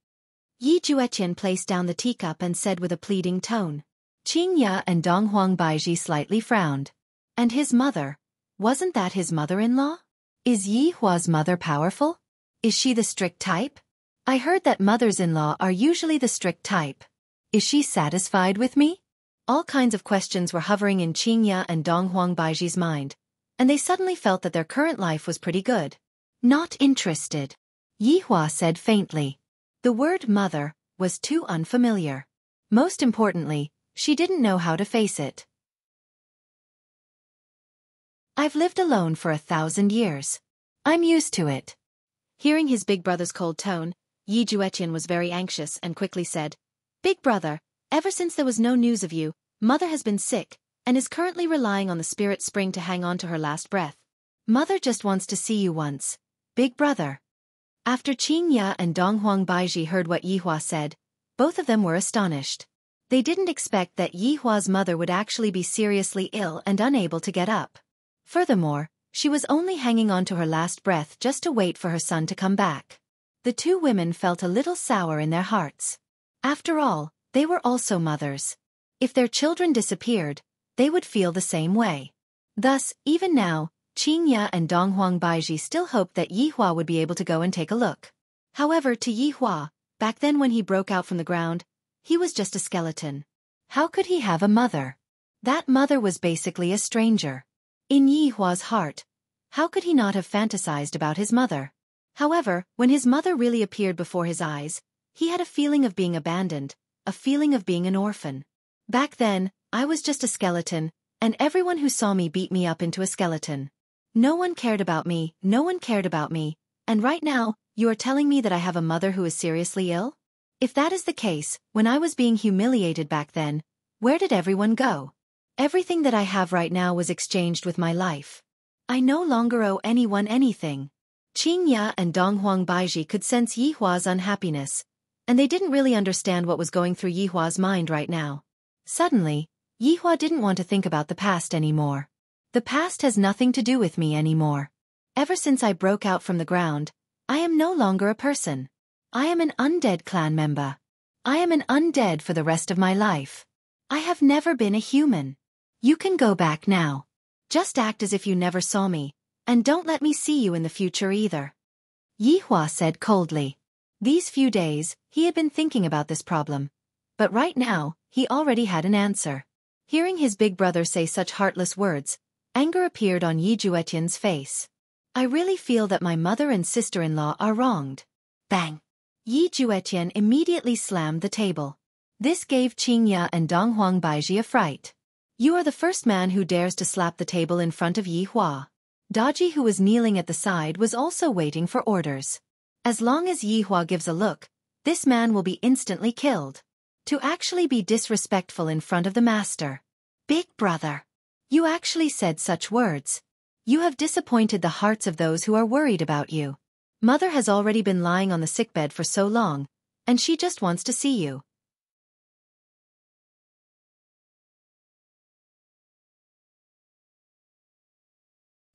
Yi Juetian placed down the teacup and said with a pleading tone. Qingya and Donghuang Baiji slightly frowned. And his mother? Wasn't that his mother-in-law? Is Yi Hua's mother powerful? Is she the strict type? I heard that mothers-in-law are usually the strict type. Is she satisfied with me? All kinds of questions were hovering in Qingya and Donghuang Baiji's mind, and they suddenly felt that their current life was pretty good. Not interested. Yi Hua said faintly. The word mother was too unfamiliar. Most importantly, she didn't know how to face it. I've lived alone for 1,000 years. I'm used to it. Hearing his Big Brother's cold tone, Yi Juetian was very anxious and quickly said, Big Brother, ever since there was no news of you, Mother has been sick, and is currently relying on the spirit spring to hang on to her last breath. Mother just wants to see you once. Big Brother. After Qingya and Donghuang Baiji heard what Yi Hua said, both of them were astonished. They didn't expect that Yi Hua's mother would actually be seriously ill and unable to get up. Furthermore, she was only hanging on to her last breath just to wait for her son to come back. The two women felt a little sour in their hearts. After all, they were also mothers. If their children disappeared, they would feel the same way. Thus, even now, Qingya and Donghuang Baiji still hoped that Yi Hua would be able to go and take a look. However, to Yi Hua, back then when he broke out from the ground, he was just a skeleton. How could he have a mother? That mother was basically a stranger. In Yi Hua's heart, how could he not have fantasized about his mother? However, when his mother really appeared before his eyes, he had a feeling of being abandoned, a feeling of being an orphan. Back then, I was just a skeleton, and everyone who saw me beat me up into a skeleton. No one cared about me, and right now, you are telling me that I have a mother who is seriously ill? If that is the case, when I was being humiliated back then, where did everyone go? Everything that I have right now was exchanged with my life. I no longer owe anyone anything. Qingya and Donghuang Baiji could sense Yi Hua's unhappiness, and they didn't really understand what was going through Yi Hua's mind right now. Suddenly, Yi Hua didn't want to think about the past anymore. The past has nothing to do with me anymore. Ever since I broke out from the ground, I am no longer a person. I am an undead clan member. I am an undead for the rest of my life. I have never been a human. You can go back now. Just act as if you never saw me, and don't let me see you in the future either. Yi Hua said coldly. These few days, he had been thinking about this problem. But right now, he already had an answer. Hearing his big brother say such heartless words, anger appeared on Yi Juetian's face. I really feel that my mother and sister-in-law are wronged. Bang! Yi Juetian immediately slammed the table. This gave Qingya and Donghuang Baiji a fright. You are the first man who dares to slap the table in front of Yi Hua. Daji, who was kneeling at the side, was also waiting for orders. As long as Yi Hua gives a look, this man will be instantly killed. To actually be disrespectful in front of the master. Big brother. You actually said such words. You have disappointed the hearts of those who are worried about you. Mother has already been lying on the sickbed for so long, and she just wants to see you.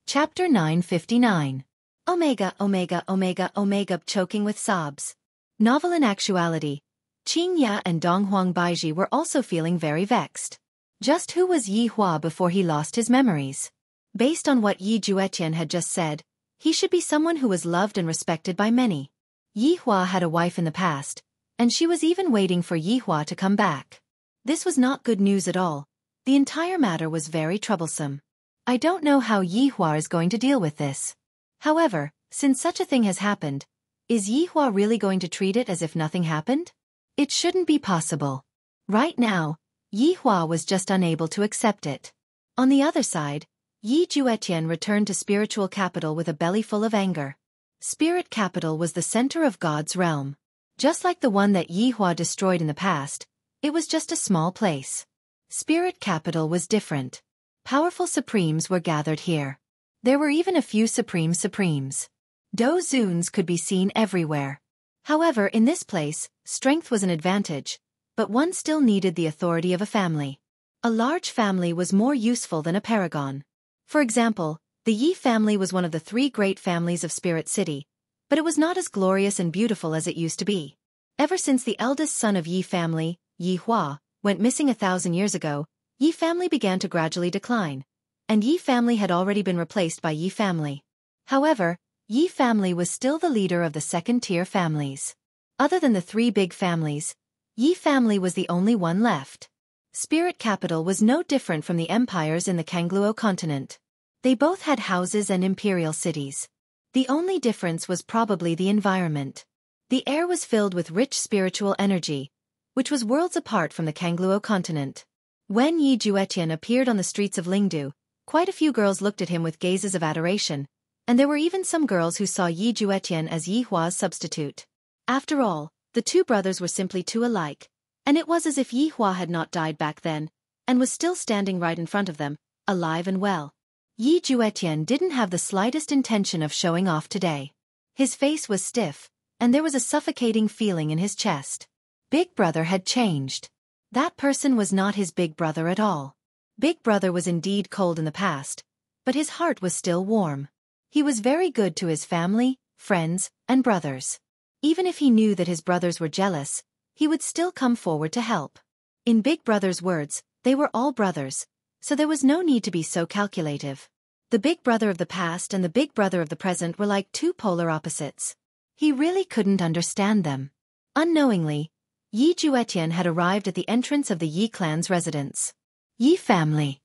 Chapter 959. Omega, omega, omega, omega, choking with sobs. Novel in actuality, Qing Ya and Dong Huang Baiji were also feeling very vexed. Just who was Yi Hua before he lost his memories? Based on what Yi Juetian had just said, he should be someone who was loved and respected by many. Yi Hua had a wife in the past, and she was even waiting for Yi Hua to come back. This was not good news at all. The entire matter was very troublesome. I don't know how Yi Hua is going to deal with this. However, since such a thing has happened, is Yi Hua really going to treat it as if nothing happened? It shouldn't be possible. Right now, Yi Hua was just unable to accept it. On the other side, Yi Juetian returned to spiritual capital with a belly full of anger. Spirit capital was the center of God's realm. Just like the one that Yi Hua destroyed in the past, it was just a small place. Spirit capital was different. Powerful supremes were gathered here. There were even a few supremes. Dozuns could be seen everywhere. However, in this place, strength was an advantage, but one still needed the authority of a family. A large family was more useful than a paragon. For example, the Yi family was one of the 3 great families of Spirit City, but it was not as glorious and beautiful as it used to be. Ever since the eldest son of Yi family, Yi Hua, went missing 1,000 years ago, Yi family began to gradually decline, and Yi family had already been replaced by Yi family. However, Yi family was still the leader of the second-tier families. Other than the 3 big families, Yi family was the only one left. Spirit capital was no different from the empires in the Kangluo continent. They both had houses and imperial cities. The only difference was probably the environment. The air was filled with rich spiritual energy, which was worlds apart from the Kangluo continent. When Yi Juetian appeared on the streets of Lingdu, quite a few girls looked at him with gazes of adoration, and there were even some girls who saw Yi Juetian as Yi Hua's substitute. After all, the 2 brothers were simply too alike, and it was as if Yi Hua had not died back then, and was still standing right in front of them, alive and well. Yi Juetian didn't have the slightest intention of showing off today. His face was stiff, and there was a suffocating feeling in his chest. Big Brother had changed. That person was not his big brother at all. Big Brother was indeed cold in the past, but his heart was still warm. He was very good to his family, friends, and brothers. Even if he knew that his brothers were jealous, he would still come forward to help. In Big Brother's words, they were all brothers, so there was no need to be so calculative. The Big Brother of the past and the Big Brother of the present were like 2 polar opposites. He really couldn't understand them. Unknowingly, Yi Juetian had arrived at the entrance of the Yi clan's residence. Yi family.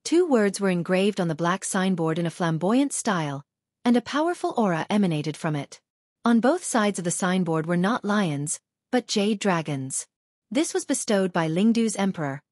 2 words were engraved on the black signboard in a flamboyant style, and a powerful aura emanated from it. On both sides of the signboard were not lions, but jade dragons. This was bestowed by Lingdu's emperor,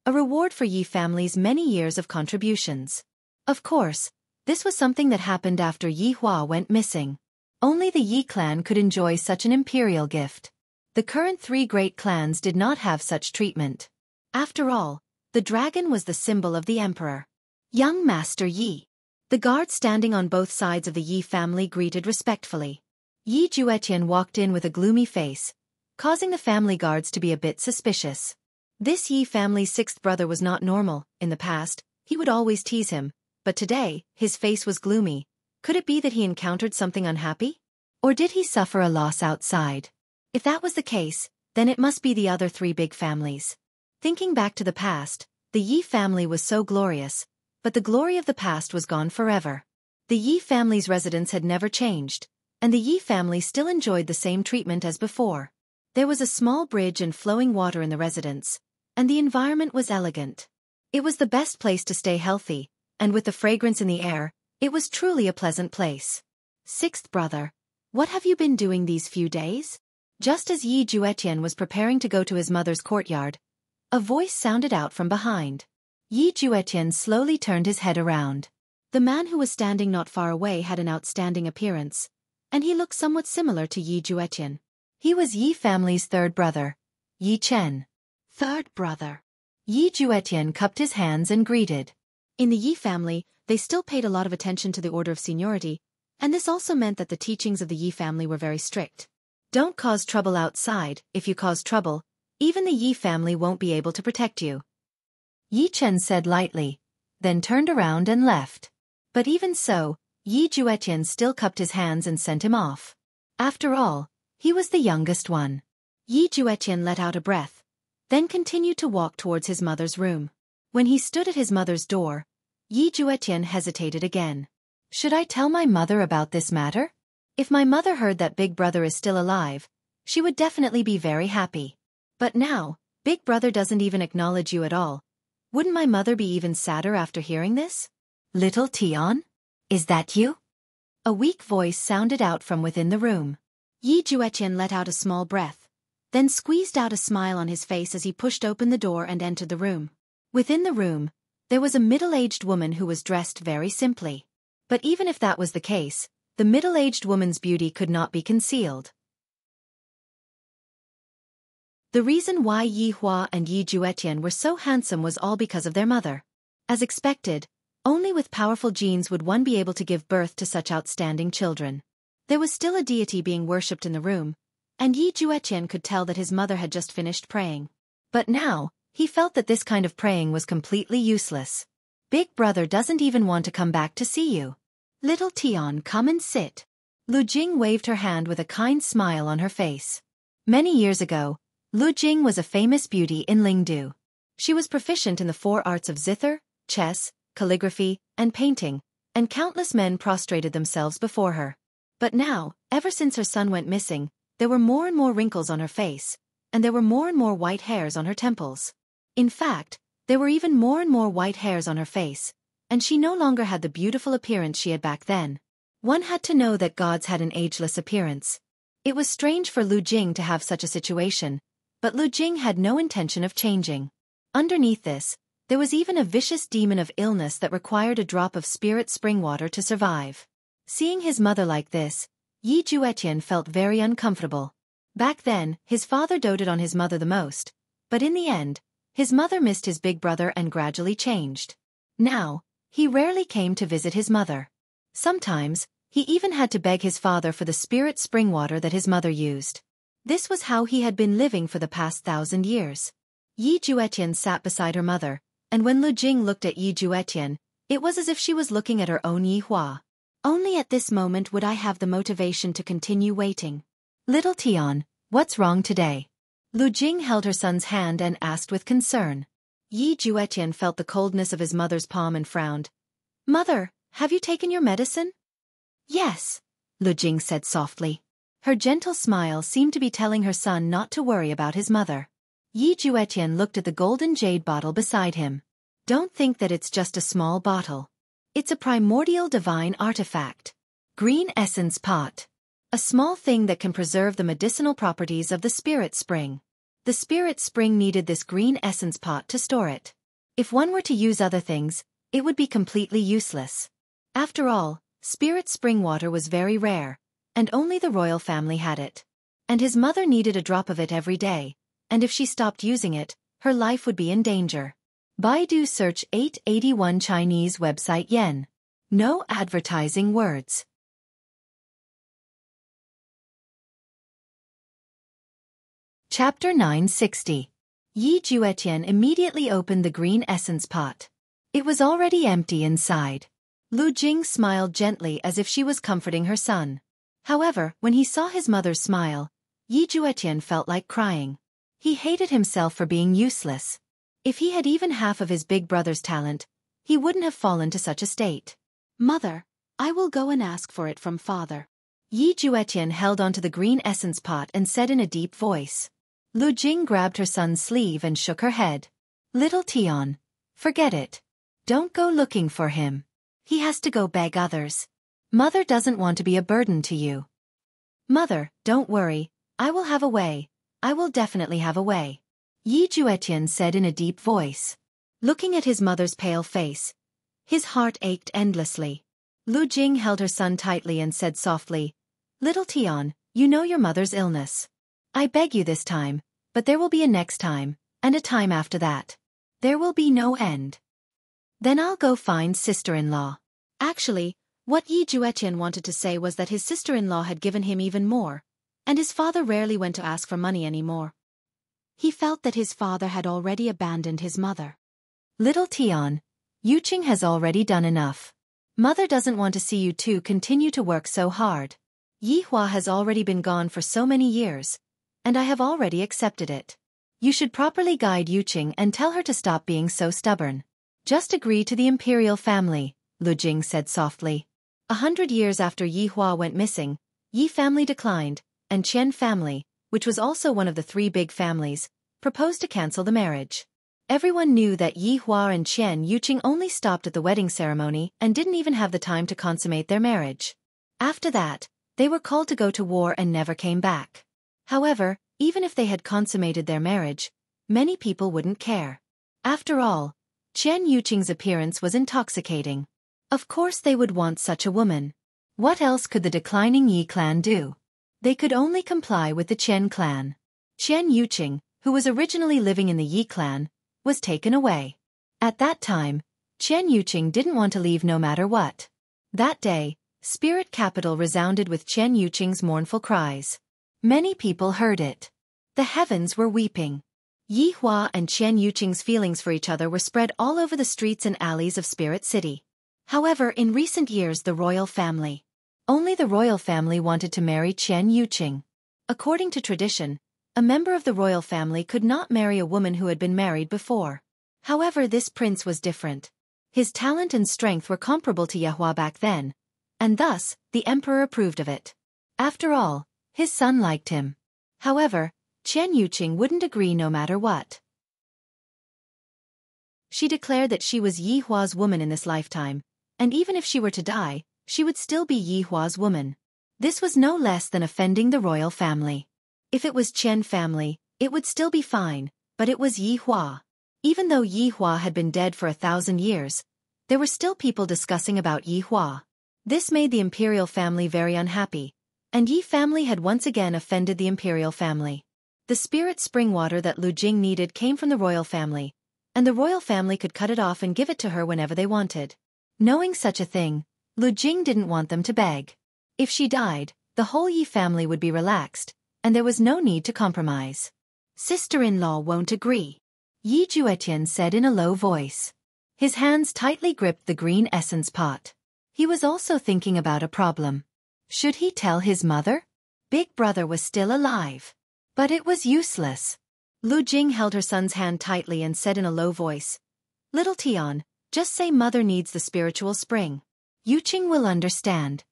a reward for Yi family's many years of contributions. Of course, this was something that happened after Yi Hua went missing. Only the Yi clan could enjoy such an imperial gift. The current 3 great clans did not have such treatment. After all, the dragon was the symbol of the emperor. Young Master Yi. The guards standing on both sides of the Yi family greeted respectfully. Yi Juetian walked in with a gloomy face, causing the family guards to be a bit suspicious. This Yi family's 6th brother was not normal. In the past, he would always tease him, but today, his face was gloomy. Could it be that he encountered something unhappy? Or did he suffer a loss outside? If that was the case, then it must be the other 3 big families. Thinking back to the past, the Yi family was so glorious, but the glory of the past was gone forever. The Yi family's residence had never changed, and the Yi family still enjoyed the same treatment as before. There was a small bridge and flowing water in the residence, and the environment was elegant. It was the best place to stay healthy, and with the fragrance in the air, it was truly a pleasant place. 6th brother, what have you been doing these few days? Just as Yi Juetian was preparing to go to his mother's courtyard, a voice sounded out from behind. Yi Juetian slowly turned his head around. The man who was standing not far away had an outstanding appearance, and he looked somewhat similar to Yi Juetian. He was Yi family's 3rd brother, Yi Chen. 3rd brother. Yi Juetian cupped his hands and greeted. In the Yi family, they still paid a lot of attention to the order of seniority, and this also meant that the teachings of the Yi family were very strict. Don't cause trouble outside. If you cause trouble, even the Yi family won't be able to protect you. Yi Chen said lightly, then turned around and left. But even so, Yi Juetian still cupped his hands and sent him off. After all, he was the youngest one. Yi Juetian let out a breath, then continued to walk towards his mother's room. When he stood at his mother's door, Yi Juetian hesitated again. Should I tell my mother about this matter? If my mother heard that Big Brother is still alive, she would definitely be very happy. But now, Big Brother doesn't even acknowledge you at all. Wouldn't my mother be even sadder after hearing this? Little Tian? Is that you? A weak voice sounded out from within the room. Yi Juetian let out a small breath, then squeezed out a smile on his face as he pushed open the door and entered the room. Within the room, there was a middle-aged woman who was dressed very simply. But even if that was the case, the middle-aged woman's beauty could not be concealed. The reason why Yi Hua and Yi Juetian were so handsome was all because of their mother. As expected, only with powerful genes would one be able to give birth to such outstanding children. There was still a deity being worshipped in the room, and Yi Juetian could tell that his mother had just finished praying. But now, he felt that this kind of praying was completely useless. Big Brother doesn't even want to come back to see you. Little Tian, come and sit. Lu Jing waved her hand with a kind smile on her face. Many years ago, Lu Jing was a famous beauty in Lingdu. She was proficient in the 4 arts of zither, chess, calligraphy, and painting, and countless men prostrated themselves before her. But now, ever since her son went missing, there were more and more wrinkles on her face, and there were more and more white hairs on her temples. In fact, there were even more and more white hairs on her face, and she no longer had the beautiful appearance she had back then. One had to know that gods had an ageless appearance. It was strange for Lu Jing to have such a situation, but Lu Jing had no intention of changing. Underneath this, there was even a vicious demon of illness that required a drop of spirit spring water to survive. Seeing his mother like this, Yi Juetian felt very uncomfortable. Back then, his father doted on his mother the most, but in the end, his mother missed his big brother and gradually changed. Now, he rarely came to visit his mother. Sometimes, he even had to beg his father for the spirit spring water that his mother used. This was how he had been living for the past 1,000 years. Yi Juetian sat beside her mother, and when Lu Jing looked at Yi Juetian, it was as if she was looking at her own Yi Hua. Only at this moment would I have the motivation to continue waiting. Little Tian, what's wrong today? Lu Jing held her son's hand and asked with concern. Yi Juetian felt the coldness of his mother's palm and frowned. Mother, have you taken your medicine? Yes, Lu Jing said softly. Her gentle smile seemed to be telling her son not to worry about his mother. Yi Juetian looked at the golden jade bottle beside him. Don't think that it's just a small bottle. It's a primordial divine artifact. Green essence pot. A small thing that can preserve the medicinal properties of the spirit spring. The spirit spring needed this green essence pot to store it. If one were to use other things, it would be completely useless. After all, spirit spring water was very rare, and only the royal family had it. And his mother needed a drop of it every day, and if she stopped using it, her life would be in danger. Baidu search 881 Chinese website yen. No advertising words. Chapter 960. Yi Juetian immediately opened the green essence pot. It was already empty inside. Lu Jing smiled gently as if she was comforting her son. However, when he saw his mother's smile, Yi Juetian felt like crying. He hated himself for being useless. If he had even half of his big brother's talent, he wouldn't have fallen to such a state. Mother, I will go and ask for it from father. Yi Juetian held onto the green essence pot and said in a deep voice. Lu Jing grabbed her son's sleeve and shook her head. Little Tian, forget it. Don't go looking for him. He has to go beg others. Mother doesn't want to be a burden to you. Mother, don't worry, I will have a way. I will definitely have a way. Yi Juetian said in a deep voice. Looking at his mother's pale face, his heart ached endlessly. Lu Jing held her son tightly and said softly, Little Tian, you know your mother's illness. I beg you this time, but there will be a next time, and a time after that. There will be no end. Then I'll go find sister-in-law. Actually, what Yi Juetian wanted to say was that his sister-in-law had given him even more, and his father rarely went to ask for money anymore. He felt that his father had already abandoned his mother. Little Tian, Yuqing has already done enough. Mother doesn't want to see you two continue to work so hard. Yi Hua has already been gone for so many years, and I have already accepted it. You should properly guide Yuqing and tell her to stop being so stubborn. Just agree to the imperial family, Lu Jing said softly. 100 years after Yi Hua went missing, Yi family declined, and Qian family, which was also one of the three big families, proposed to cancel the marriage. Everyone knew that Yi Hua and Qian Yuqing only stopped at the wedding ceremony and didn't even have the time to consummate their marriage. After that, they were called to go to war and never came back. However, even if they had consummated their marriage, many people wouldn't care. After all, Qian Yuqing's appearance was intoxicating. Of course they would want such a woman. What else could the declining Yi clan do? They could only comply with the Qian clan. Qian Yuqing, who was originally living in the Yi clan, was taken away. At that time, Qian Yuqing didn't want to leave no matter what. That day, Spirit Capital resounded with Qian Yuqing's mournful cries. Many people heard it. The heavens were weeping. Yi Hua and Qian Yuqing's feelings for each other were spread all over the streets and alleys of Spirit City. However, in recent years only the royal family wanted to marry Qian Yuqing. According to tradition, a member of the royal family could not marry a woman who had been married before. However, this prince was different. His talent and strength were comparable to Yehua back then, and thus, the emperor approved of it. After all, his son liked him. However, Qian Yuqing wouldn't agree no matter what. She declared that she was Yi Hua's woman in this lifetime, and even if she were to die, she would still be Yi Hua's woman. This was no less than offending the royal family. If it was Qian family, it would still be fine, but it was Yi Hua. Even though Yi Hua had been dead for 1,000 years, there were still people discussing about Yi Hua. This made the imperial family very unhappy, and Yi family had once again offended the imperial family. The spirit spring water that Lu Jing needed came from the royal family, and the royal family could cut it off and give it to her whenever they wanted. Knowing such a thing, Lu Jing didn't want them to beg. If she died, the whole Yi family would be relaxed, and there was no need to compromise. Sister-in-law won't agree, Yi Juetian said in a low voice. His hands tightly gripped the green essence pot. He was also thinking about a problem. Should he tell his mother? Big brother was still alive. But it was useless. Lu Jing held her son's hand tightly and said in a low voice, "Little Tian, just say mother needs the spiritual spring. Yuqing will understand."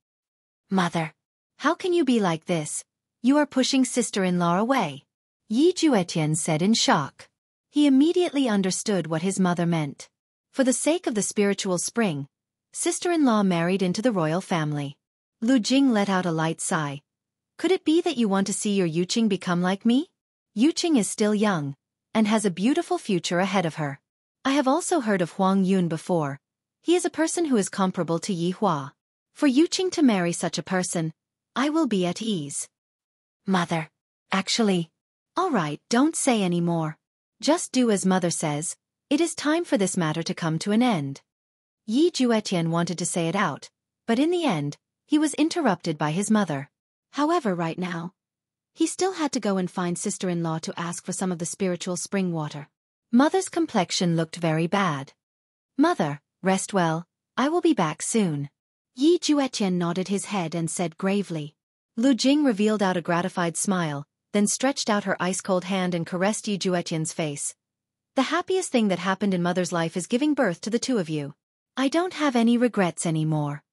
"Mother, how can you be like this? You are pushing sister-in-law away," Yi Juetian said in shock. He immediately understood what his mother meant. For the sake of the spiritual spring, sister-in-law married into the royal family. Lu Jing let out a light sigh. "Could it be that you want to see your Yuqing become like me? Yuqing is still young, and has a beautiful future ahead of her. I have also heard of Huang Yun before. He is a person who is comparable to Yi Hua. For Yuqing to marry such a person, I will be at ease." "Mother, actually..." "All right, don't say any more. Just do as mother says. It is time for this matter to come to an end." Yi Juetian wanted to say it out, but in the end, he was interrupted by his mother. However, right now, he still had to go and find sister-in-law to ask for some of the spiritual spring water. Mother's complexion looked very bad. "Mother, rest well, I will be back soon." Yi Juetian nodded his head and said gravely. Lu Jing revealed out a gratified smile, then stretched out her ice-cold hand and caressed Yi Juetian's face. "The happiest thing that happened in mother's life is giving birth to the two of you. I don't have any regrets anymore."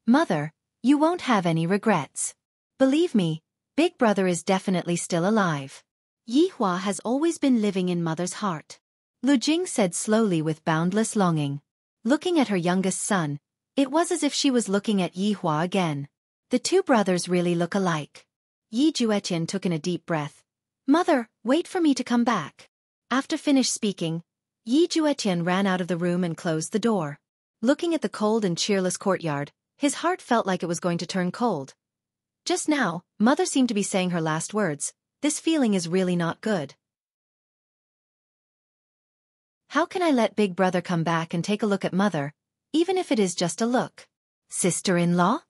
"Mother, you won't have any regrets. Believe me, Big Brother is definitely still alive. Yi Hua has always been living in mother's heart," Lu Jing said slowly with boundless longing. Looking at her youngest son, it was as if she was looking at Yi Hua again. The two brothers really look alike. Yi Juetian took in a deep breath. "Mother, wait for me to come back." After finished speaking, Yi Juetian ran out of the room and closed the door. Looking at the cold and cheerless courtyard, his heart felt like it was going to turn cold. Just now, mother seemed to be saying her last words. This feeling is really not good. How can I let Big Brother come back and take a look at mother, even if it is just a look? Sister-in-law?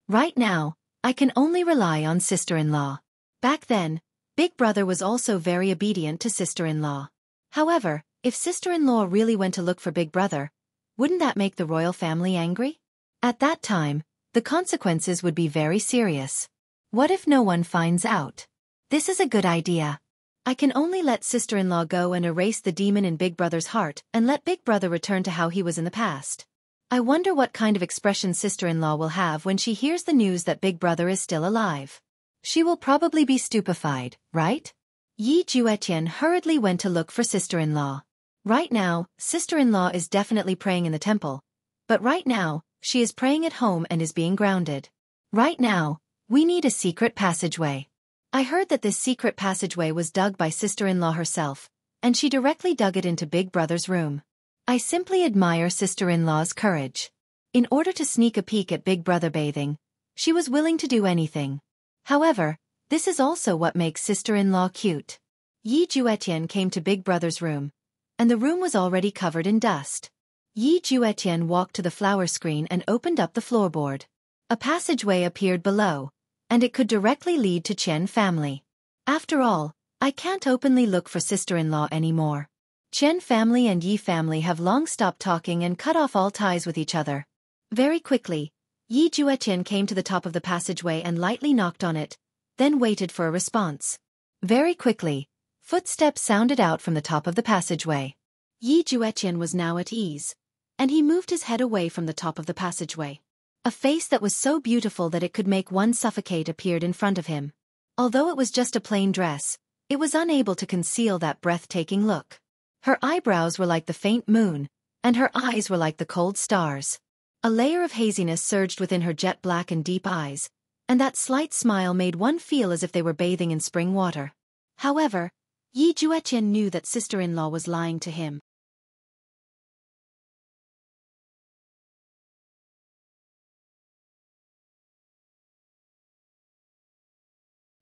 Right now, I can only rely on sister-in-law. Back then, Big Brother was also very obedient to sister-in-law. However, if sister-in-law really went to look for Big Brother, Wouldn't that make the royal family angry? At that time, the consequences would be very serious. What if no one finds out? This is a good idea. I can only let sister-in-law go and erase the demon in Big Brother's heart and let Big Brother return to how he was in the past. I wonder what kind of expression sister-in-law will have when she hears the news that Big Brother is still alive. She will probably be stupefied, right? Yi Juetian hurriedly went to look for sister-in-law. Right now, sister-in-law is definitely praying in the temple. But right now, she is praying at home and is being grounded. Right now, we need a secret passageway. I heard that this secret passageway was dug by sister-in-law herself, and she directly dug it into Big Brother's room. I simply admire sister-in-law's courage. In order to sneak a peek at Big Brother bathing, she was willing to do anything. However, this is also what makes sister-in-law cute. Yi Juetian came to Big Brother's room, and the room was already covered in dust. Yi Juetian walked to the flower screen and opened up the floorboard. A passageway appeared below, and it could directly lead to Chen family. After all, I can't openly look for sister-in-law anymore. Chen family and Yi family have long stopped talking and cut off all ties with each other. Very quickly, Yi Juetian came to the top of the passageway and lightly knocked on it, then waited for a response. Very quickly, footsteps sounded out from the top of the passageway. Yi Juetian was now at ease, and he moved his head away from the top of the passageway. A face that was so beautiful that it could make one suffocate appeared in front of him. Although it was just a plain dress, it was unable to conceal that breathtaking look. Her eyebrows were like the faint moon, and her eyes were like the cold stars. A layer of haziness surged within her jet black and deep eyes, and that slight smile made one feel as if they were bathing in spring water. However, Yi Juetian knew that sister-in-law was lying to him.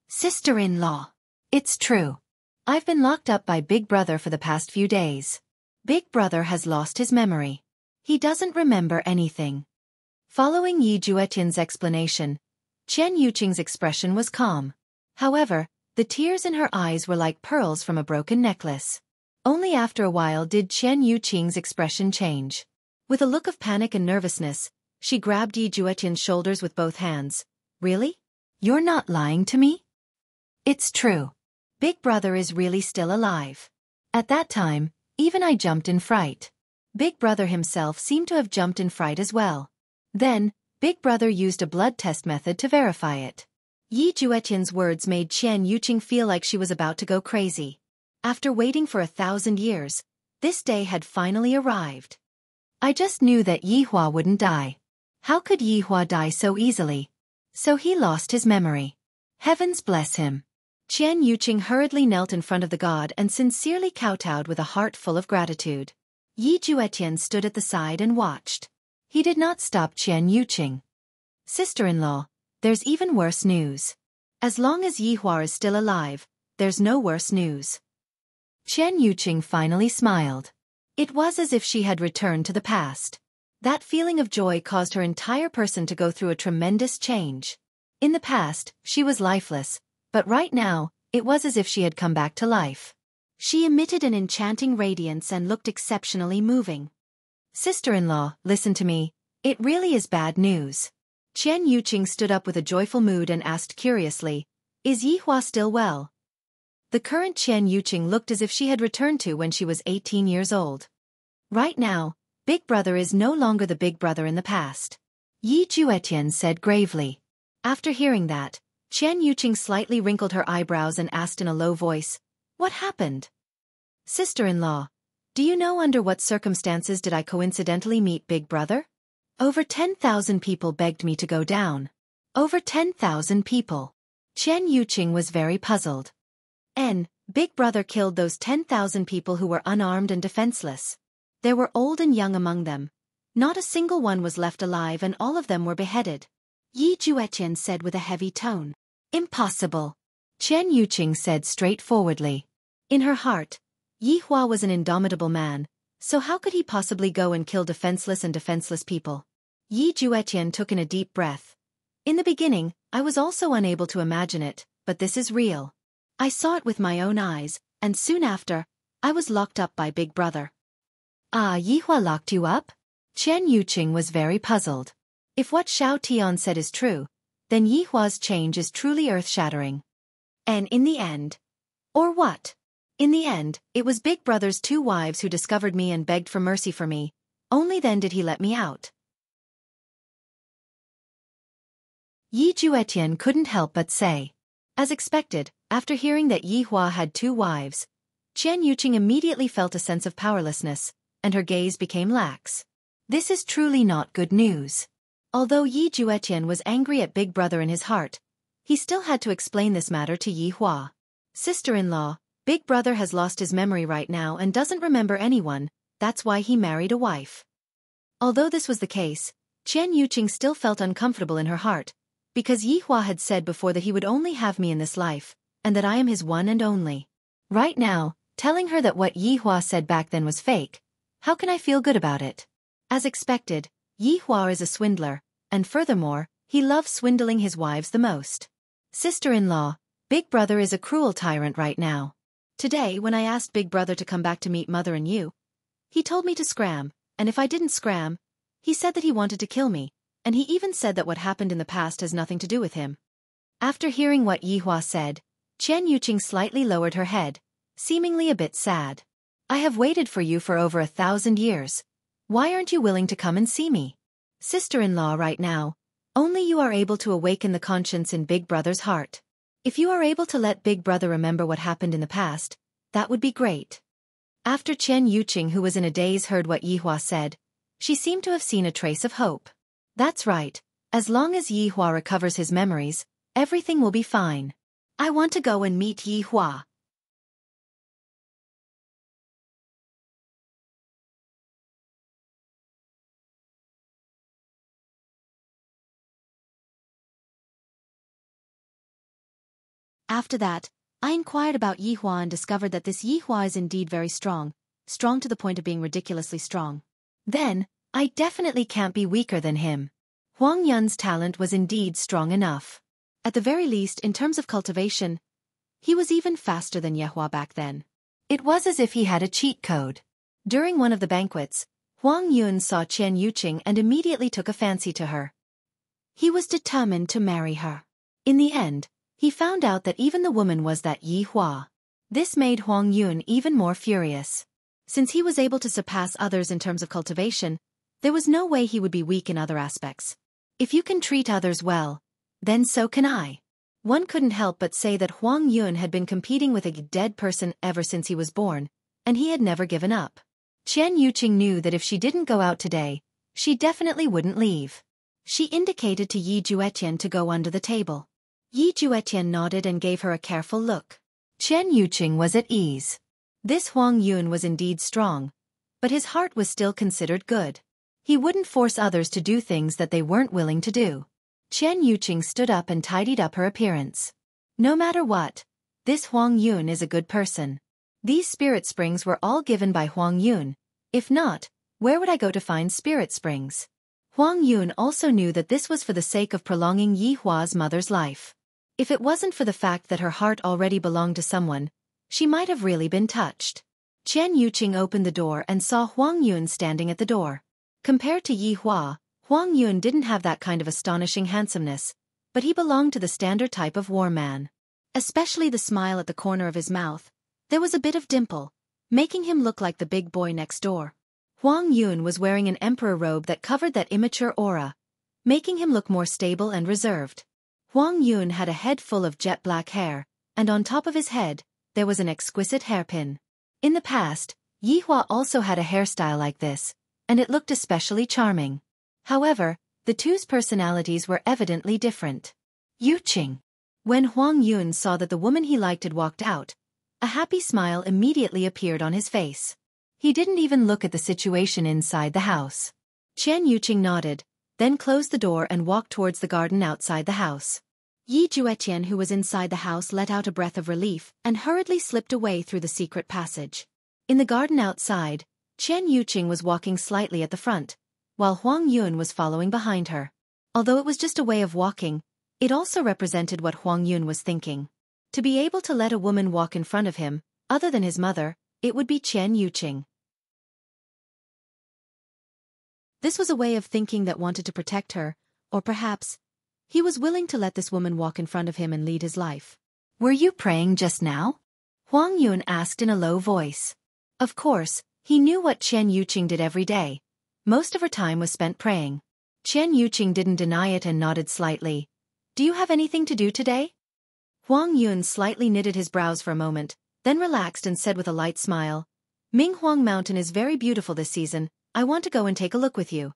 Sister-in-law. It's true. I've been locked up by Big Brother for the past few days. Big Brother has lost his memory. He doesn't remember anything. Following Yi Juetian's explanation, Chen Yuqing's expression was calm. However, the tears in her eyes were like pearls from a broken necklace. Only after a while did Chen Yuqing's expression change. With a look of panic and nervousness, she grabbed Yi Juetian's shoulders with both hands. Really? You're not lying to me? It's true. Big Brother is really still alive. At that time, even I jumped in fright. Big Brother himself seemed to have jumped in fright as well. Then, Big Brother used a blood test method to verify it. Yi Juetian's words made Chen Yuqing feel like she was about to go crazy. After waiting for 1,000 years, this day had finally arrived. I just knew that Yi Hua wouldn't die. How could Yi Hua die so easily? So he lost his memory. Heavens bless him. Chen Yuqing hurriedly knelt in front of the god and sincerely kowtowed with a heart full of gratitude. Yi Juetian stood at the side and watched. He did not stop Chen Yuqing. Sister-in-law, there's even worse news. As long as Yi Hua is still alive, there's no worse news. Chen Yuqing finally smiled. It was as if she had returned to the past. That feeling of joy caused her entire person to go through a tremendous change. In the past, she was lifeless, but right now, it was as if she had come back to life. She emitted an enchanting radiance and looked exceptionally moving. Sister-in-law, listen to me. It really is bad news. Chen Yuqing stood up with a joyful mood and asked curiously, is Yi Hua still well? The current Chen Yuqing looked as if she had returned to when she was 18 years old. Right now, Big Brother is no longer the Big Brother in the past. Yi Juetian said gravely. After hearing that, Chen Yuqing slightly wrinkled her eyebrows and asked in a low voice, what happened? Sister-in-law, do you know under what circumstances did I coincidentally meet Big Brother? Over 10,000 people begged me to go down. Over 10,000 people. Chen Yuqing was very puzzled. Big Brother killed those 10,000 people who were unarmed and defenseless. There were old and young among them. Not a single one was left alive and all of them were beheaded. Yi Juetian said with a heavy tone. Impossible. Chen Yuqing said straightforwardly. In her heart, Yi Hua was an indomitable man, so how could he possibly go and kill defenseless people? Yi Juetian took in a deep breath. In the beginning, I was also unable to imagine it, but this is real. I saw it with my own eyes, and soon after, I was locked up by Big Brother. Ah, Yi Hua locked you up? Chen Yuqing was very puzzled. If what Xiao Tian said is true, then Yi Hua's change is truly earth-shattering. And in the end... Or what? In the end, it was Big Brother's 2 wives who discovered me and begged for mercy for me. Only then did he let me out. Yi Juetian couldn't help but say. As expected, after hearing that Yi Hua had 2 wives, Chen Yuqing immediately felt a sense of powerlessness, and her gaze became lax. This is truly not good news. Although Yi Juetian was angry at Big Brother in his heart, he still had to explain this matter to Yi Hua. Sister-in-law, Big Brother has lost his memory right now and doesn't remember anyone, that's why he married a wife. Although this was the case, Chen Yuqing still felt uncomfortable in her heart, because Yi Hua had said before that he would only have me in this life, and that I am his one and only. Right now, telling her that what Yi Hua said back then was fake, how can I feel good about it? As expected, Yi Hua is a swindler, and furthermore, he loves swindling his wives the most. Sister-in-law, Big Brother is a cruel tyrant right now. Today when I asked Big Brother to come back to meet Mother and you, he told me to scram, and if I didn't scram, he said that he wanted to kill me, and he even said that what happened in the past has nothing to do with him. After hearing what Yi Hua said, Chen Yuqing slightly lowered her head, seemingly a bit sad. I have waited for you for over 1,000 years. Why aren't you willing to come and see me? Sister-in-law, right now, only you are able to awaken the conscience in Big Brother's heart. If you are able to let Big Brother remember what happened in the past, that would be great. After Chen Yuqing, who was in a daze, heard what Yi Hua said, she seemed to have seen a trace of hope. That's right, as long as Yi Hua recovers his memories, everything will be fine. I want to go and meet Yi Hua. After that, I inquired about Yi Hua and discovered that this Yi Hua is indeed very strong to the point of being ridiculously strong. Then, I definitely can't be weaker than him. Huang Yun's talent was indeed strong enough. At the very least, in terms of cultivation, he was even faster than Ye Hua back then. It was as if he had a cheat code. During one of the banquets, Huang Yun saw Chen Yuqing and immediately took a fancy to her. He was determined to marry her. In the end, he found out that even the woman was that Yi Hua. This made Huang Yun even more furious. Since he was able to surpass others in terms of cultivation, there was no way he would be weak in other aspects. If you can treat others well, then so can I. One couldn't help but say that Huang Yun had been competing with a dead person ever since he was born, and he had never given up. Chen Yuqing knew that if she didn't go out today, she definitely wouldn't leave. She indicated to Yi Juetian to go under the table. Yi Juetian nodded and gave her a careful look. Chen Yuqing was at ease. This Huang Yun was indeed strong, but his heart was still considered good. He wouldn't force others to do things that they weren't willing to do. Chen Yuqing stood up and tidied up her appearance. No matter what, this Huang Yun is a good person. These spirit springs were all given by Huang Yun. If not, where would I go to find spirit springs? Huang Yun also knew that this was for the sake of prolonging Yi Hua's mother's life. If it wasn't for the fact that her heart already belonged to someone, she might have really been touched. Chen Yuqing opened the door and saw Huang Yun standing at the door. Compared to Yi Hua, Huang Yun didn't have that kind of astonishing handsomeness, but he belonged to the standard type of war man. Especially the smile at the corner of his mouth. There was a bit of dimple, making him look like the big boy next door. Huang Yun was wearing an emperor robe that covered that immature aura, making him look more stable and reserved. Huang Yun had a head full of jet black hair, and on top of his head, there was an exquisite hairpin. In the past, Yi Hua also had a hairstyle like this, and it looked especially charming. However, the two's personalities were evidently different. Yuqing. When Huang Yun saw that the woman he liked had walked out, a happy smile immediately appeared on his face. He didn't even look at the situation inside the house. Chen Yuqing nodded, then closed the door and walked towards the garden outside the house. Yi Juetian, who was inside the house, let out a breath of relief and hurriedly slipped away through the secret passage. In the garden outside, Chen Yuqing was walking slightly at the front, while Huang Yun was following behind her. Although it was just a way of walking, it also represented what Huang Yun was thinking. To be able to let a woman walk in front of him, other than his mother, it would be Chen Yuqing. This was a way of thinking that wanted to protect her, or perhaps he was willing to let this woman walk in front of him and lead his life. "Were you praying just now?" Huang Yun asked in a low voice. Of course, he knew what Chen Yuqing did every day. Most of her time was spent praying. Chen Yuqing didn't deny it and nodded slightly. "Do you have anything to do today?" Huang Yun slightly knitted his brows for a moment, then relaxed and said with a light smile, "Minghuang Mountain is very beautiful this season. I want to go and take a look with you."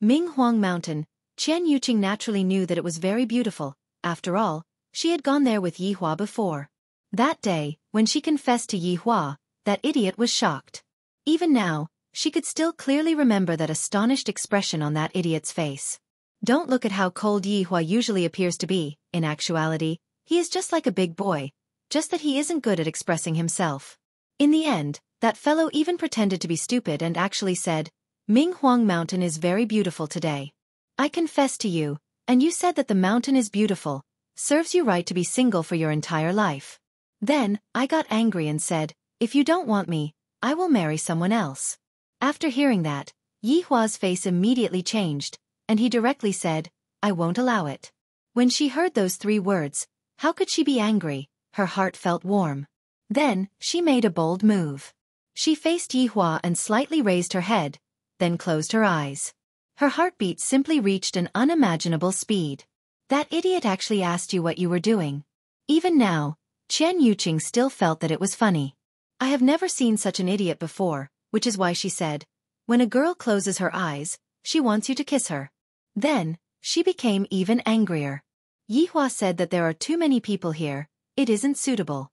Minghuang Mountain. Chen Yuqing naturally knew that it was very beautiful. After all, she had gone there with Yi Hua before. That day, when she confessed to Yi Hua, that idiot was shocked. Even now, she could still clearly remember that astonished expression on that idiot's face. Don't look at how cold Yi Hua usually appears to be. In actuality, he is just like a big boy, just that he isn't good at expressing himself. In the end, that fellow even pretended to be stupid and actually said, "Minghuang Mountain is very beautiful today. I confess to you, and you said that the mountain is beautiful. Serves you right to be single for your entire life." Then, I got angry and said, "If you don't want me, I will marry someone else." After hearing that, Yi Hua's face immediately changed, and he directly said, "I won't allow it." When she heard those 3 words, how could she be angry? Her heart felt warm. Then, she made a bold move. She faced Yi Hua and slightly raised her head, then closed her eyes. Her heartbeat simply reached an unimaginable speed. That idiot actually asked you what you were doing. Even now, Chen Yuqing still felt that it was funny. I have never seen such an idiot before, which is why she said, "When a girl closes her eyes, she wants you to kiss her." Then, she became even angrier. Yi Hua said that there are too many people here, it isn't suitable.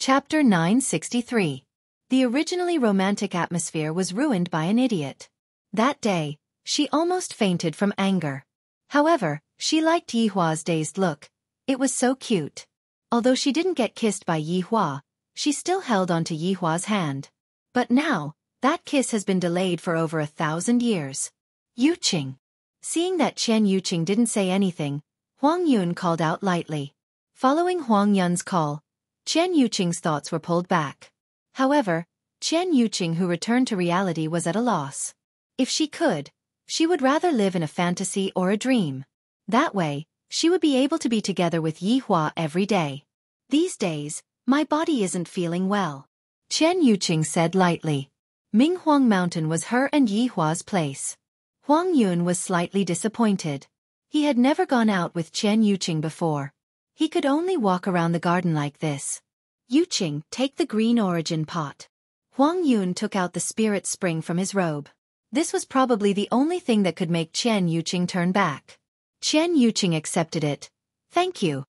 Chapter 963. The originally romantic atmosphere was ruined by an idiot. That day, she almost fainted from anger. However, she liked Yi Hua's dazed look. It was so cute. Although she didn't get kissed by Yi Hua, she still held onto Yi Hua's hand. But now, that kiss has been delayed for over 1,000 years. "Yuqing." Seeing that Chen Yuqing didn't say anything, Huang Yun called out lightly. Following Huang Yun's call, Chen Yuqing's thoughts were pulled back. However, Chen Yuqing, who returned to reality, was at a loss. If she could, she would rather live in a fantasy or a dream. That way, she would be able to be together with Yi Hua every day. "These days, my body isn't feeling well," Chen Yuqing said lightly. Minghuang Mountain was her and Yi Hua's place. Huang Yun was slightly disappointed. He had never gone out with Chen Yuqing before. He could only walk around the garden like this. "Yuqing, take the green origin pot." Huang Yun took out the spirit spring from his robe. This was probably the only thing that could make Chen Yuqing turn back. Chen Yuqing accepted it. "Thank you.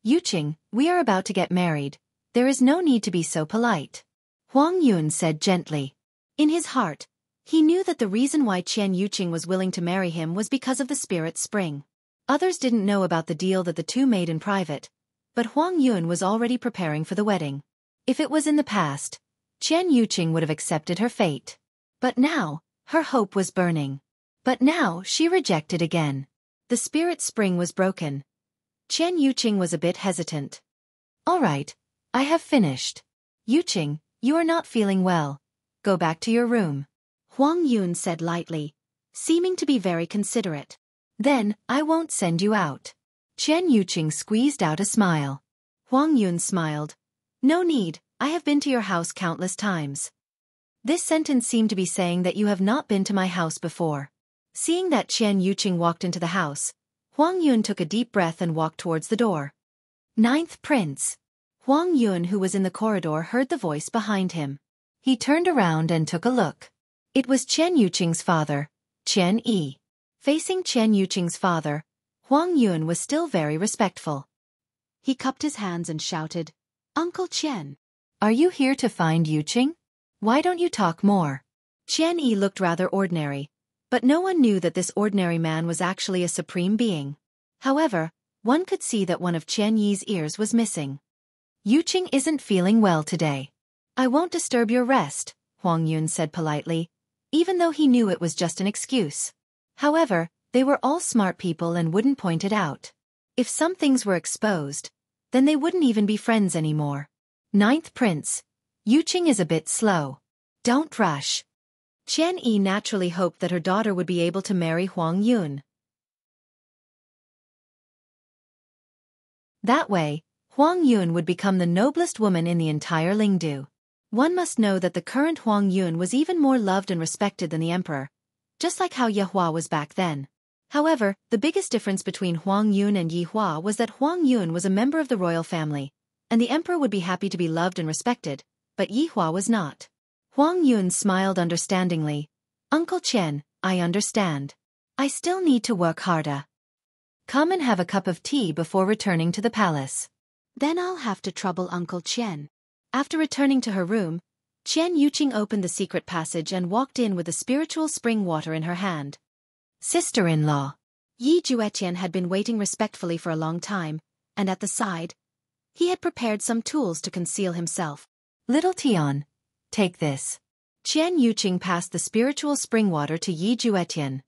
Yuqing, we are about to get married. There is no need to be so polite," Huang Yun said gently. In his heart, he knew that the reason why Chen Yuqing was willing to marry him was because of the spirit spring. Others didn't know about the deal that the two made in private, but Huang Yun was already preparing for the wedding. If it was in the past, Chen Yuqing would have accepted her fate. But now, her hope was burning. But now she rejected again. The spirit spring was broken. Chen Yuqing was a bit hesitant. "All right, I have finished. Yuqing, you are not feeling well. Go back to your room," Huang Yun said lightly, seeming to be very considerate. "Then, I won't send you out." Chen Yuqing squeezed out a smile. Huang Yun smiled. "No need, I have been to your house countless times." This sentence seemed to be saying that you have not been to my house before. Seeing that Chen Yuqing walked into the house, Huang Yun took a deep breath and walked towards the door. "Ninth Prince." Huang Yun, who was in the corridor, heard the voice behind him. He turned around and took a look. It was Chen Yuqing's father, Chen Yi. Facing Chen Yuqing's father, Huang Yun was still very respectful. He cupped his hands and shouted, "Uncle Chen, are you here to find Yuqing? Why don't you talk more?" Chen Yi looked rather ordinary, but no one knew that this ordinary man was actually a supreme being. However, one could see that one of Chen Yi's ears was missing. "Yuqing isn't feeling well today. I won't disturb your rest," Huang Yun said politely, even though he knew it was just an excuse. However, they were all smart people and wouldn't point it out. If some things were exposed, then they wouldn't even be friends anymore. "Ninth Prince, Yuqing is a bit slow. Don't rush. Qian Yi naturally hoped that her daughter would be able to marry Huang Yun. That way, Huang Yun would become the noblest woman in the entire Lingdu. One must know that the current Huang Yun was even more loved and respected than the emperor, just like how Ye Hua was back then. However, the biggest difference between Huang Yun and Ye Hua was that Huang Yun was a member of the royal family, and the emperor would be happy to be loved and respected, but Ye Hua was not. Huang Yun smiled understandingly. Uncle Qian, I understand. I still need to work harder. Come and have a cup of tea before returning to the palace. Then I'll have to trouble Uncle Qian. After returning to her room, Qian Yuqing opened the secret passage and walked in with the spiritual spring water in her hand. Sister-in-law. Yi Juetian had been waiting respectfully for a long time, and at the side, he had prepared some tools to conceal himself. Little Tian, take this. Qian Yuqing passed the spiritual spring water to Yi Juetian.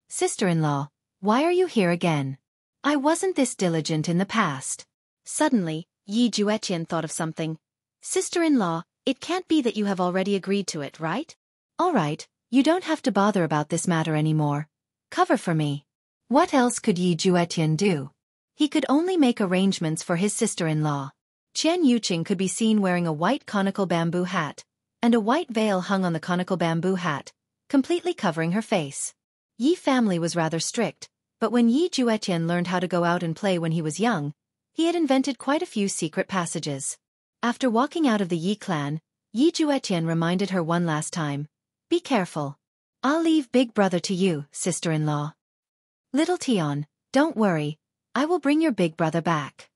Sister-in-law, why are you here again? I wasn't this diligent in the past. Suddenly, Yi Juetian thought of something. Sister-in-law, it can't be that you have already agreed to it, right? All right, you don't have to bother about this matter anymore. Cover for me. What else could Yi Juetian do? He could only make arrangements for his sister-in-law. Qian Yuqing could be seen wearing a white conical bamboo hat, and a white veil hung on the conical bamboo hat, completely covering her face. Yi family was rather strict, but when Yi Juetian learned how to go out and play when he was young, he had invented quite a few secret passages. After walking out of the Yi clan, Yi Juetian reminded her one last time. Be careful. I'll leave Big Brother to you, sister-in-law. Little Tian, don't worry. I will bring your big brother back.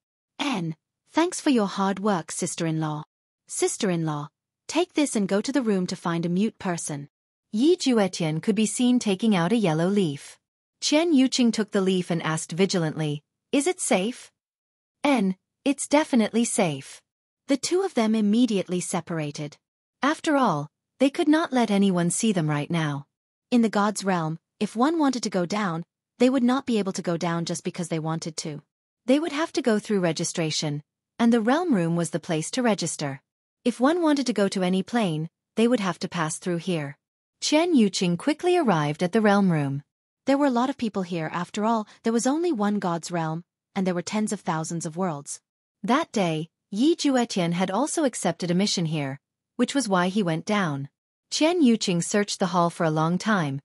Thanks for your hard work, sister-in-law. Sister-in-law, take this and go to the room to find a mute person. Yi Juetian could be seen taking out a yellow leaf. Qian Yuqing took the leaf and asked vigilantly, Is it safe? It's definitely safe. The two of them immediately separated. After all, they could not let anyone see them right now. In the gods' realm, if one wanted to go down, they would not be able to go down just because they wanted to. They would have to go through registration, and the realm room was the place to register. If one wanted to go to any plane, they would have to pass through here. Qian Yuqing quickly arrived at the realm room. There were a lot of people here. After all, there was only one god's realm, and there were tens of thousands of worlds. That day, Yi Juetian had also accepted a mission here, which was why he went down. Qian Yuqing searched the hall for a long time,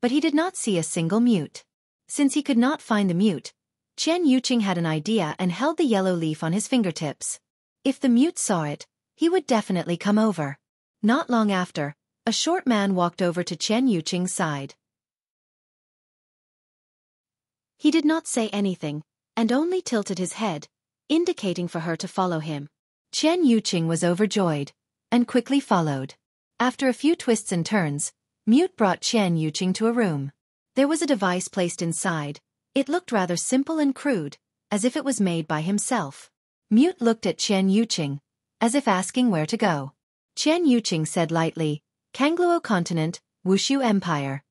but he did not see a single mute. Since he could not find the mute, Qian Yuqing had an idea and held the yellow leaf on his fingertips. If the mute saw it, he would definitely come over. Not long after, a short man walked over to Qian Yuqing's side. He did not say anything, and only tilted his head, indicating for her to follow him. Qian Yuqing was overjoyed, and quickly followed. After a few twists and turns, Mute brought Qian Yuqing to a room. There was a device placed inside. It looked rather simple and crude, as if it was made by himself. Mute looked at Qian Yuqing, as if asking where to go. Qian Yuqing said lightly, Kangluo Continent, Wuxia Empire.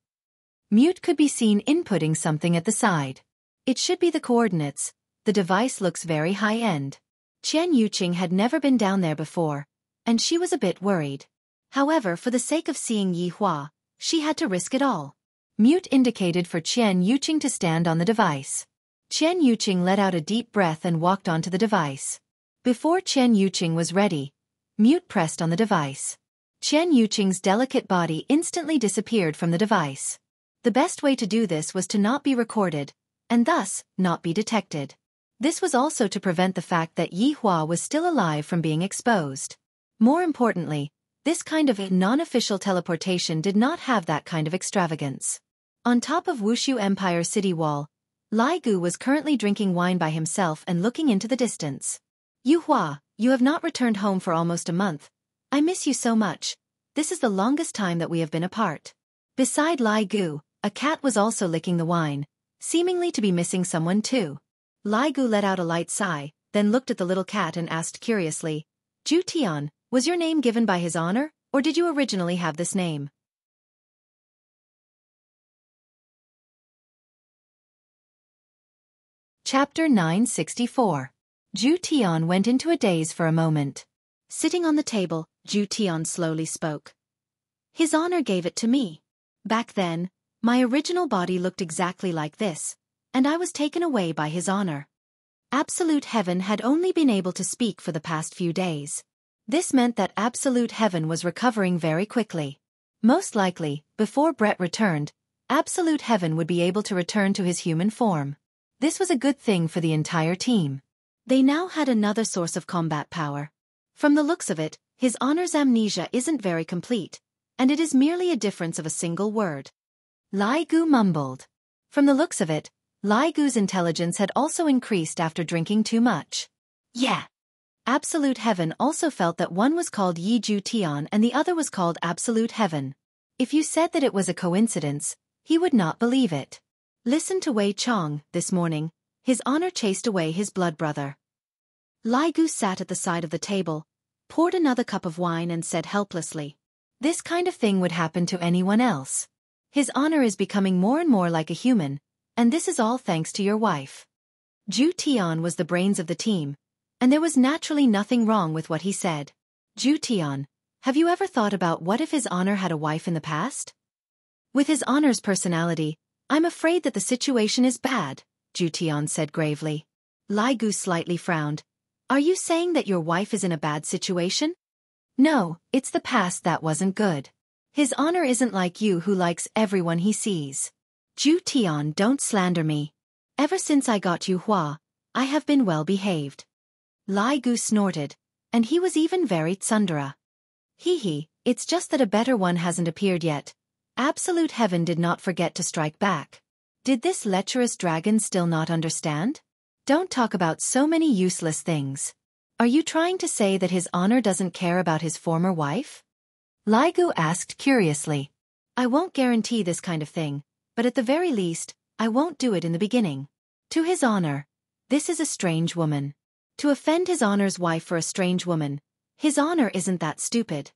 Mute could be seen inputting something at the side. It should be the coordinates. The device looks very high-end. Qian Yuqing had never been down there before, and she was a bit worried. However, for the sake of seeing Yi Hua, she had to risk it all. Mute indicated for Qian Yuqing to stand on the device. Qian Yuqing let out a deep breath and walked onto the device. Before Qian Yuqing was ready, Mute pressed on the device. Qian Yuqing's delicate body instantly disappeared from the device. The best way to do this was to not be recorded, and thus, not be detected. This was also to prevent the fact that Yi Hua was still alive from being exposed. More importantly, this kind of non-official teleportation did not have that kind of extravagance. On top of Wuxia Empire city wall, Lai Gu was currently drinking wine by himself and looking into the distance. Yi Hua, you have not returned home for almost a month. I miss you so much. This is the longest time that we have been apart. Beside Lai Gu, a cat was also licking the wine, seemingly to be missing someone too. Lai Gu let out a light sigh, then looked at the little cat and asked curiously, Ju Tian, was your name given by his honor, or did you originally have this name? Chapter 964. Ju Tian went into a daze for a moment. Sitting on the table, Zhu Tian slowly spoke. His honor gave it to me. Back then, my original body looked exactly like this, and I was taken away by his honor. Absolute Heaven had only been able to speak for the past few days. This meant that Absolute Heaven was recovering very quickly. Most likely, before Brett returned, Absolute Heaven would be able to return to his human form. This was a good thing for the entire team. They now had another source of combat power. From the looks of it, his honor's amnesia isn't very complete, and it is merely a difference of a single word. Lai Gu mumbled. From the looks of it, Lai Gu's intelligence had also increased after drinking too much. Yeah. Absolute Heaven also felt that one was called Yi Zhu Tian and the other was called Absolute Heaven. If you said that it was a coincidence, he would not believe it. Listen to Wei Chong. This morning, his honor chased away his blood brother. Lai Gu sat at the side of the table, poured another cup of wine and said helplessly, "This kind of thing would happen to anyone else. His honor is becoming more and more like a human, and this is all thanks to your wife." Zhu Tian was the brains of the team, and there was naturally nothing wrong with what he said. Zhu Tian, have you ever thought about what if his honor had a wife in the past? With his honor's personality, I'm afraid that the situation is bad, Zhu Tian said gravely. Lai Gu slightly frowned. Are you saying that your wife is in a bad situation? No, it's the past that wasn't good. His honor isn't like you who likes everyone he sees. Zhu Tian, don't slander me. Ever since I got Yu Hua, I have been well behaved. Lai Gu snorted, and he was even very tsundere. Hee, it's just that a better one hasn't appeared yet. Absolute Heaven did not forget to strike back. Did this lecherous dragon still not understand? Don't talk about so many useless things. Are you trying to say that his honor doesn't care about his former wife? Lai Gu asked curiously. I won't guarantee this kind of thing, but at the very least, I won't do it in the beginning. To his honor, this is a strange woman. To offend his honor's wife for a strange woman, his honor isn't that stupid.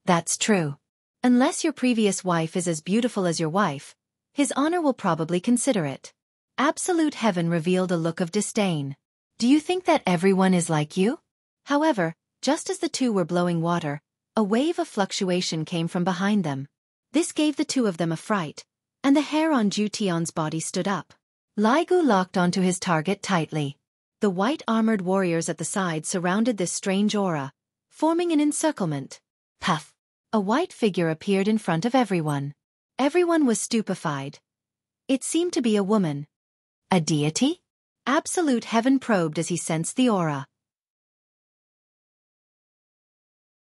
That's true. Unless your previous wife is as beautiful as your wife, his honor will probably consider it. Absolute Heaven revealed a look of disdain. Do you think that everyone is like you? However, just as the two were blowing water, a wave of fluctuation came from behind them. This gave the two of them a fright, and the hair on Zhu Tian's body stood up. Lai Gu locked onto his target tightly. The white armored warriors at the side surrounded this strange aura, forming an encirclement. Puff! A white figure appeared in front of everyone. Everyone was stupefied. It seemed to be a woman. A deity? Absolute Heaven probed as he sensed the aura.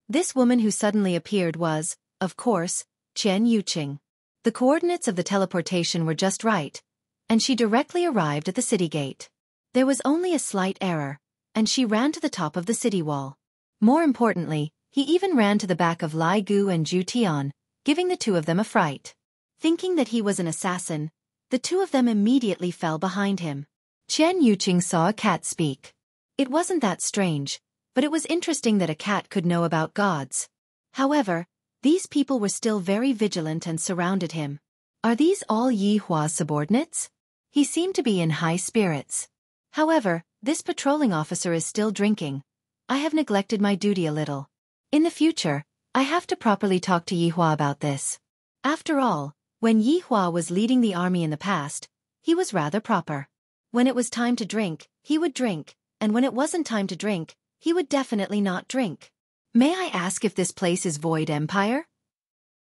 This woman who suddenly appeared was, of course, Qian Yuqing. The coordinates of the teleportation were just right, and she directly arrived at the city gate. There was only a slight error, and she ran to the top of the city wall. More importantly, he even ran to the back of Lai Gu and Zhu Tian, giving the two of them a fright. Thinking that he was an assassin, the two of them immediately fell behind him. Qian Yuqing saw a cat speak. It wasn't that strange, but it was interesting that a cat could know about gods. However, these people were still very vigilant and surrounded him. Are these all Yi Hua's subordinates? He seemed to be in high spirits. However, this patrolling officer is still drinking. I have neglected my duty a little. In the future, I have to properly talk to Yi Hua about this. After all, when Yi Hua was leading the army in the past, he was rather proper. When it was time to drink, he would drink, and when it wasn't time to drink, he would definitely not drink. May I ask if this place is Void Empire?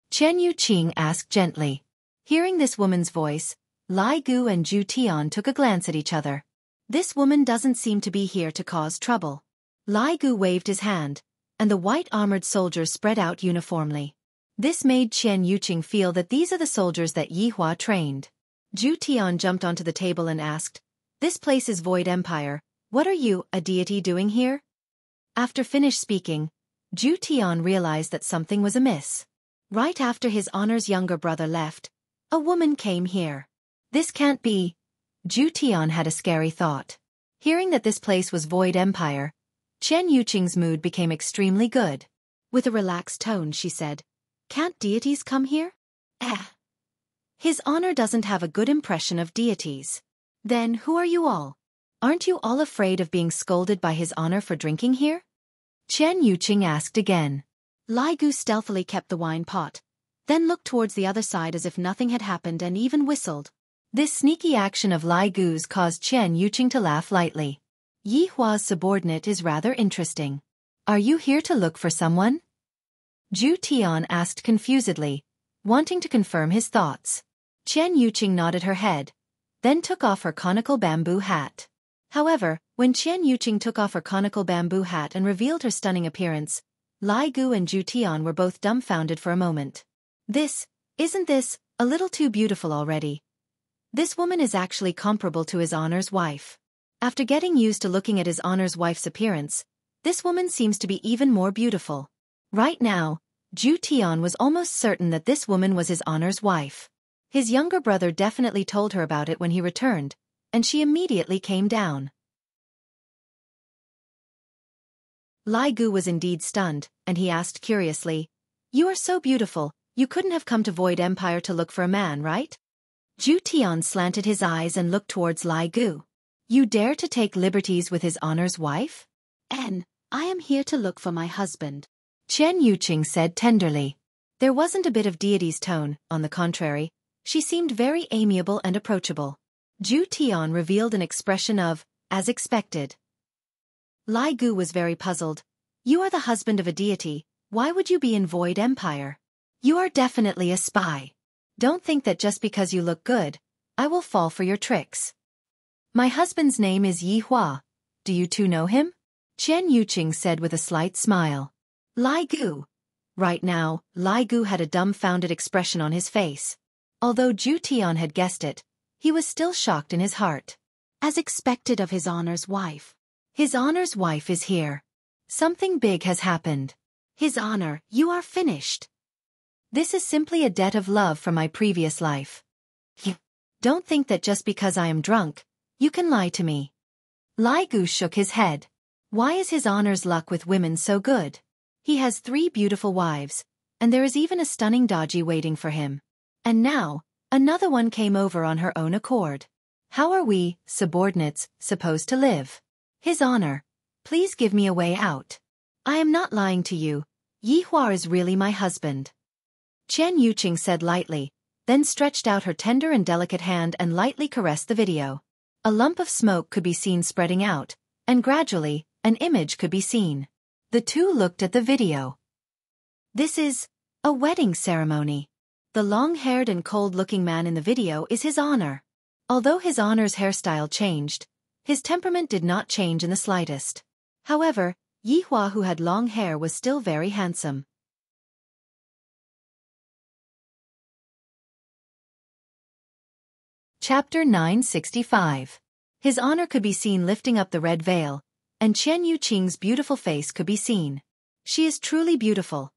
Qian Yuqing asked gently. Hearing this woman's voice, Lai Gu and Zhu Tian took a glance at each other. This woman doesn't seem to be here to cause trouble. Lai Gu waved his hand, and the white-armored soldiers spread out uniformly. This made Qian Yuqing feel that these are the soldiers that Yi Hua trained. Zhu Tian jumped onto the table and asked, "This place is Void Empire. What are you, a deity, doing here?" After finished speaking, Zhu Tian realized that something was amiss. Right after his honor's younger brother left, a woman came here. This can't be. Zhu Tian had a scary thought. Hearing that this place was Void Empire, Qian Yuqing's mood became extremely good. With a relaxed tone she said, "Can't deities come here?" His honor doesn't have a good impression of deities. Then who are you all? Aren't you all afraid of being scolded by his honor for drinking here? Qian Yuqing asked again. Lai Gu stealthily kept the wine pot, then looked towards the other side as if nothing had happened and even whistled. This sneaky action of Lai Gu's caused Chen Yuqing to laugh lightly. Yi Hua's subordinate is rather interesting. Are you here to look for someone? Zhu Tian asked confusedly, wanting to confirm his thoughts. Chen Yuqing nodded her head, then took off her conical bamboo hat. However, when Chen Yuqing took off her conical bamboo hat and revealed her stunning appearance, Lai Gu and Zhu Tian were both dumbfounded for a moment. Isn't this a little too beautiful already? This woman is actually comparable to His Honor's wife. After getting used to looking at His Honor's wife's appearance, this woman seems to be even more beautiful. Right now, Zhu Tian was almost certain that this woman was His Honor's wife. His younger brother definitely told her about it when he returned, and she immediately came down. Lai Gu was indeed stunned, and he asked curiously, "You are so beautiful, you couldn't have come to Void Empire to look for a man, right?" Zhu Tian slanted his eyes and looked towards Lai Gu. "You dare to take liberties with His Honor's wife?" "I am here to look for my husband," Chen Yuqing said tenderly. There wasn't a bit of deity's tone, on the contrary, she seemed very amiable and approachable. Zhu Tian revealed an expression of, as expected. Lai Gu was very puzzled. "You are the husband of a deity, why would you be in Void Empire? You are definitely a spy. Don't think that just because you look good, I will fall for your tricks." "My husband's name is Yi Hua. Do you two know him?" Chen Yuqing said with a slight smile. Lai Gu. Right now, Lai Gu had a dumbfounded expression on his face. Although Zhu Tian had guessed it, he was still shocked in his heart. As expected of His Honor's wife. His Honor's wife is here. Something big has happened. His Honor, you are finished. This is simply a debt of love from my previous life. Don't think that just because I am drunk, you can lie to me. Lai Gu shook his head. Why is His Honor's luck with women so good? He has 3 beautiful wives, and there is even a stunning Doji waiting for him. And now, another one came over on her own accord. How are we, subordinates, supposed to live? His Honor, please give me a way out. I am not lying to you. Yi Hua is really my husband. Chen Yuqing said lightly, then stretched out her tender and delicate hand and lightly caressed the video. A lump of smoke could be seen spreading out, and gradually, an image could be seen. The two looked at the video. This is a wedding ceremony. The long-haired and cold-looking man in the video is His Honor. Although His Honor's hairstyle changed, his temperament did not change in the slightest. However, Yi Hua, who had long hair, was still very handsome. Chapter 965. His Honor could be seen lifting up the red veil, and Chen Yuqing's beautiful face could be seen. She is truly beautiful.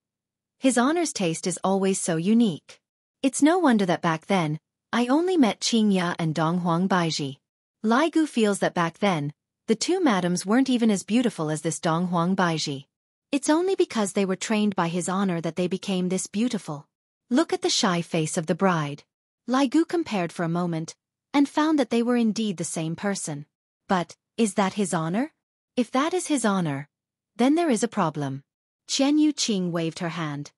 His Honor's taste is always so unique. It's no wonder that back then, I only met Qing Ya and Dong Huang Baiji. Lai Gu feels that back then, the two madams weren't even as beautiful as this Dong Huang Baiji. It's only because they were trained by His Honor that they became this beautiful. Look at the shy face of the bride. Lai Gu compared for a moment, and found that they were indeed the same person. But, is that His Honor? If that is His Honor, then there is a problem. Chen Yuqing waved her hand.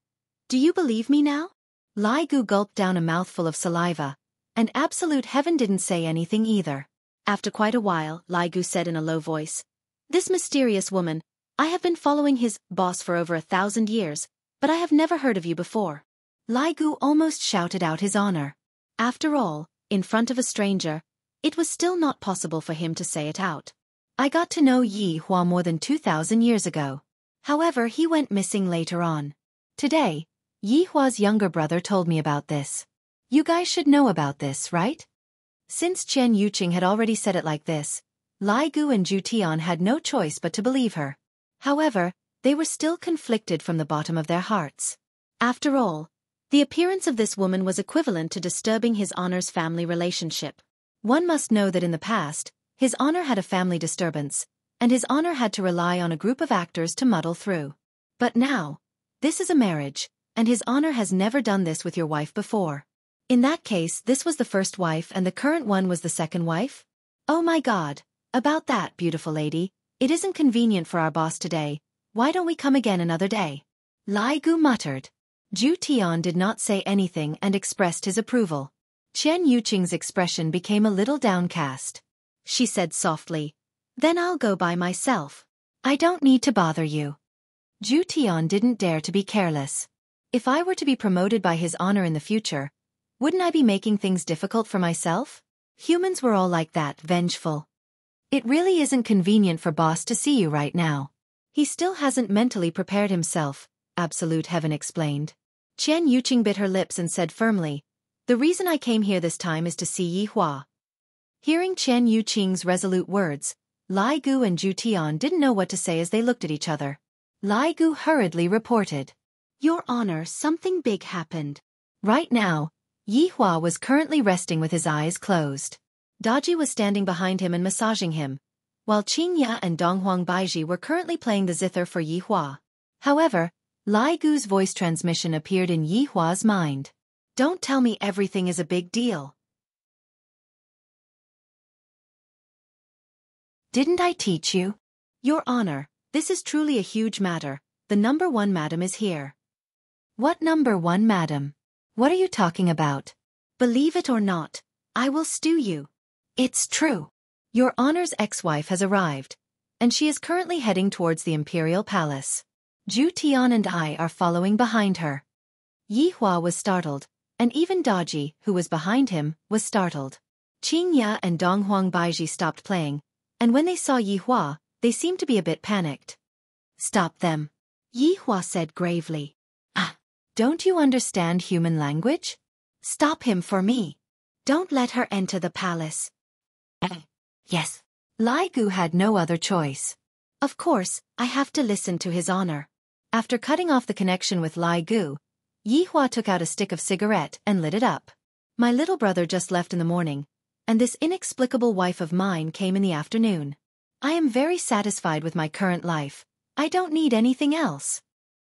Do you believe me now? Lai Gu gulped down a mouthful of saliva, and absolute heaven didn't say anything either. After quite a while, Lai Gu said in a low voice, "This mysterious woman, I have been following his boss for over 1,000 years, but I have never heard of you before." Lai Gu almost shouted out His Honor. After all, in front of a stranger, it was still not possible for him to say it out. I got to know Yi Hua more than 2,000 years ago. However, he went missing later on. Today, Yi Hua's younger brother told me about this. You guys should know about this, right? Since Chen Yuqing had already said it like this, Lai Gu and Zhu Tian had no choice but to believe her. However, they were still conflicted from the bottom of their hearts. After all, the appearance of this woman was equivalent to disturbing His Honor's family relationship. One must know that in the past, His Honor had a family disturbance, and His Honor had to rely on a group of actors to muddle through. But now, this is a marriage, and His Honor has never done this with your wife before. In that case, this was the first wife and the current one was the second wife? Oh my God, about that, beautiful lady, it isn't convenient for our boss today, why don't we come again another day? Lai Gu muttered. Zhu Tian did not say anything and expressed his approval. Qian Yuqing's expression became a little downcast. She said softly, "Then I'll go by myself. I don't need to bother you." Zhu Tian didn't dare to be careless. If I were to be promoted by his honor in the future, wouldn't I be making things difficult for myself? Humans were all like that, vengeful. It really isn't convenient for boss to see you right now. He still hasn't mentally prepared himself, Absolute Heaven explained. Qian Yuqing bit her lips and said firmly, "The reason I came here this time is to see Yi Hua." Hearing Qian Yuqing's resolute words, Lai Gu and Zhu Tian didn't know what to say as they looked at each other. Lai Gu hurriedly reported, "Your Honor, something big happened." Right now, Yi Hua was currently resting with his eyes closed. Daji was standing behind him and massaging him, while Qingya and Donghuang Baiji were currently playing the zither for Yi Hua. However, Lai Gu's voice transmission appeared in Yi Hua's mind. "Don't tell me everything is a big deal. Didn't I teach you? Your Honor, this is truly a huge matter. The number 1 madam is here." "What number 1 madam? What are you talking about?" "Believe it or not, I will stew you." "It's true. Your Honor's ex-wife has arrived, and she is currently heading towards the Imperial Palace. Zhu Tian and I are following behind her." Yi Hua was startled, and even Daji, who was behind him, was startled. Qingya and Donghuang Baiji stopped playing, and when they saw Yi Hua, they seemed to be a bit panicked. "Stop them," Yi Hua said gravely. "Ah, don't you understand human language? Stop him for me. Don't let her enter the palace." "Yes." Lai Gu had no other choice. "Of course, I have to listen to his honor." After cutting off the connection with Lai Gu, Yi Hua took out a stick of cigarette and lit it up. "My little brother just left in the morning, and this inexplicable wife of mine came in the afternoon. I am very satisfied with my current life. I don't need anything else."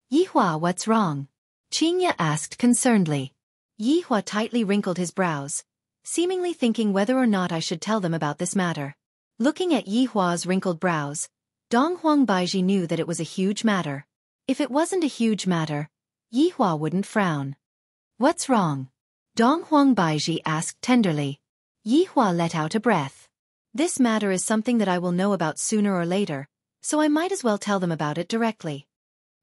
"Yi Hua, what's wrong?" Qingya asked concernedly. Yi Hua tightly wrinkled his brows, seemingly thinking whether or not I should tell them about this matter. Looking at Yi Hua's wrinkled brows, Donghuang Baiji knew that it was a huge matter. If it wasn't a huge matter, Yi Hua wouldn't frown. "What's wrong?" Donghuang Baiji asked tenderly. Yi Hua let out a breath. "This matter is something that I will know about sooner or later, so I might as well tell them about it directly.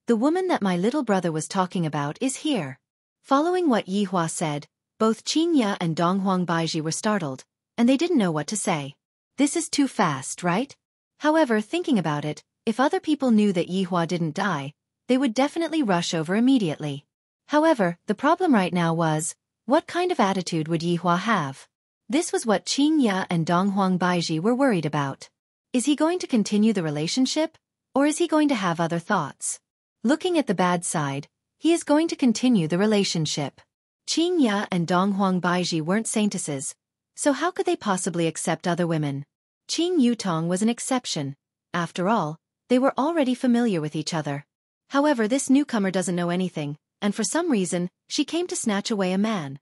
The woman that my little brother was talking about is here." Following what Yi Hua said, both Qingya and Donghuang Baiji were startled, and they didn't know what to say. This is too fast, right? However, thinking about it, if other people knew that Yi Hua didn't die, they would definitely rush over immediately. However, the problem right now was, what kind of attitude would Yi Hua have? This was what Qingya and Donghuang Baiji were worried about. Is he going to continue the relationship, or is he going to have other thoughts? Looking at the bad side, he is going to continue the relationship. Qingya and Donghuang Baiji weren't saintesses, so how could they possibly accept other women? Qing Yutong was an exception. After all, they were already familiar with each other. However, this newcomer doesn't know anything, and for some reason, she came to snatch away a man.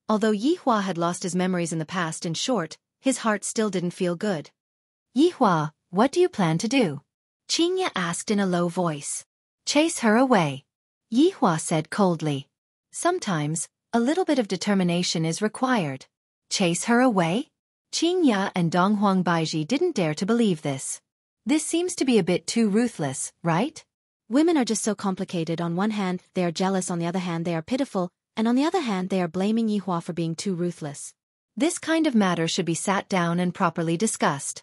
Although Yi Hua had lost his memories in the past, in short, his heart still didn't feel good. "Yi Hua, what do you plan to do?" Qingya asked in a low voice. "Chase her away," Yi Hua said coldly. "Sometimes, a little bit of determination is required." "Chase her away?" Qingya and Donghuang Baiji didn't dare to believe this. This seems to be a bit too ruthless, right? Women are just so complicated. On one hand, they are jealous, on the other hand, they are pitiful, and on the other hand, they are blaming Yi Hua for being too ruthless. This kind of matter should be sat down and properly discussed.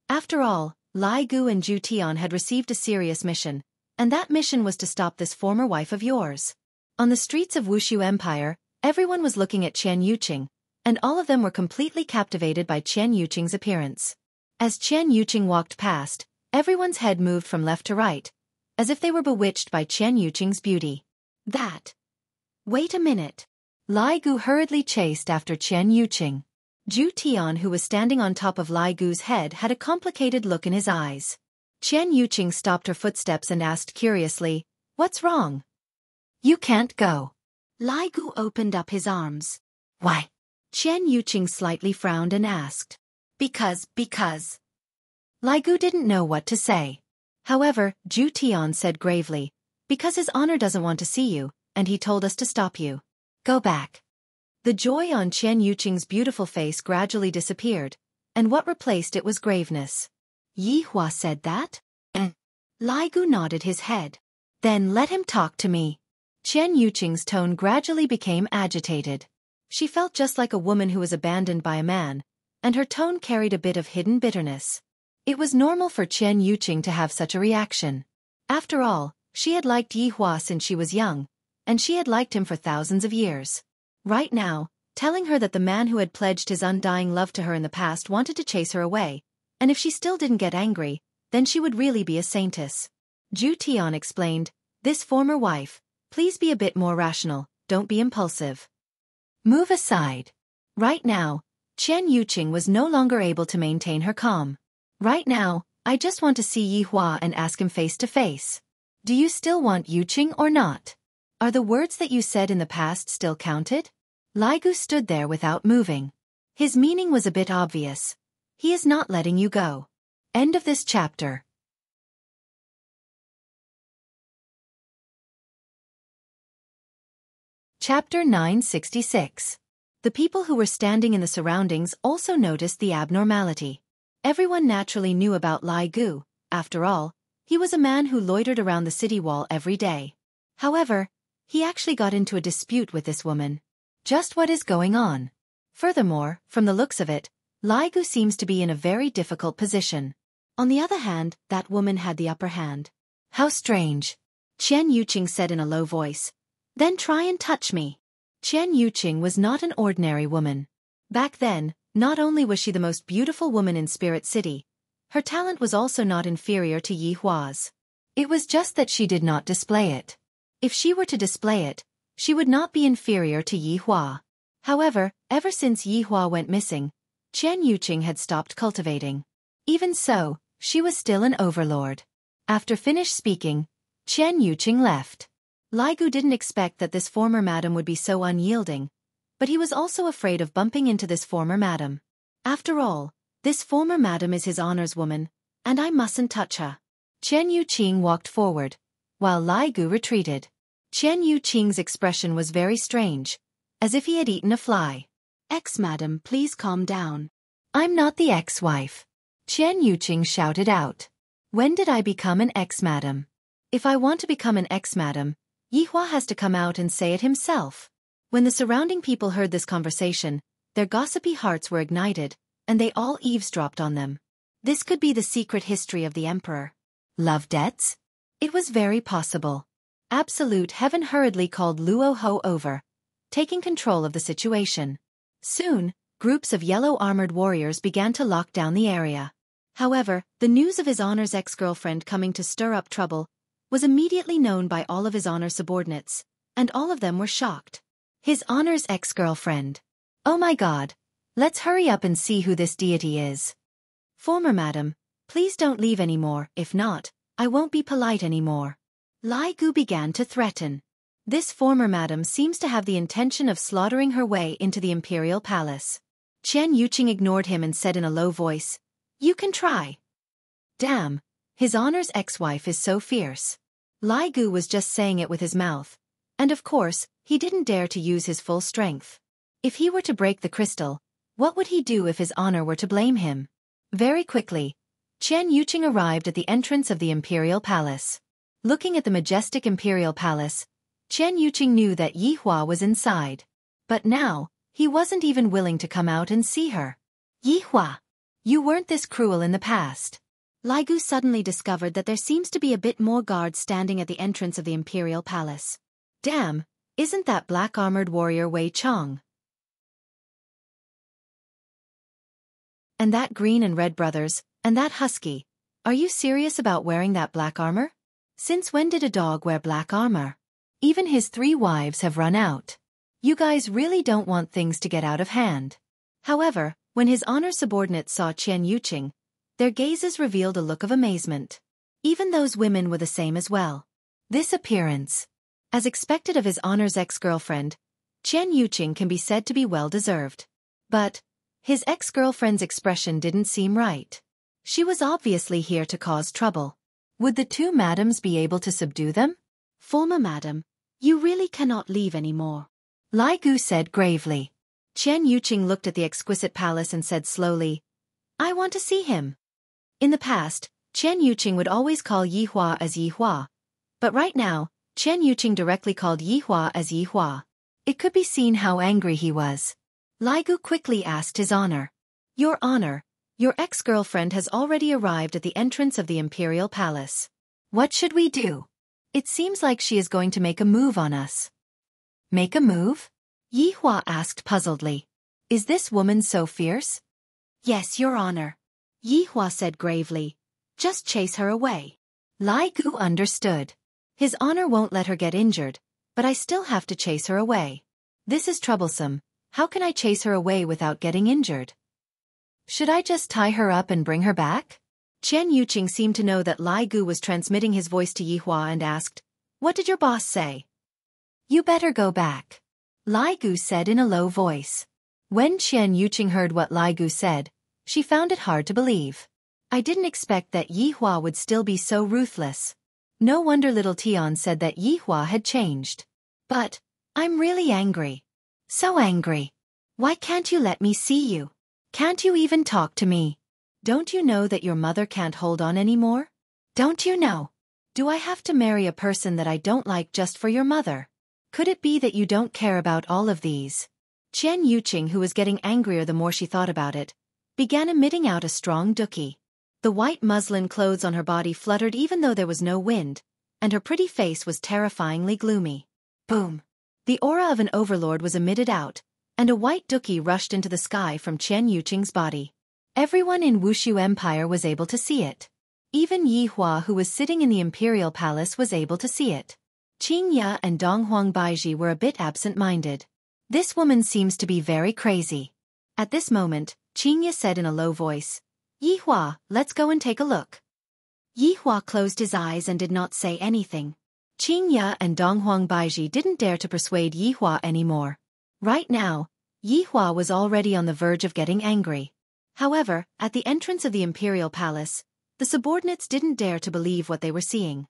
After all, Lai Gu and Zhu Tian had received a serious mission, and that mission was to stop this former wife of yours. On the streets of Wuxia Empire, everyone was looking at Qian Yuqing, and all of them were completely captivated by Qian Yuqing's appearance. As Qian Yuqing walked past, everyone's head moved from left to right, as if they were bewitched by Qian Yuqing's beauty. Wait a minute. Lai Gu hurriedly chased after Qian Yuqing. Zhu Tian, who was standing on top of Lai Gu's head, had a complicated look in his eyes. Qian Yuqing stopped her footsteps and asked curiously, "What's wrong?" "You can't go." Lai Gu opened up his arms. "Why?" Qian Yuqing slightly frowned and asked. Because. Lai Gu didn't know what to say. However, Zhu Tian said gravely, because his honor doesn't want to see you, and he told us to stop you. Go back. The joy on Qian Yuqing's beautiful face gradually disappeared, and what replaced it was graveness. Yi Hua said that? Lai Gu nodded his head. Then let him talk to me. Qian Yuqing's tone gradually became agitated. She felt just like a woman who was abandoned by a man, and her tone carried a bit of hidden bitterness. It was normal for Qian Yuqing to have such a reaction. After all, she had liked Yi Hua since she was young, and she had liked him for thousands of years. Right now, telling her that the man who had pledged his undying love to her in the past wanted to chase her away, and if she still didn't get angry, then she would really be a saintess. Zhu Tian explained, this former wife, please be a bit more rational, don't be impulsive. Move aside. Right now, Qian Yuqing was no longer able to maintain her calm. Right now, I just want to see Yi Hua and ask him face to face. Do you still want Yuqing or not? Are the words that you said in the past still counted? Lai Gu stood there without moving. His meaning was a bit obvious. He is not letting you go. End of this chapter. Chapter 966. The people who were standing in the surroundings also noticed the abnormality. Everyone naturally knew about Lai Gu. After all, he was a man who loitered around the city wall every day. However, he actually got into a dispute with this woman. Just what is going on? Furthermore, from the looks of it, Lai Gu seems to be in a very difficult position. On the other hand, that woman had the upper hand. How strange. Qian Yuqing said in a low voice. Then try and touch me. Qian Yuqing was not an ordinary woman. Back then, not only was she the most beautiful woman in Spirit City, her talent was also not inferior to Yi Hua's. It was just that she did not display it. If she were to display it, she would not be inferior to Yi Hua. However, ever since Yi Hua went missing, Qian Yuqing had stopped cultivating. Even so, she was still an overlord. After finished speaking, Qian Yuqing left. Lai Gu didn't expect that this former madam would be so unyielding, but he was also afraid of bumping into this former madam. After all, this former madam is his honor's woman, and I mustn't touch her. Qian Yuqing walked forward, while Lai Gu retreated. Qian Yuqing's expression was very strange, as if he had eaten a fly. Ex-madam, please calm down. I'm not the ex-wife. Qian Yuqing shouted out. When did I become an ex-madam? If I want to become an ex-madam, Yi Hua has to come out and say it himself. When the surrounding people heard this conversation, their gossipy hearts were ignited, and they all eavesdropped on them. This could be the secret history of the emperor. Love debts? It was very possible. Absolute Heaven hurriedly called Luo Ho over, taking control of the situation. Soon, groups of yellow-armored warriors began to lock down the area. However, the news of his honor's ex-girlfriend coming to stir up trouble was immediately known by all of his honor's subordinates, and all of them were shocked. His honor's ex-girlfriend. Oh my God! Let's hurry up and see who this deity is. Former madam, please don't leave anymore, if not, I won't be polite anymore. Lai Gu began to threaten. This former madam seems to have the intention of slaughtering her way into the imperial palace. Qian Yuqing ignored him and said in a low voice, You can try. Damn, his honor's ex-wife is so fierce. Lai Gu was just saying it with his mouth, and of course, he didn't dare to use his full strength. If he were to break the crystal, what would he do if his honor were to blame him? Very quickly, Qian Yuqing arrived at the entrance of the imperial palace. Looking at the majestic imperial palace, Qian Yuqing knew that Yi Hua was inside. But now, he wasn't even willing to come out and see her. Yi Hua, you weren't this cruel in the past. Lai Gu suddenly discovered that there seems to be a bit more guards standing at the entrance of the imperial palace. Damn, isn't that black-armored warrior Wei Chong? And that green and red brothers, and that husky. Are you serious about wearing that black armor? Since when did a dog wear black armor? Even his 3 wives have run out. You guys really don't want things to get out of hand. However, when his honor subordinates saw Qian Yuqing, their gazes revealed a look of amazement. Even those women were the same as well. This appearance. As expected of his honor's ex-girlfriend, Qian Yuqing can be said to be well-deserved. But his ex-girlfriend's expression didn't seem right. She was obviously here to cause trouble. Would the two madams be able to subdue them? Former madam, you really cannot leave anymore, Lai Gu said gravely. Qian Yuqing looked at the exquisite palace and said slowly, I want to see him. In the past, Qian Yuqing would always call Yi Hua as Yi Hua. But right now, Qian Yuqing directly called Yi Hua as Yi Hua. It could be seen how angry he was. Lai Gu quickly asked His Honor. Your Honor, your ex-girlfriend has already arrived at the entrance of the Imperial Palace. What should we do? It seems like she is going to make a move on us. Make a move? Yi Hua asked puzzledly. Is this woman so fierce? Yes, Your Honor, Yi Hua said gravely. Just chase her away. Lai Gu understood. His Honor won't let her get injured, but I still have to chase her away. This is troublesome. How can I chase her away without getting injured? Should I just tie her up and bring her back? Qian Yuqing seemed to know that Lai Gu was transmitting his voice to Yi Hua and asked, What did your boss say? You better go back, Lai Gu said in a low voice. When Qian Yuqing heard what Lai Gu said, she found it hard to believe. I didn't expect that Yi Hua would still be so ruthless. No wonder little Tian said that Yi Hua had changed. But, I'm really angry. So angry. Why can't you let me see you? Can't you even talk to me? Don't you know that your mother can't hold on anymore? Don't you know? Do I have to marry a person that I don't like just for your mother? Could it be that you don't care about all of these? Qian Yuqing, who was getting angrier the more she thought about it, began emitting out a strong duki. The white muslin clothes on her body fluttered even though there was no wind, and her pretty face was terrifyingly gloomy. Boom! The aura of an overlord was emitted out, and a white duki rushed into the sky from Qian Yuqing's body. Everyone in Wuxia Empire was able to see it. Even Yi Hua, who was sitting in the Imperial Palace, was able to see it. Qing Ya and Donghuang Baiji were a bit absent-minded. This woman seems to be very crazy. At this moment, Qing Ya said in a low voice, Yi Hua, let's go and take a look. Yi Hua closed his eyes and did not say anything. Qing Ya and Donghuang Baiji didn't dare to persuade Yi Hua anymore. Right now, Yi Hua was already on the verge of getting angry. However, at the entrance of the Imperial Palace, the subordinates didn't dare to believe what they were seeing.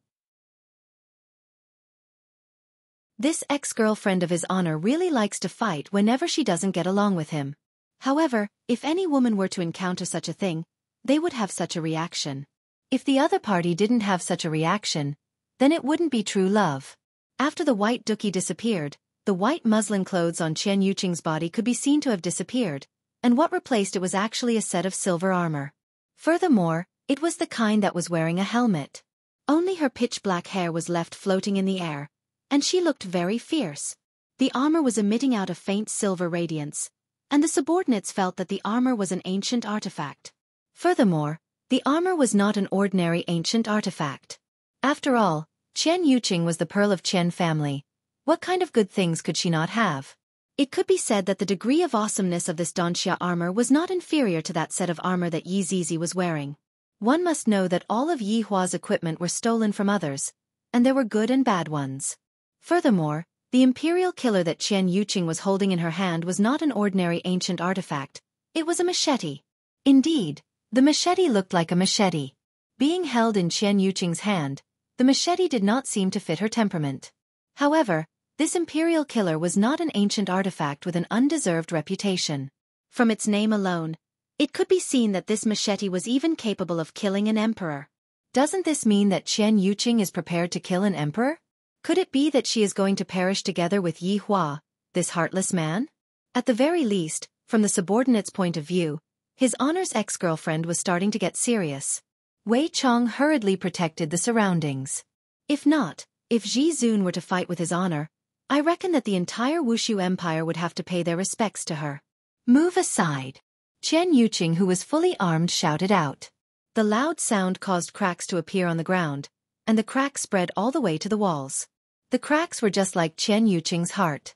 This ex-girlfriend of His Honor really likes to fight whenever she doesn't get along with him. However, if any woman were to encounter such a thing, they would have such a reaction. If the other party didn't have such a reaction, then it wouldn't be true love. After the white duki disappeared, the white muslin clothes on Qian Yuqing's body could be seen to have disappeared, and what replaced it was actually a set of silver armor. Furthermore, it was the kind that was wearing a helmet. Only her pitch-black hair was left floating in the air, and she looked very fierce. The armor was emitting out a faint silver radiance, and the subordinates felt that the armor was an ancient artifact. Furthermore, the armor was not an ordinary ancient artifact. After all, Qian Yuqing was the pearl of Qian family. What kind of good things could she not have? It could be said that the degree of awesomeness of this Donxia armor was not inferior to that set of armor that Yi Zizi was wearing. One must know that all of Yi Hua's equipment were stolen from others, and there were good and bad ones. Furthermore, the imperial killer that Qian Yuqing was holding in her hand was not an ordinary ancient artifact. It was a machete. Indeed, the machete looked like a machete. Being held in Qian Yuqing's hand, the machete did not seem to fit her temperament. However, this imperial killer was not an ancient artifact with an undeserved reputation. From its name alone, it could be seen that this machete was even capable of killing an emperor. Doesn't this mean that Qian Yuqing is prepared to kill an emperor? Could it be that she is going to perish together with Yi Hua, this heartless man? At the very least, from the subordinate's point of view, His Honor's ex-girlfriend was starting to get serious. Wei Chong hurriedly protected the surroundings. If Ji Zun were to fight with His Honor, I reckon that the entire Wuxia Empire would have to pay their respects to her. Move aside. Qian Yuqing, who was fully armed, shouted out. The loud sound caused cracks to appear on the ground, and the cracks spread all the way to the walls. The cracks were just like Qian Yuqing's heart.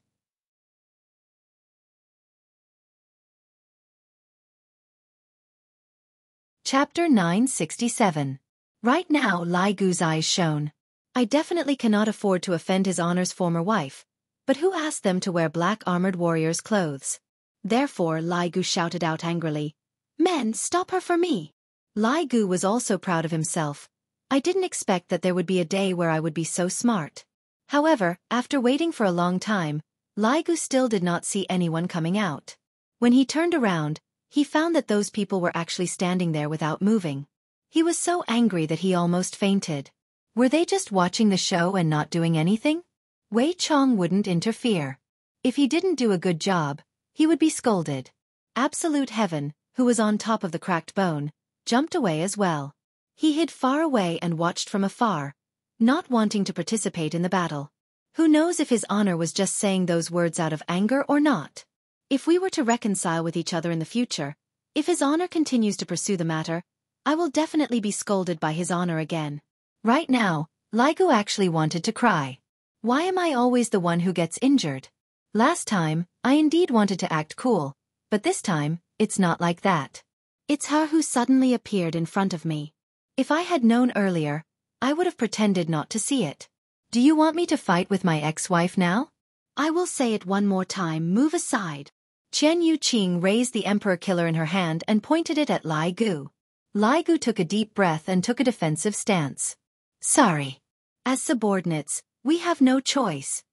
Chapter 967. Right now Lai Gu's eyes shone. I definitely cannot afford to offend His Honor's former wife, but who asked them to wear black armored warriors' clothes? Therefore Lai Gu shouted out angrily, Men, stop her for me! Lai Gu was also proud of himself, I didn't expect that there would be a day where I would be so smart. However, after waiting for a long time, Lai Gu still did not see anyone coming out. When he turned around, he found that those people were actually standing there without moving. He was so angry that he almost fainted. Were they just watching the show and not doing anything? Wei Chong wouldn't interfere. If he didn't do a good job, he would be scolded. Absolute Heaven, who was on top of the cracked bone, jumped away as well. He hid far away and watched from afar, not wanting to participate in the battle. Who knows if his honor was just saying those words out of anger or not? If we were to reconcile with each other in the future, if his honor continues to pursue the matter, I will definitely be scolded by his honor again. Right now, Lai Gu actually wanted to cry. Why am I always the one who gets injured? Last time, I indeed wanted to act cool, but this time, it's not like that. It's her who suddenly appeared in front of me. If I had known earlier, I would have pretended not to see it. Do you want me to fight with my ex-wife now? I will say it one more time, move aside. Chen Yuqing raised the Emperor Killer in her hand and pointed it at Lai Gu. Lai Gu took a deep breath and took a defensive stance. Sorry. As subordinates, we have no choice.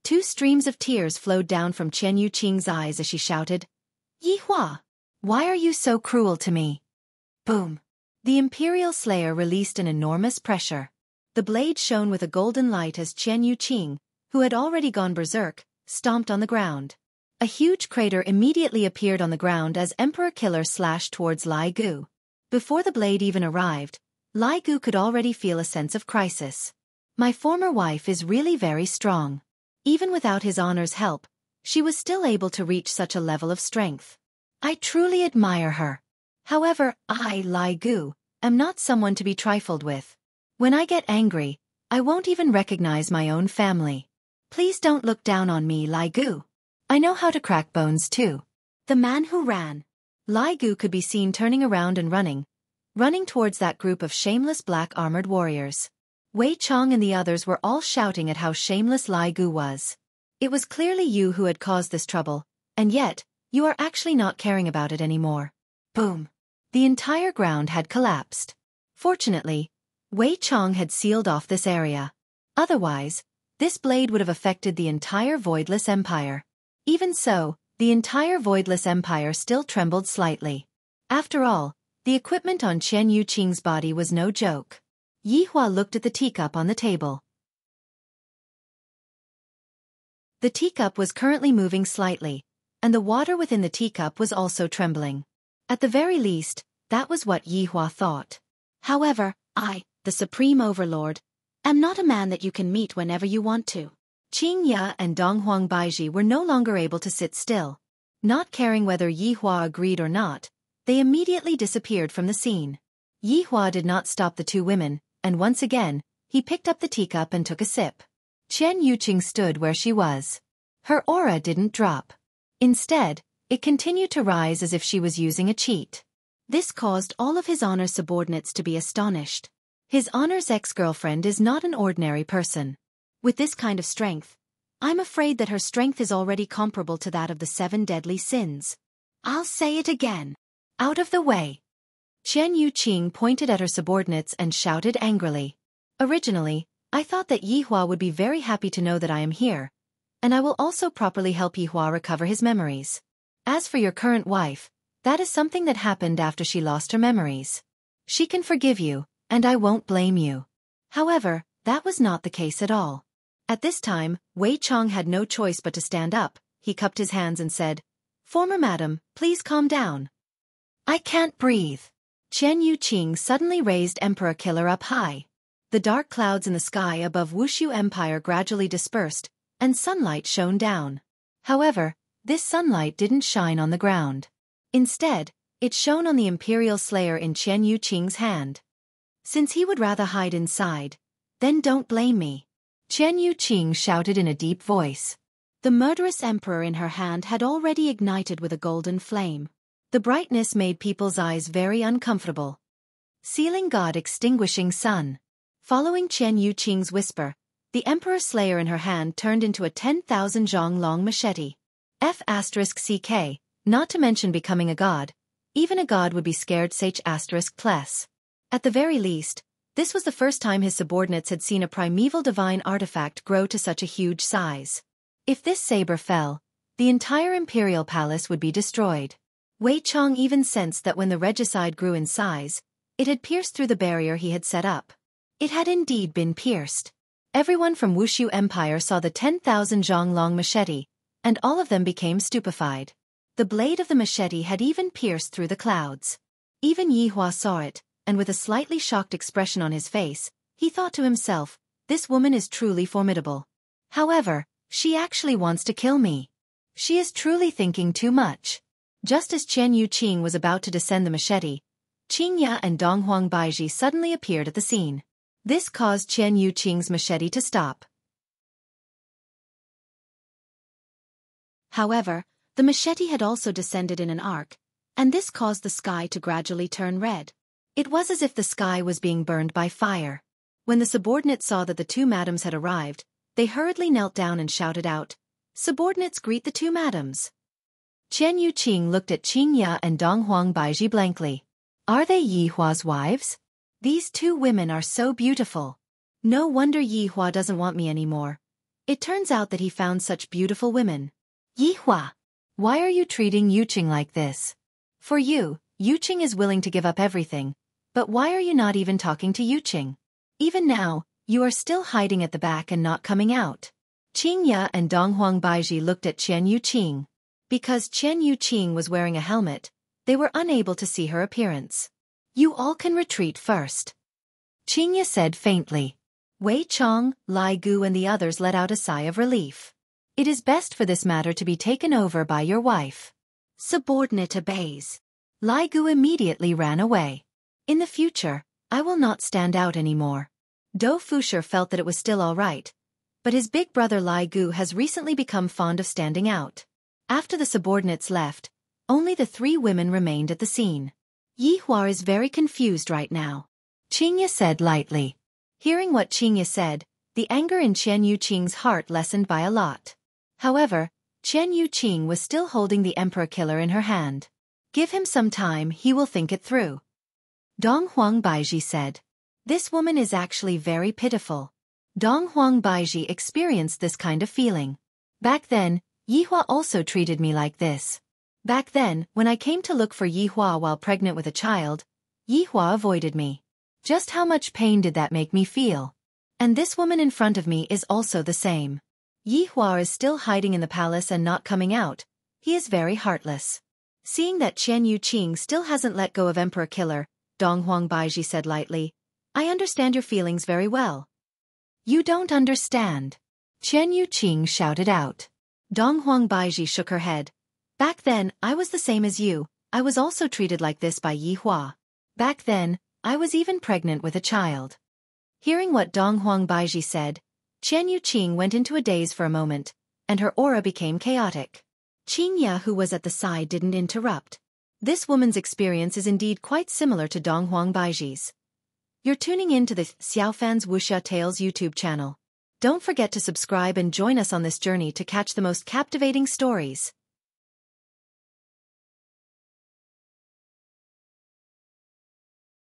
2 streams of tears flowed down from Chen Yuqing's eyes as she shouted, Yi Hua, why are you so cruel to me? Boom. The Imperial Slayer released an enormous pressure. The blade shone with a golden light as Chen Yuqing, who had already gone berserk, stomped on the ground. A huge crater immediately appeared on the ground as Emperor Killer slashed towards Lai Gu. Before the blade even arrived, Lai Gu could already feel a sense of crisis. My former wife is really very strong. Even without his honor's help, she was still able to reach such a level of strength. I truly admire her. However, I, Lai Gu, am not someone to be trifled with. When I get angry, I won't even recognize my own family. Please don't look down on me, Lai Gu. I know how to crack bones too. The man who ran. Lai Gu could be seen turning around and running towards that group of shameless black-armored warriors. Wei Chong and the others were all shouting at how shameless Lai Gu was. It was clearly you who had caused this trouble, and yet, you are actually not caring about it anymore. Boom. The entire ground had collapsed. Fortunately, Wei Chong had sealed off this area. Otherwise, this blade would have affected the entire Voidless Empire. Even so, the entire Voidless Empire still trembled slightly. After all, the equipment on Chen Yuqing's body was no joke. Yi Hua looked at the teacup on the table. The teacup was currently moving slightly, and the water within the teacup was also trembling. At the very least, that was what Yi Hua thought. However, I, the Supreme Overlord, am not a man that you can meet whenever you want to. Qing Ya and Donghuang Baiji were no longer able to sit still. Not caring whether Yi Hua agreed or not, they immediately disappeared from the scene. Yi Hua did not stop the 2 women, and once again, he picked up the teacup and took a sip. Chen Yuqing stood where she was. Her aura didn't drop. Instead, it continued to rise as if she was using a cheat. This caused all of his honor's subordinates to be astonished. His honor's ex-girlfriend is not an ordinary person. With this kind of strength, I'm afraid that her strength is already comparable to that of the 7 deadly sins. I'll say it again. Out of the way. Chen Yuqing pointed at her subordinates and shouted angrily. Originally, I thought that Yi Hua would be very happy to know that I am here, and I will also properly help Yi Hua recover his memories. As for your current wife, that is something that happened after she lost her memories. She can forgive you, and I won't blame you. However, that was not the case at all. At this time, Wei Chong had no choice but to stand up. He cupped his hands and said, Former madam, please calm down. I can't breathe. Chen Yuqing suddenly raised Emperor Killer up high. The dark clouds in the sky above Wuxia Empire gradually dispersed, and sunlight shone down. However, this sunlight didn't shine on the ground. Instead, it shone on the Imperial Slayer in Chen Yuqing's hand. Since he would rather hide inside, then don't blame me. Chen Yuqing shouted in a deep voice. The murderous emperor in her hand had already ignited with a golden flame. The brightness made people's eyes very uncomfortable. Sealing God extinguishing sun. Following Chen Yuqing's whisper, the Emperor Slayer in her hand turned into a 10,000 zhong long machete. F***ck, not to mention becoming a god. Even a god would be scared **+. At the very least, This was the first time his subordinates had seen a primeval divine artifact grow to such a huge size. If this saber fell, the entire imperial palace would be destroyed. Wei Chong even sensed that when the regicide grew in size, it had pierced through the barrier he had set up. It had indeed been pierced. Everyone from Wuxia Empire saw the 10,000 zhang long machete, and all of them became stupefied. The blade of the machete had even pierced through the clouds. Even Yi Hua saw it, and with a slightly shocked expression on his face, he thought to himself, this woman is truly formidable. However, she actually wants to kill me. She is truly thinking too much. Just as Qian Yuqing was about to descend the machete, Qing Ya and Dong Huang Baiji suddenly appeared at the scene. This caused Qian Yuqing's machete to stop. However, the machete had also descended in an arc, and this caused the sky to gradually turn red. It was as if the sky was being burned by fire. When the subordinates saw that the two madams had arrived, they hurriedly knelt down and shouted out, "Subordinates, greet the two madams." Qian Yuqing looked at Qing Ya and Dong Huang Baiji blankly. Are they Yi Hua's wives? These two women are so beautiful. No wonder Yi Hua doesn't want me anymore. It turns out that he found such beautiful women. Yi Hua, why are you treating Yuqing like this? For you, Yuqing is willing to give up everything. But why are you not even talking to Yuqing? Even now, you are still hiding at the back and not coming out. Qing Ya and Dong Huang Baiji looked at Qian Yuqing. Because Qian Yuqing was wearing a helmet, they were unable to see her appearance. You all can retreat first. Qing Ya said faintly. Wei Chong, Lai Gu and the others let out a sigh of relief. It is best for this matter to be taken over by your wife. Subordinate obeys. Lai Gu immediately ran away. In the future, I will not stand out anymore. Dou Fusher felt that it was still all right, but his big brother Lai Gu has recently become fond of standing out. After the subordinates left, only the three women remained at the scene. Yi Hua is very confused right now. Qing Ya said lightly. Hearing what Qing Ya said, the anger in Qian Yuqing's heart lessened by a lot. However, Qian Yuqing was still holding the emperor killer in her hand. Give him some time, he will think it through. Dong Huang Baiji said. This woman is actually very pitiful. Dong Huang Baiji experienced this kind of feeling. Back then, Yi Hua also treated me like this. Back then, when I came to look for Yi Hua while pregnant with a child, Yi Hua avoided me. Just how much pain did that make me feel? And this woman in front of me is also the same. Yi Hua is still hiding in the palace and not coming out. He is very heartless. Seeing that Qian Yuqing still hasn't let go of Emperor Killer, Dong Huang Baiji said lightly, I understand your feelings very well. You don't understand. Qian Yuqing shouted out. Dong Huang Baiji shook her head. Back then, I was the same as you. I was also treated like this by Yi Hua. Back then, I was even pregnant with a child. Hearing what Dong Huang Baiji said, Qian Yuqing went into a daze for a moment, and her aura became chaotic. Qing Ya, who was at the side, didn't interrupt. This woman's experience is indeed quite similar to Dong Huang Baiji's. You're tuning in to the Xiaofan's Wuxia Tales YouTube channel. Don't forget to subscribe and join us on this journey to catch the most captivating stories.